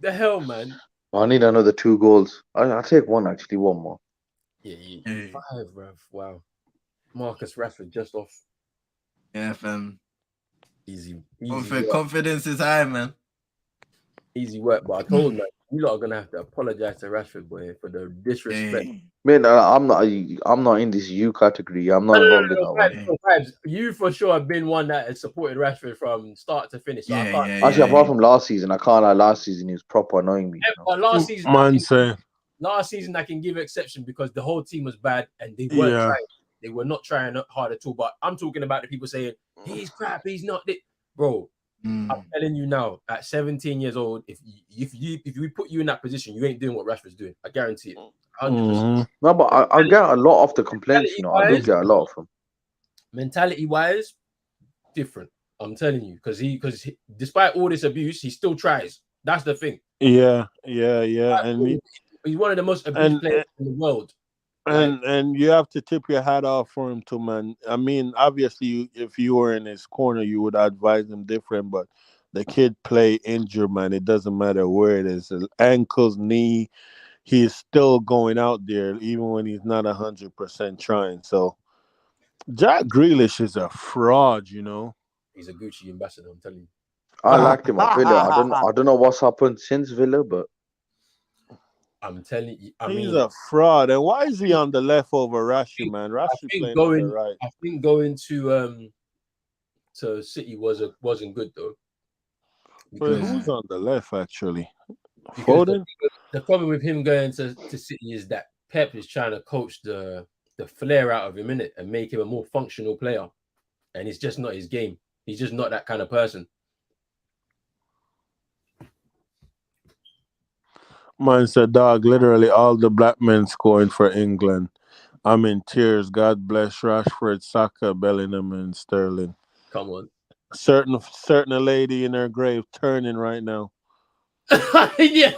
The hell, man. I need another 2 goals. I'll take one more. Yeah. 5, bruv. Wow. Marcus Rashford just off. Yeah, fam. Easy. Confidence is high, man. Easy work, but I told you lot are gonna have to apologize to Rashford, boy, for the disrespect. Man, I'm not in this you category. I'm not involved in that one. You for sure have been one that has supported Rashford from start to finish. Actually, apart from last season, I can't lie. Last season he was proper annoying me. But last season I can give an exception because the whole team was bad and they weren't trying. They were not trying hard at all. But I'm talking about the people saying he's crap, he's not this. Bro, I'm telling you now, at 17 years old, if we put you in that position, you ain't doing what Rashford's doing. I guarantee it. 100%. No, but I get a lot of the complaints. I do get a lot of them. Mentality-wise, different. I'm telling you, because despite all this abuse, he still tries. That's the thing. Yeah. And He's one of the most abused players in the world. And you have to tip your hat off for him too, man. I mean, obviously, if you were in his corner, you would advise him different. But the kid play injured, man. It doesn't matter where it is, ankles, knee. He's still going out there, even when he's not 100% trying. So, Jack Grealish is a fraud, you know. He's a Gucci ambassador. I'm telling you. I liked him at Villa. I don't know what's happened since Villa, but I'm telling you, he's a fraud. And why is he on the left over Rashi, man? Rashi playing on the right. I think going to City wasn't good though. But who's on the left actually? Foden? The problem with him going to City is that Pep is trying to coach the flair out of him, innit, and make him a more functional player. And it's just not his game. He's just not that kind of person. Man said, dog, literally all the black men scoring for England. I'm in tears. God bless Rashford, Saka, Bellingham, and Sterling. Come on. Certain lady in her grave turning right now. Yeah.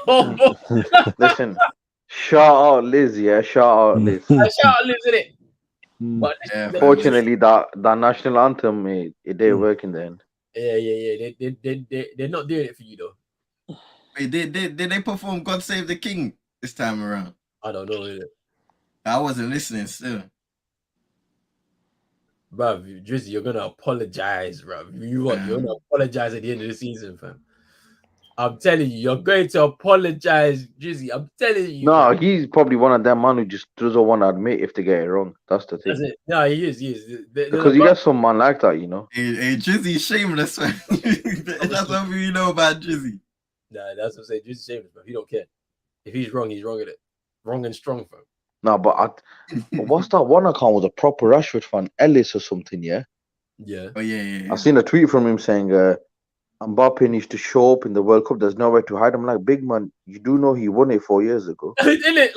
Listen, shout out Liz, yeah. Shout out Liz. Shout out Liz, innit? But fortunately, that national anthem, it didn't work in the end. Yeah. They're not doing it for you though. Wait, did they perform "God Save the King" this time around? I don't know. I wasn't listening still. Bruv, Drizzy, you're gonna apologize, bruv. You're gonna apologize at the end of the season, fam. I'm telling you, you're going to apologize, Drizzy. I'm telling you. No, he's probably one of them man who just doesn't want to admit if they get it wrong. That's the thing. That's it. No, he is. Because you get some man like that, you know. Hey, Drizzy's shameless, man. That's what we know about Drizzy. Nah, that's what I'm saying. Drizzy's shameless, bro. He don't care. If he's wrong at it. Wrong and strong, fam. No, but what's that one account with a proper Rashford fan, Ellis or something, yeah? Yeah. Oh, yeah. I seen a tweet from him saying, Mbappe needs to show up in the World Cup. There's nowhere to hide. I'm like, big man, you do know he won it 4 years ago. Isn't it?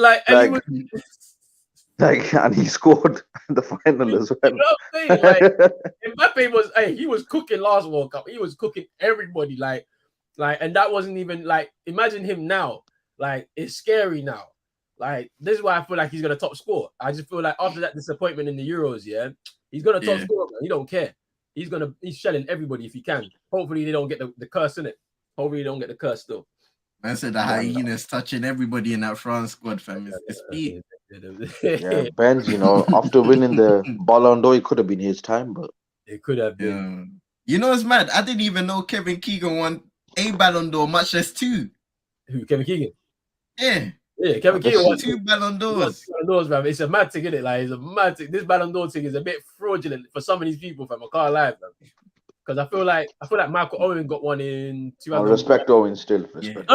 And he scored in the final as well. You know what I'm saying? Mbappe he was cooking last World Cup. He was cooking everybody. And that wasn't even imagine him now. It's scary now. This is why I feel like he's gonna top score. I just feel like after that disappointment in the Euros, he's gonna top score. Man. He don't care. He's shelling everybody if he can. Hopefully they don't get the curse in it. Hopefully they don't get the curse still. Man said the hyenas touching everybody in that France squad, fam. It's speed. Yeah, Benz, after winning the Ballon d'Or, it could have been his time, but it could have been. You know, it's mad. I didn't even know Kevin Keegan won a Ballon d'Or, much less two. Who, Kevin Keegan? Yeah, Kevin Keegan won 2 Ballon d'Ors. Man. It's a mad thing, isn't it? It's a mad thing. This Ballon d'Or thing is a bit fraudulent for some of these people, fam. I can't lie, fam. Because I feel like Michael Owen got one in 2000. Respect Owen still. Respect.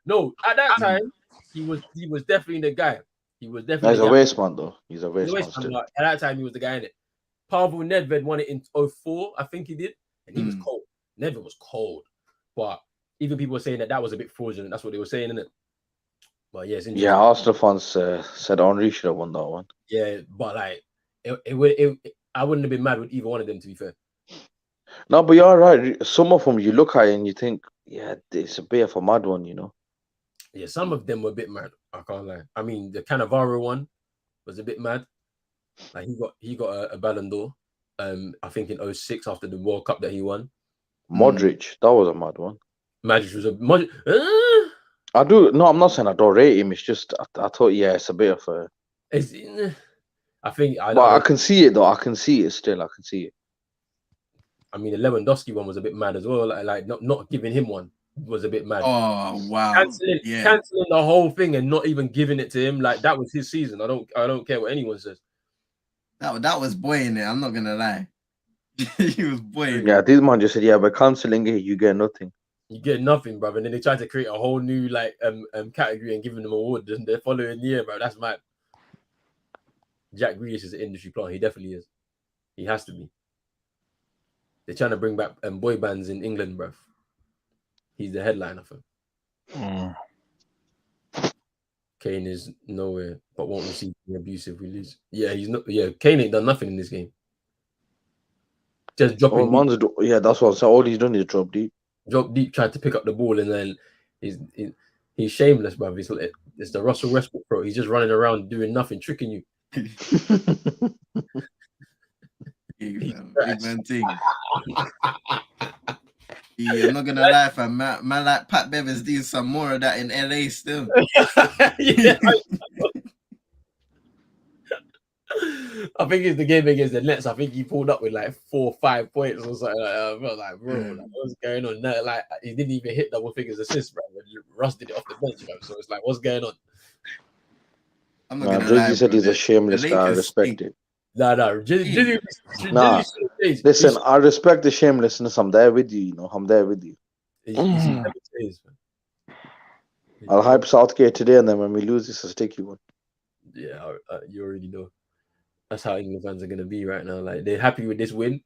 No. At that time, he was definitely the guy. He was definitely. He's a waste man, though. He's a waste man still. At that time, he was the guy in it. Pavel Nedved won it in 2004, I think he did, and he was cold. Nedved was cold, but even people were saying that was a bit fraudulent. That's what they were saying, isn't it? But yeah, it's interesting. Yeah, Arsenal fans said Henry should have won that one. Yeah, but I wouldn't have been mad with either one of them, to be fair. No, but you're right. Some of them you look at and you think, yeah, it's a bit of a mad one, Yeah, some of them were a bit mad. I can't lie. I mean, the Cannavaro one was a bit mad. He got a Ballon d'Or. I think in 2006 after the World Cup that he won. Modric, that was a mad one. Modric was I'm not saying I don't rate him. It's just I thought, it's a bit of a. I can see it though. I can see it still. I can see it. I mean, the Lewandowski one was a bit mad as well. Not giving him one was a bit mad. Oh wow! Canceling the whole thing and not even giving it to him. That was his season. I don't care what anyone says. That was boy in there. I'm not gonna lie. He was boy. Yeah, this man just said, by canceling it, you get nothing. You get nothing, bro. And then they tried to create a whole new category and giving them awards the following year, bro. That's mad. Jack Grealish is an industry plant. He definitely is. He has to be. They're trying to bring back boy bands in England, bro. He's the headliner for him. Kane is nowhere, but won't receive the abusive release. Yeah, he's not. Yeah, Kane ain't done nothing in this game. Just dropping. That's what I'm saying. All he's done is drop deep. Drop deep, tried to pick up the ball, and then he's He's shameless, bro. It's the Russell Westbrook, bro. He's just running around doing nothing, tricking you. Big man thing. Yeah, I'm not gonna lie, fam. Man, like Pat Bev is doing some more of that in LA still. Yeah. I think it's the game against the Nets. I think he pulled up with like 4 or 5 points or something like that. I felt like, bro, like, what's going on? No, like, he didn't even hit double figures assists, bro. Russ did it off the bench, bro. So it's like, what's going on? I'm not gonna lie, said bro. he's a shameless guy. I respect it. No. Listen, I respect the shamelessness. I'm there with you. You know, I'm there with you. I'll hype Southgate today, and then when we lose, it's a sticky one. Yeah, you already know. That's how England fans are going to be right now. Like, they're happy with this win,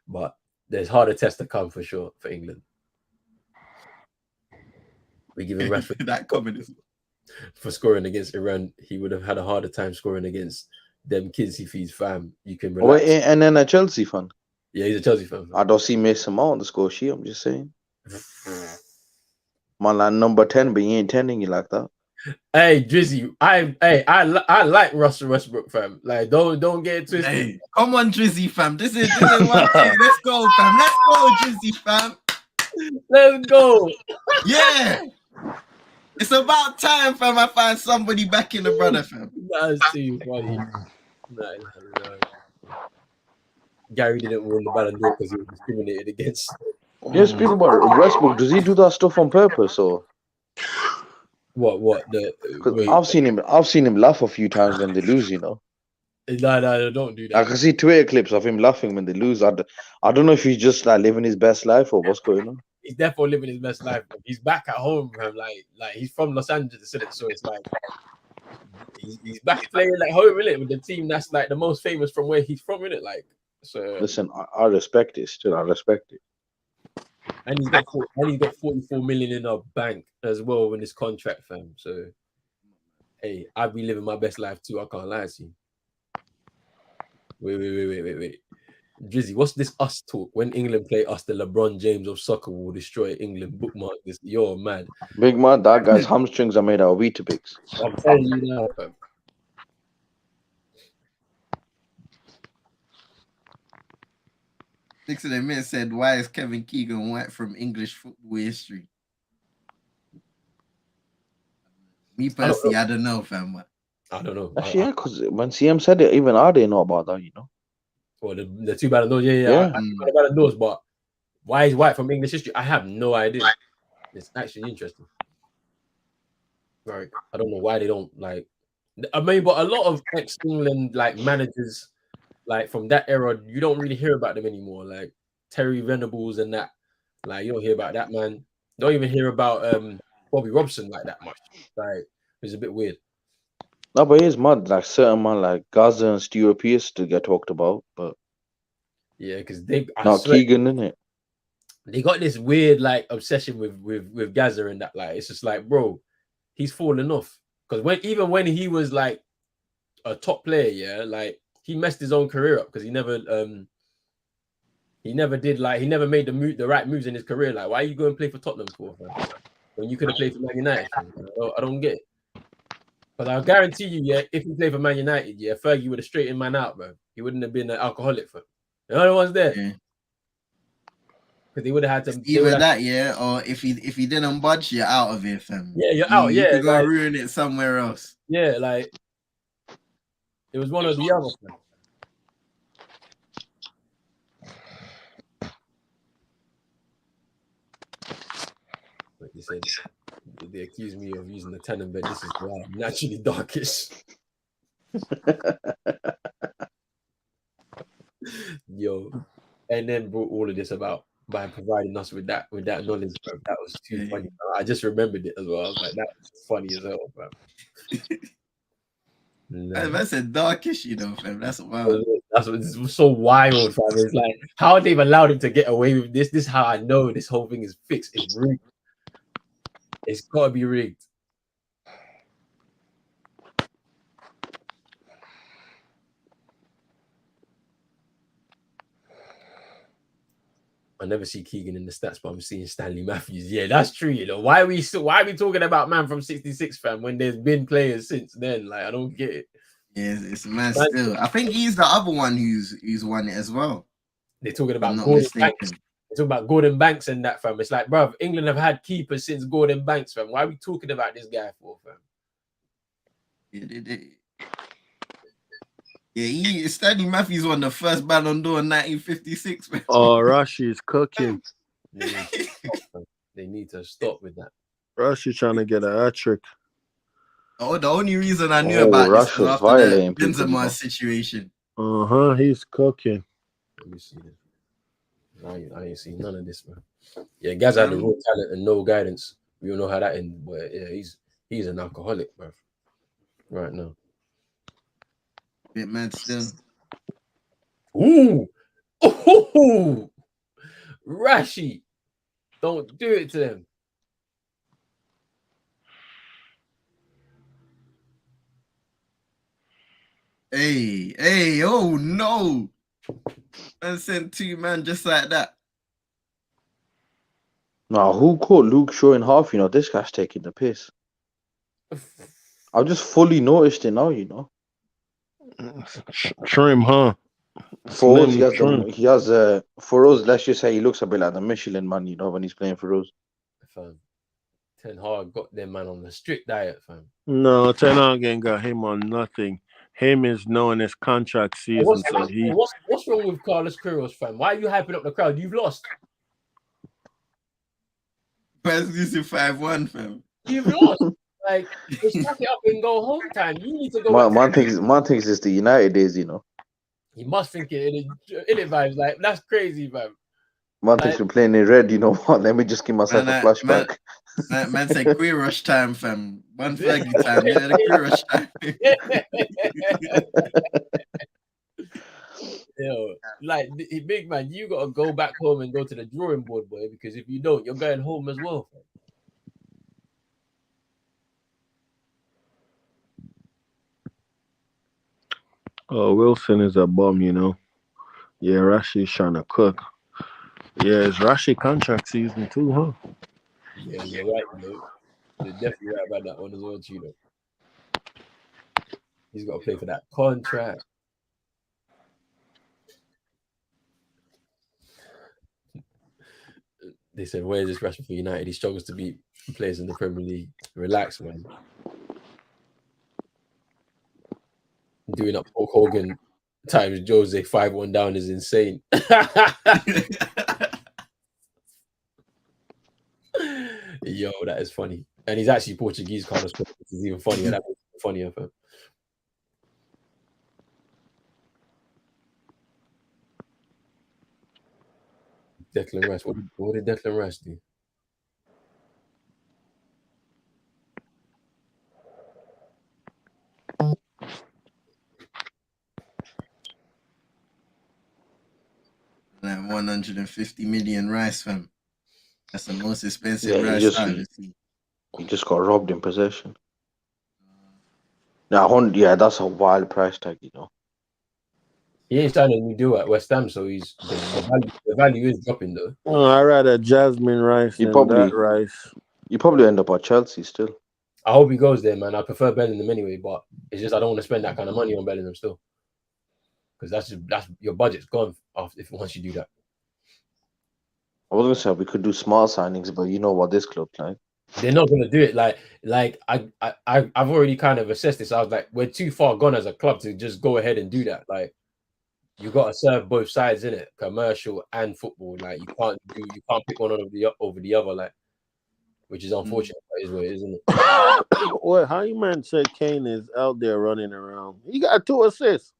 but there's harder tests to come for sure for England. We're giving Rashford that communism for scoring against Iran. He would have had a harder time scoring against them kids he feeds, fam. You can relax. Wait, and then a Chelsea fan. Yeah, he's a Chelsea fan. I don't see Mason Mount on the score sheet. I'm just saying. Man, like number 10, but he ain't tending you like that. Hey, Drizzy, I like Russell Westbrook, fam. Like, don't get it twisted. Hey, come on, Drizzy, fam. This is one thing. Let's go, fam. Let's go, Drizzy, fam. Let's go. Yeah. It's about time, fam. I find somebody back in the brother, fam. That's too funny. No. Gary didn't win the Ballon d'Or because he was discriminated against. Yeah, speaking about Westbrook, does he do that stuff on purpose or? What? I've seen him laugh a few times when they lose. You know. No, don't do that. I can see Twitter clips of him laughing when they lose. I don't know if he's just like living his best life or what's going on. He's definitely living his best life. He's back at home, man. Like he's from Los Angeles, isn't it? So it's like he's back playing at home, isn't it? With the team that's like the most famous from where he's from, isn't it? Like, so. Listen, I respect it. Still, I respect it. And he's got 44 million in our bank as well in his contract, fam. So, hey, I'd be living my best life too. I can't lie to you. Wait. Drizzy, what's this us talk? When England play us, the LeBron James of soccer will destroy England. Bookmark this. You're mad. Big man, that guy's hamstrings are made out of Weetabix. I'm telling you now, fam. Six of them said, why is Kevin Keegan white from English football history? Me personally, I don't know, fam. I don't know. Actually, yeah, because when CM said it, even I didn't know about that, you know. Well, the two Ballon d'Ors, yeah. I know the Ballon d'Ors, but why is white from English history? I have no idea. It's actually interesting. Like, I don't know why they don't like. I mean, but a lot of ex-England like managers, like from that era, you don't really hear about them anymore. Like Terry Venables and that. Like, you don't hear about that, man. You don't even hear about Bobby Robson like that much. Like, it's a bit weird. No, but he's mad. Like certain man like Gaza and Stuart Pearce to get talked about, but yeah, because they not Keegan, innit? They got this weird like obsession with Gaza and that. Like, it's just like, bro, he's falling off. Because when he was like a top player, yeah, like he messed his own career up because he never made the right moves in his career. Like, why are you going to play for Tottenham for, man? When you could have played for Man United? I don't get it. But I guarantee you, yeah, if he played for Man United, yeah, Fergie would have straightened man out, bro. He wouldn't have been an alcoholic for. The only one's there. Yeah. Because they would have had to either that, yeah, or if he didn't budge, you're out of here, fam. Yeah, you're out. You could go ruin it somewhere else. Yeah, like it was one or the other, fam. Like you said, they accuse me of using the tannin bed. This is why I'm naturally darkish. Yo, and then brought all of this about by providing us with that knowledge, bro. That was too funny. I just remembered it as well. I was like, that was funny as hell, bro. That's a darkish, you know, fam. That's wild. That's what this was so wild, fam. It's like, how they've allowed him to get away with this. This is how I know this whole thing is fixed. It's rigged. It's gotta be rigged. I never see Keegan in the stats, but I'm seeing Stanley Matthews. Yeah, that's true. You know, why are we talking about man from 66, fam, when there's been players since then? Like, I don't get it. Yeah, it's man still. I think he's the other one who's won it as well. They're talking about Gordon Banks. They're talking about Gordon Banks and that, fam. It's like, bruv, England have had keepers since Gordon Banks, fam. Why are we talking about this guy for, fam? Yeah, Stanley Matthews won the first Ballon d'Or in 1956. Man. Oh, Rashi is cooking. They need to stop with that. Rashi trying to get a hat trick. Oh, the only reason I knew about this was after the Benzema situation. He's cooking. Let me see this. I ain't seen none of this, man. Yeah, guys had the raw talent and no guidance. We don't know how that ended, but yeah, he's an alcoholic, bro. Right now. Bit mad still. Ooh, Rashi, don't do it to them. Hey, oh no. And sent 2 man just like that. Now, who caught Luke Shaw in half? You know, this guy's taking the piss. I've just fully noticed it now, you know. Trim, huh? For us, for us, let's just say he looks a bit like the Michelin man, you know, when he's playing for us. Fam. Ten Hag got them man on the strict diet, fam. No, Ten Hag ain't got him on nothing. Him is knowing his contract season. What's wrong with Carlos Queiroz, fam? Why are you hyping up the crowd? You've lost. Best losing 5-1, fam. You've lost. Like, just pack it up and go home time. You need to go. Man thinks it's the United days, you know. He must think it in it vibes. Like, that's crazy, fam. Man thinks we're playing in red, you know what? Let me just give myself a flashback. Man said queer rush time, fam. 1:30 time. Yeah, the queer rush time. Yo, like, big man, you gotta go back home and go to the drawing board, boy, because if you don't, you're going home as well. Oh, Wilson is a bum, you know. Yeah, Rashi's trying to cook. Yeah, it's Rashi contract season too, huh? Yeah, you're right, bro. You're definitely right about that one as well, Chino. He's got to pay for that contract. They said, where is this Rashford for United? He struggles to beat players in the Premier League. Relax, man. Doing up Hulk Hogan times Jose 5-1 down is insane. Yo, that is funny. And he's actually Portuguese, Carlos, which is even funnier. That makes it funnier. Fam. Declan Rice. What did Declan Rice do? Like 150 million rice, fam. That's the most expensive rice I've ever seen. He just got robbed in possession. Yeah, that's a wild price tag, you know. He ain't signing a new deal at West Ham, so the value is dropping though. Oh, I'd rather Jasmine Rice than that rice. You probably end up at Chelsea still. I hope he goes there, man. I prefer Bellingham anyway, but it's just I don't want to spend that kind of money on Bellingham still. Because that's your budget's gone once you do that. I was gonna say we could do small signings, but you know what this club's like. They're not gonna do it. Like I've already kind of assessed this. I was like, we're too far gone as a club to just go ahead and do that. Like, you got to serve both sides in it, commercial and football. Like, you can't pick one over the other. Like, which is unfortunate. But is what it is, isn't it? What? How you man said Kane is out there running around? He got 2 assists.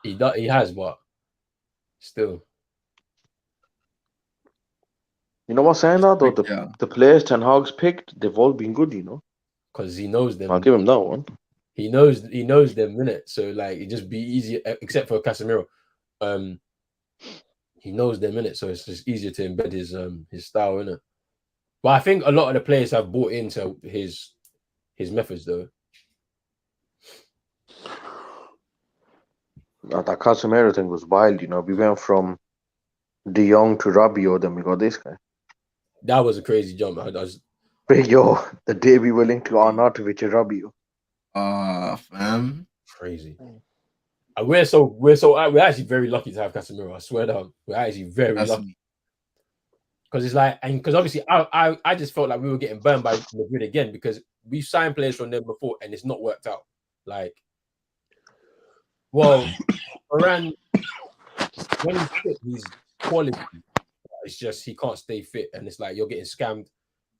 He has, but still. You know what's saying that though? The players Ten Hag's picked, they've all been good, you know. Because he knows them. I'll give him that one. He knows them, innit? So like, it just be easier, except for Casemiro. He knows them, innit? So it's just easier to embed his style, innit? But I think a lot of the players have bought into his methods, though. That Casemiro thing was wild, you know. We went from De Jong to Rabiot, then we got this guy. That was a crazy jump. I was... Yo, the day we were linked to Arnautovic and Rabiot. Fam. Crazy. We're actually very lucky to have Casemiro. I swear down. We're actually very lucky. Because it's like, and because obviously I just felt like we were getting burned by Madrid again because we signed players from them before and it's not worked out. Like, well, Varane, when he's fit, he's quality. It's just he can't stay fit, and it's like you're getting scammed.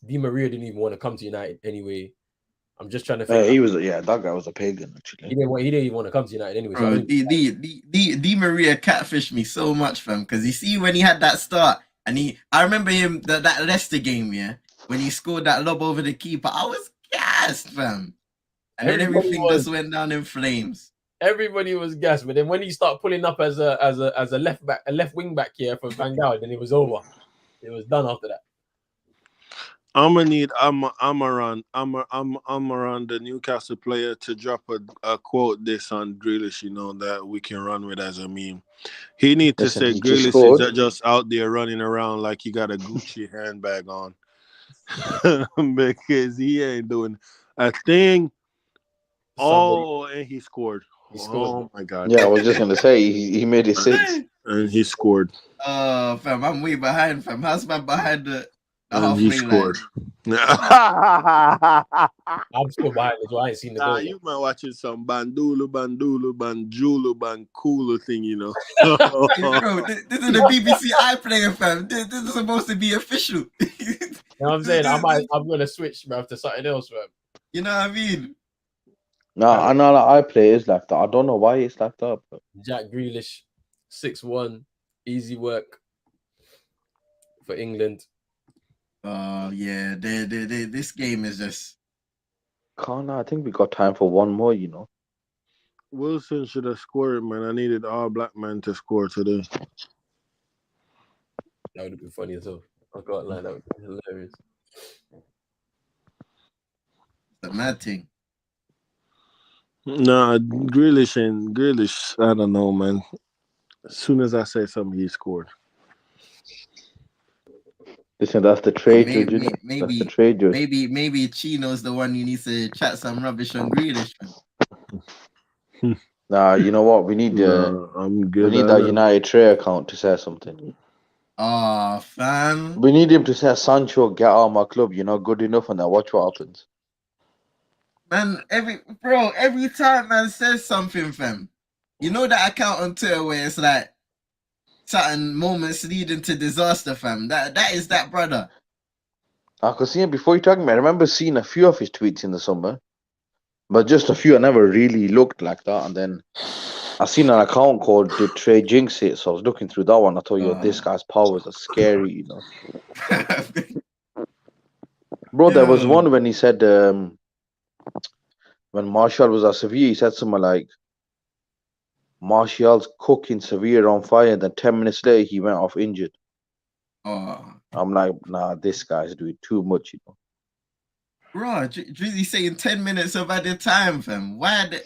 Di Maria didn't even want to come to United anyway. I'm just trying to think. That guy was a pagan actually. He didn't even want to come to United anyway. Bro, So Di Maria catfished me so much, fam, because you see when he had that start, and I remember him that Leicester game, yeah, when he scored that lob over the keeper, I was gassed, fam, and then everything just went down in flames. Everybody was gassed, but then when he started pulling up as a left wing back here for Van Gaal, then it was over. It was done after that. I'm gonna need Amaran, the Newcastle player, to drop a quote this on Grealish, that we can run with as a meme. He need to say Grealish is just out there running around like he got a Gucci handbag on, because he ain't doing a thing. And he scored. Oh my God! Yeah, I was just gonna say he made it 6, and he scored. Fam, I'm way behind, fam. How's man behind the he scored. I'm still behind as well. I ain't seen the goal. You might watching some Bandulu, Banjulu, Bankulu thing, Bro, this is the BBC iPlayer, fam. This is supposed to be official. You know what I'm saying? I'm gonna switch, bro, to something else, bro. You know what I mean? No, I know that iPlayer is left up. I don't know why it's left up. But... Jack Grealish, 6-1, easy work for England. Yeah, this game is just. I think we got time for one more. Wilson should have scored, man. I needed all black men to score today. That would have been funny as well. I can't lie, that would be hilarious. The mad thing. Nah, Grealish, I don't know, man. As soon as I say something, he scored. Listen, that's the trade judge. Maybe Chino's the one you need to chat some rubbish on Grealish. Nah, you know what? We need that United Trade account to say something. Fam. We need him to say, Sancho, get out of my club. You're not good enough, and then watch what happens. Man, every time man says something, fam, you know that account on Twitter where it's like certain moments leading to disaster, fam. That is that brother. I could see him before you talking about. I remember seeing a few of his tweets in the summer, but just a few. I never really looked like that. And then I seen an account called "Did Trey Jinx It?" So I was looking through that one. I thought, this guy's powers are scary, Bro, there was one when he said, when Martial was at Sevilla, he said something like, Martial's cooking Sevilla on fire, and then 10 minutes later, he went off injured. I'm like, nah, this guy's doing too much, Bro, Drizzy saying 10 minutes of added time, fam. Why are they...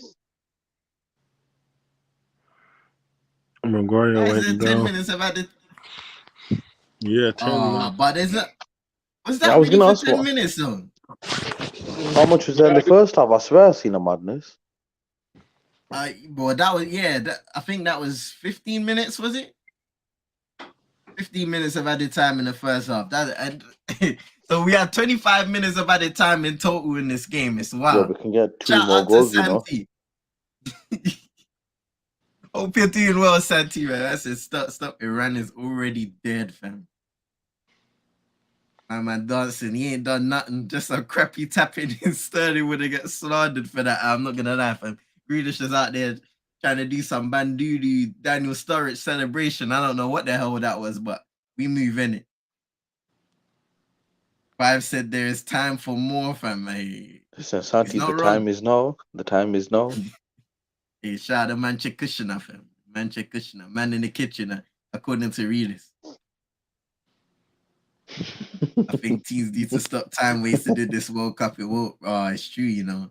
Maguire went 10 minutes of added... Yeah, 10 minutes. But there's a... What's that? I was gonna ask 10 minutes, though? How much was there in the first half? I swear I've seen a madness. But that was, I think that was 15 minutes, was it? 15 minutes of added time in the first half. So we had 25 minutes of added time in total in this game. It's wild. Yeah, we can get 2 more goals, Hope you're doing well, Santi, man. I said, stop. Iran is already dead, fam. My man dancing, he ain't done nothing. Just a crappy tapping in Sterling would have got slandered for that. I'm not gonna lie, fam. Grealish is out there trying to do some Bandulu Daniel Sturridge celebration. I don't know what the hell that was, but we move in it. 5 said there is time for more, fam. Hey, listen, Santi, the time is now. The time is now. Hey, shout out to Manchester Kushner, fam. Manchester Kushner, man in the kitchen, according to Realist. I think teams need to stop time wasting in this World Cup. It won't. It's true,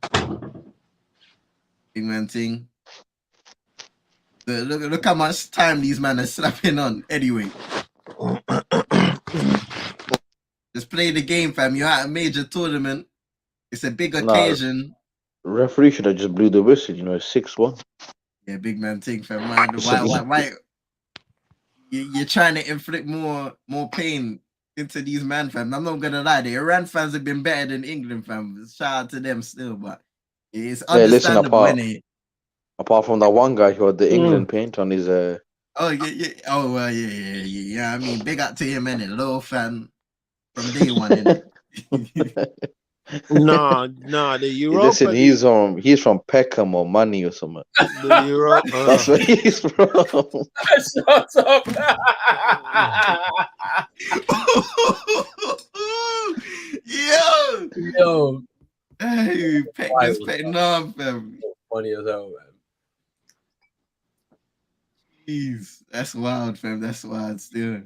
Big man thing. Look how much time these men are slapping on. Anyway, play the game, fam. You're at a major tournament. It's a big Nah. occasion. Referee should have just blew the whistle. You know, it's 6-1. Yeah, big man thing, fam. Why? You're trying to inflict more pain into these man, fam. I'm not gonna lie, the Iran fans have been better than England, fam. Shout out to them still, but it's Hey, listen, understandable, innit? apart from that one guy who had the England paint on his Oh yeah. Oh well, yeah. I mean, big up to him, innit? Loyal fan from day one, innit? No, the Europa listen, League. he's from Peckham or Money or something. The Europa. That's where he's from. Shut up. Yo. Hey, peck this, peck no, fam. Funny as hell, man. Jeez, that's wild, fam. That's wild still.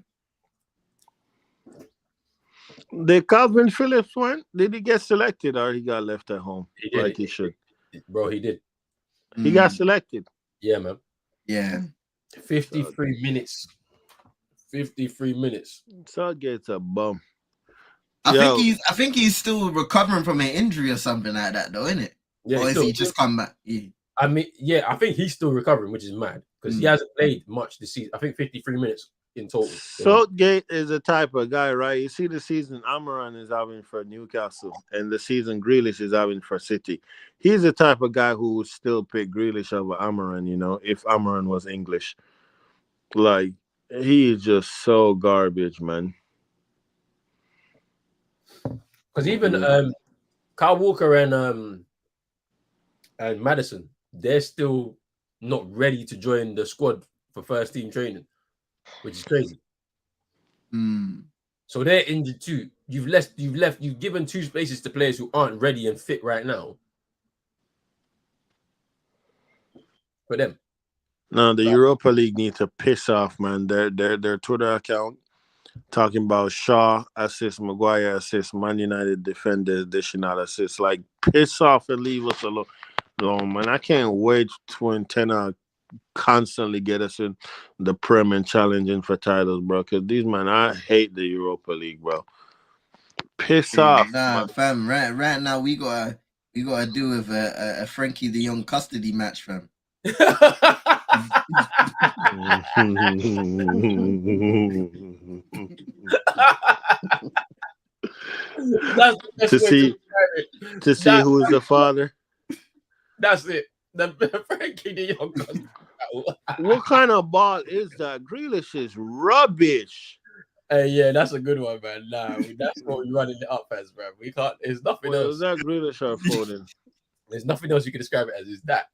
Did Calvin Phillips win? Did he get selected or he got left at home? He did. Like he should. Bro, he did. He got selected. Yeah, man. Yeah. 53 minutes. 53 minutes. Southgate's a bum. I think he's still recovering from an injury or something like that, though, isn't it? Yeah, or is he just come back? Yeah. I mean, yeah, I think he's still recovering, which is mad because he hasn't played much this season. I think 53 minutes in total. Southgate is the type of guy, right? You see the season Amaran is having for Newcastle and the season Grealish is having for City. He's the type of guy who would still pick Grealish over Amaran, you know, if Amaran was English. Like, he is just so garbage, man. Because even Kyle Walker and Maddison, they're still not ready to join the squad for first team training, which is crazy. So they're injured too. You've given 2 spaces to players who aren't ready and fit right now. For them. No, the Europa League need to piss off, man. Their Twitter account talking about Shaw assist, Maguire assist, Man United defenders, they should not assist. Like, piss off and leave us alone, man. I can't wait when Tenor constantly get us in the Prem and challenging for titles, bro. Because these man, I hate the Europa League, bro. Piss off. Nah, fam. Right now we gotta do with a Frankie de Jong custody match, fam. to see who is the father. That's it. The Frankie de Jong. What kind of ball is that? Grealish is rubbish. Yeah, that's a good one, man. Nah, that's what we're running it up as, bro. We can't. There's nothing else. Is that Grealish or Foden? There's nothing else you can describe it as. Is that?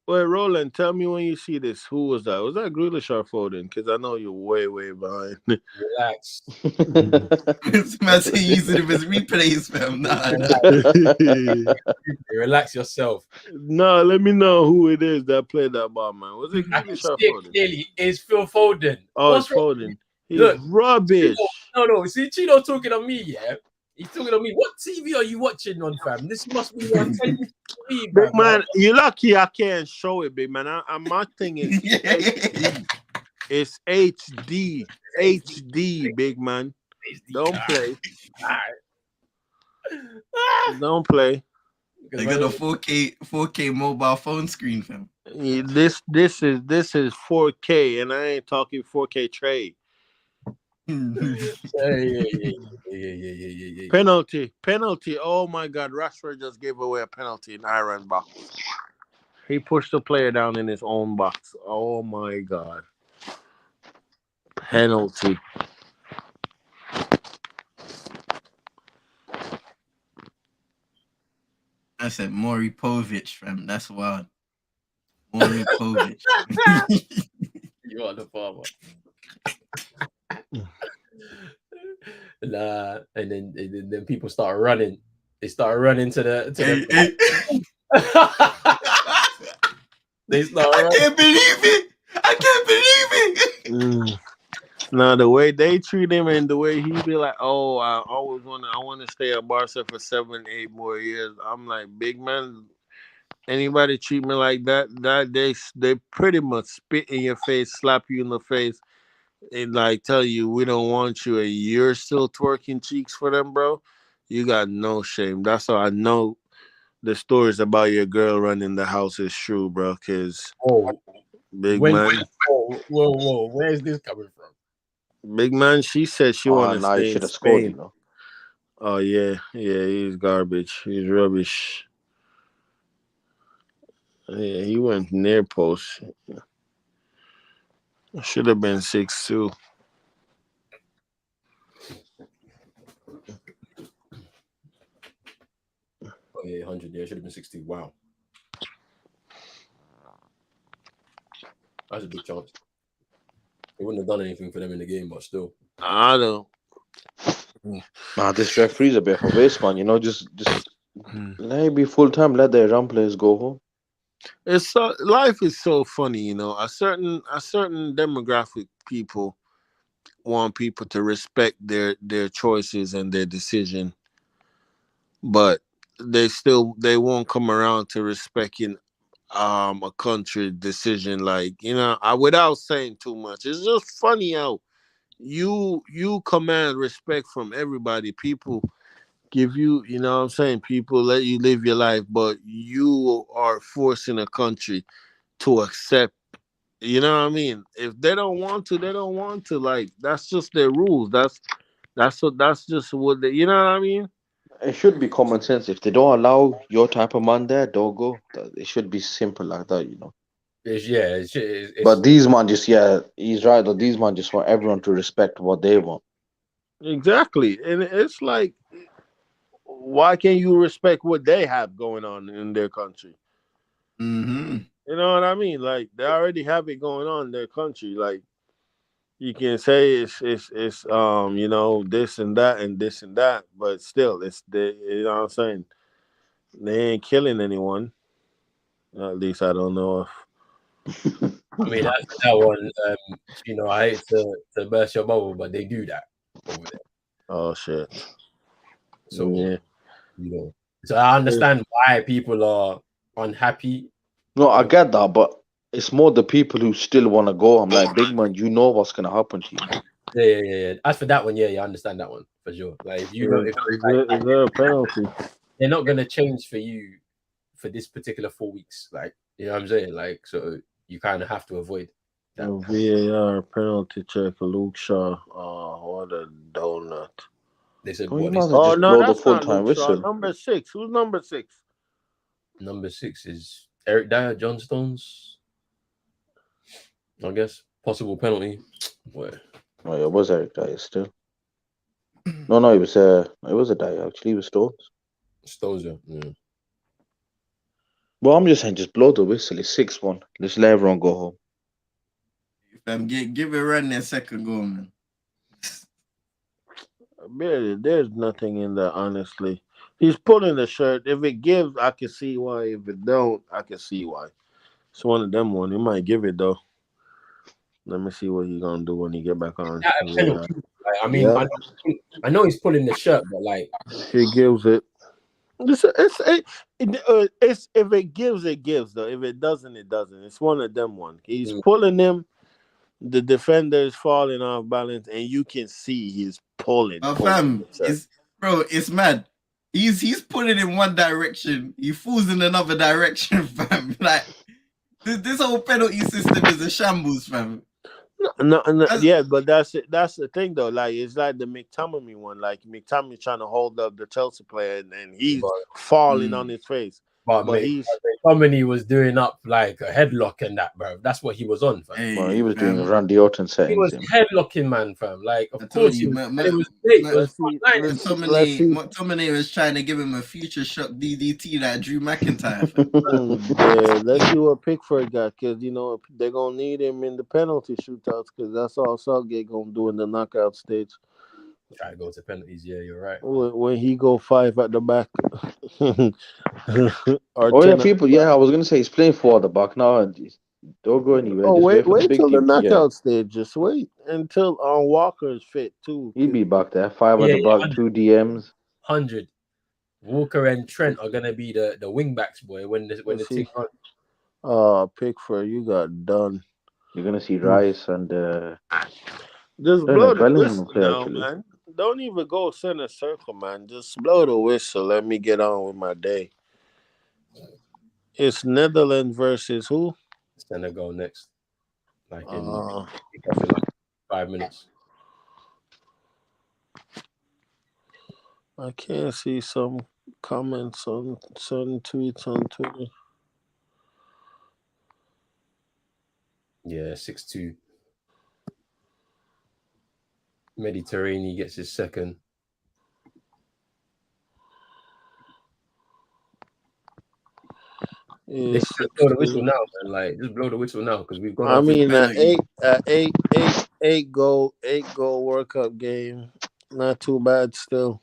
Wait, Roland, tell me when you see this. Who was that? Was that Grealish or Foden? Because I know you're way, way behind. Relax. Man, say using him as replays, fam. Nah. Relax yourself. No, let me know who it is that played that ball, man. Was it Grealish or Foden? Clearly, it's Phil Foden. Oh, it's Foden. He's rubbish. No. See, Chino talking on me, yeah? He's talking on me. What TV are you watching on, fam? This must be on TV. Big man, you're lucky I can't show it, big man. My thing is HD. It's HD. HD, big man. Don't play. Don't play. They got a 4K mobile phone screen, fam. Yeah, this is 4K, and I ain't talking 4K trade. Yeah. Penalty. Oh my God, Rashford just gave away a penalty in Iran box. He pushed the player down in his own box. Oh my God. Penalty. I said Maury Povich, fam. That's wild. Maury Povich. You are the farmer. Nah, and then people start running. They start running to the. They start. I can't believe it. Now the way they treat him and the way he be like, oh, I want to stay at Barca for 7-8 more years. I'm like, big man. Anybody treat me like that they pretty much spit in your face, slap you in the face, and like tell you we don't want you, and you're still twerking cheeks for them, bro. You got no shame. That's how I know the stories about your girl running the house is true, bro. Cause Oh, big man, whoa, where is this coming from? big man, she said she Oh, want to now you stay in should have scored, Spain. you know. Oh yeah, yeah, he's garbage. He's rubbish. Yeah, he went near post. Should have been 6-2. Oh yeah, 100. Yeah, should have been 60. Wow, that's a big chance. He wouldn't have done anything for them in the game, but still. I don't. Nah, this referee's a bit of a waste, man. You know, just let it be full time. Let the Iran players go home. It's so, life is so funny, you know. A certain demographic people want people to respect their choices and their decision, but they won't come around to respecting a country decision. Like without saying too much, it's just funny how you command respect from everybody. People give you, what I'm saying, people let you live your life, but you are forcing a country to accept. You know what I mean? If they don't want to, they don't want to. Like that's just their rules. That's just what they. You know what I mean? It should be common sense. If they don't allow your type of man there, don't go. It should be simple like that, you know. It's But these man just, yeah, he's right. Though these man just want everyone to respect what they want. Exactly. And it's like, why can't you respect what they have going on in their country? Mm-hmm. You know what I mean? Like they already have it going on in their country. Like you can say it's this and that and this and that, but still it's the you know what I'm saying? They ain't killing anyone. At least I don't know I mean, that one. I hate to burst your bubble, but they do that over there. oh shit. So Yeah. so I understand why people are unhappy. No, I get that, but it's more the people who still want to go. I'm like, big man, you know what's gonna happen to you. Yeah. As for that one, yeah, I understand that one for sure. Like if you know, if Is there a penalty? they're not gonna change for you for this particular 4 weeks, like you know what I'm saying, like so you kind of have to avoid that. VAR penalty check, Luke Shaw. Oh, what a donut. They said Oh, you what? might as well Oh just no, blow the that's full not time Luke Shaw. whistle. Number 6. Who's number 6? Number 6 is Eric Dyer, John Stones. I guess possible penalty. Where? Oh, yeah, it was Eric Dyer still. No, it was a Dyer actually. It was Stones. Stones, yeah. Well, I'm just saying, just blow the whistle. It's 6-1. Let's let everyone go home. Give it Ren a second go, man. Really, there's nothing in there, honestly. He's pulling the shirt. If it gives, I can see why. If it don't, I can see why. It's one of them one. He might give it though. Let me see what he's gonna do when he get back on. That Yeah. penalty, like, I mean, Yeah. I know he's pulling the shirt, but like He gives it. It's if it gives, it gives though. If it doesn't, it doesn't. It's one of them one. He's pulling him. The defender is falling off balance, and you can see he's pulling. Fam, it's mad. He's pulling in one direction. He falls in another direction, fam. Like this whole penalty system is a shambles, fam. No, yeah, but that's it. That's the thing, though. Like it's like the McTominay one. Like McTominay trying to hold up the Chelsea player, and he's falling on his face. But he's Dominic was doing up like a headlock and that, bro. That's what he was on, fam. Hey, Well, he was fam. doing Randy Orton He settings. was headlocking, man, fam. Like, of course, you, it was big. It was McTominay was trying to give him a future shock DDT like Drew McIntyre. let's see what Pickford got, because they're gonna need him in the penalty shootouts, because that's all Southgate gonna do in the knockout stage. Try to go to penalties. Yeah, you're right. When he go 5 at the back. People. Yeah, I was gonna say he's playing 4 at the back now, and don't go anywhere. Oh, just wait for the big till the teams. knockout stage. Just wait until Walker is fit too. He'll be back there. 5 at the back, 2 DMs. 100. Walker and Trent are gonna be the wing backs, boy. When the team runs. Pickford, you got done. You're gonna see Rice and Just Yeah, blow the Bellingham whistle will play now, actually. man. Don't even go center circle, man. Just blow the whistle. Let me get on with my day. It's Netherlands versus who? Senegal next. Like in Uh, like 5 minutes. I can't see some comments on certain tweets on Twitter. Yeah, 6-2. Mediterranean gets his second. They It's should blow the 6-2. whistle now, man. Like, just blow the whistle now because we've gone I on to. mean, penalty. eight goal World Cup game. Not too bad still.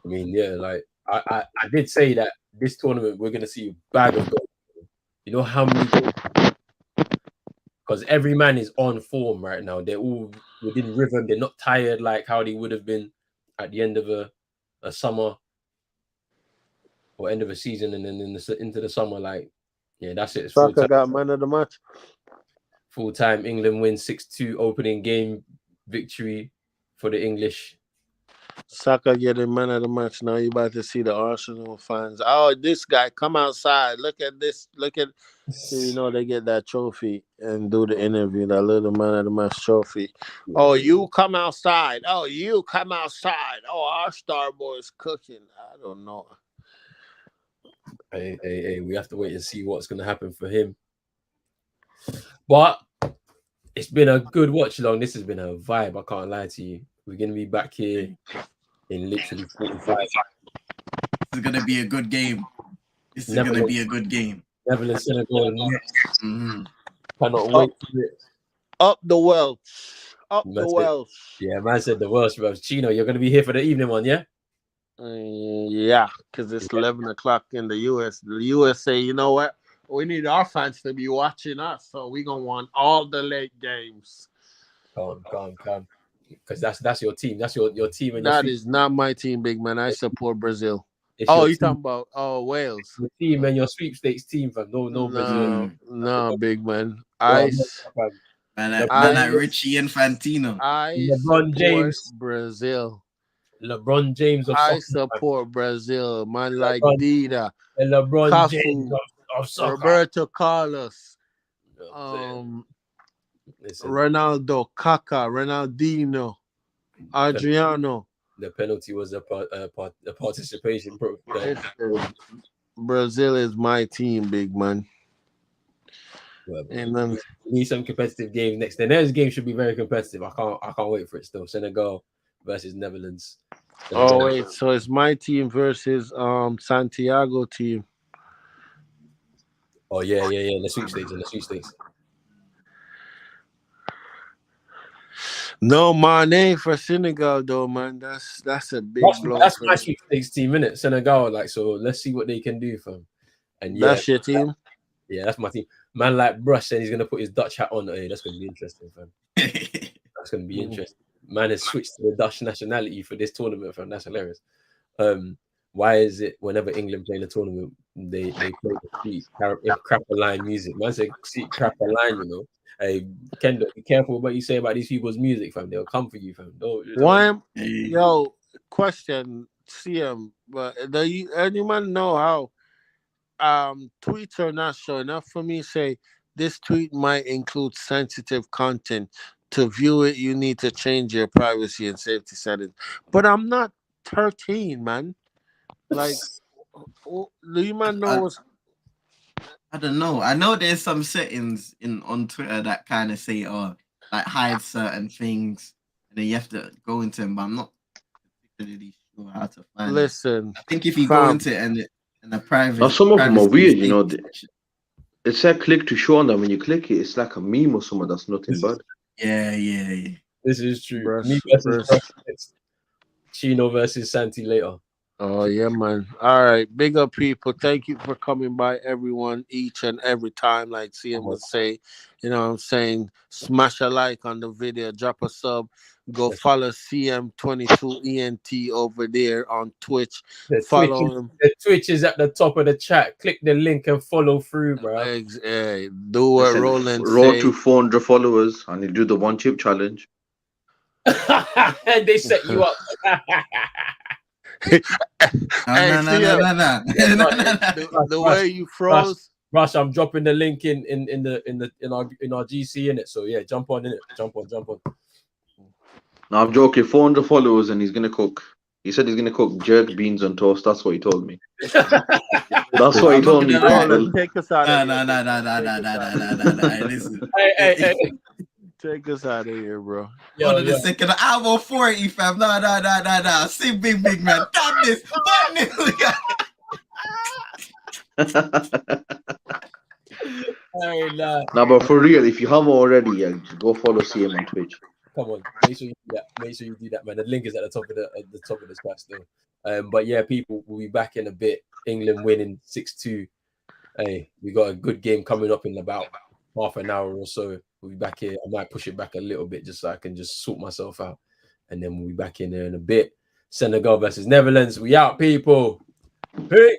I mean, yeah, like I did say that this tournament we're gonna see a bag of goals. You know how many goals? Because every man is on form right now. They're all within rhythm. They're not tired like how they would have been at the end of a summer or end of a season, and then into the summer. Like, yeah, that's it. It's full Saka time. got man of the match. Full time. England wins 6-2 opening game victory for the English. Saka getting man of the match. Now you about to see the Arsenal fans. Oh, this guy, come outside. Look at this. Look at. So, you know, they get that trophy and do the interview, that little man of the match trophy. Yeah. Oh, you come outside. Oh, you come outside. Oh, our star boy is cooking. I don't know. Hey, we have to wait and see what's going to happen for him. But it's been a good watch along. This has been a vibe. I can't lie to you. We're going to be back here in literally 45. This is gonna be a good game. This is Netherlands- gonna be a good game. Netherlands, Senegal next. Mhm. Cannot wait for it. Up the Welsh. Up the That's it. Welsh. Yeah, man said the Welsh bros. Chino, you're going to be here for the evening one, yeah? Yeah, because it's 11 o'clock in the U.S. The U.S. say, you know what? We need our fans to be watching us, so we're going to want all the late games. Come. Because that's your team. That's your team and your That is not my team, big man. I support Brazil. It's Oh, your you team, talking about Wales? your team and your sweepstakes team, fam. No, Brazil. No, big man. Well, Man, Le- like Richie Infantino. I LeBron support James. Brazil. LeBron James of I soccer. support Brazil. Man like LeBron- Dida, And LeBron Cafu, James of soccer. Roberto Carlos, Listen, Ronaldo, Kaká, Ronaldinho, Adriano. the penalty was a participation. Brazil is my team, big man. Well, And then we need some competitive games next. The next game should be very competitive. I can't wait for it still. Senegal versus Netherlands. oh wait, so it's my team versus Santiago team. Oh yeah. The sweepstakes. No Mane for Senegal though, man. That's a big blow. That's for my them. sweepstakes team, innit? Senegal. Like, so let's see what they can do for him. And That's your team. Yeah, that's my team. Man, like Brush said, he's gonna put his Dutch hat on. Hey, that's gonna be interesting, fam. That's gonna be interesting. Man has switched to the Dutch nationality for this tournament, fam. That's hilarious. Why is it whenever England play in a tournament, they play the sweet crap line music? Man said sweet crap line, you know. Hey, Kendall, be careful what you say about these people's music, fam. They'll come for you, fam. Why? Yo, question, CM. But do anyone know how tweets are not showing up for me? Say this tweet might include sensitive content. To view it, you need to change your privacy and safety settings. But I'm not 13, man. Like, do you man know what's... I don't know. I know there's some settings on Twitter that kind of say, like hide certain things, and then you have to go into them. But I'm not particularly sure how to find it. Listen, I think if you go into it and the private, Now some of them are weird, you know. section. It said click to show on them. When you click it, it's like a meme or something. That's nothing bad. Yeah. This is true. Brush, Me versus Chino versus Santi later. Oh yeah, man. All right, big up people. Thank you for coming by, everyone, each and every time. Like CM would say, you know what I'm saying? Smash a like on the video, drop a sub, go follow CM22ENT over there on Twitch. Follow him. The Twitch is at the top of the chat. Click the link and follow through, bro. Do what Roland Roll say. to 400 followers, and you do the one chip challenge. And they set you up. No. The way you froze. Rush, I'm dropping the link in our GC in it. So yeah, jump on in it. Jump on. No, I'm joking. 400 followers and he's gonna cook. He said he's gonna cook jerk beans on toast. That's what he told me. That's what he told me. Take us out of No. Listen. Hey. Take us out of here, bro. Hold on a second. I'm on 40, fam. No. See, big man. Damn this. No, but for real, if you haven't already, go follow CM on Twitch. Come on, make sure you do that. Make sure you do that, man. The link is at the top of the scratch still. But yeah, people, we'll be back in a bit. England winning 6-2. Hey, we got a good game coming up in about half an hour or so. We'll be back here. I might push it back a little bit just so I can just sort myself out, and then we'll be back in there in a bit. Senegal versus Netherlands. We out, people. Peace.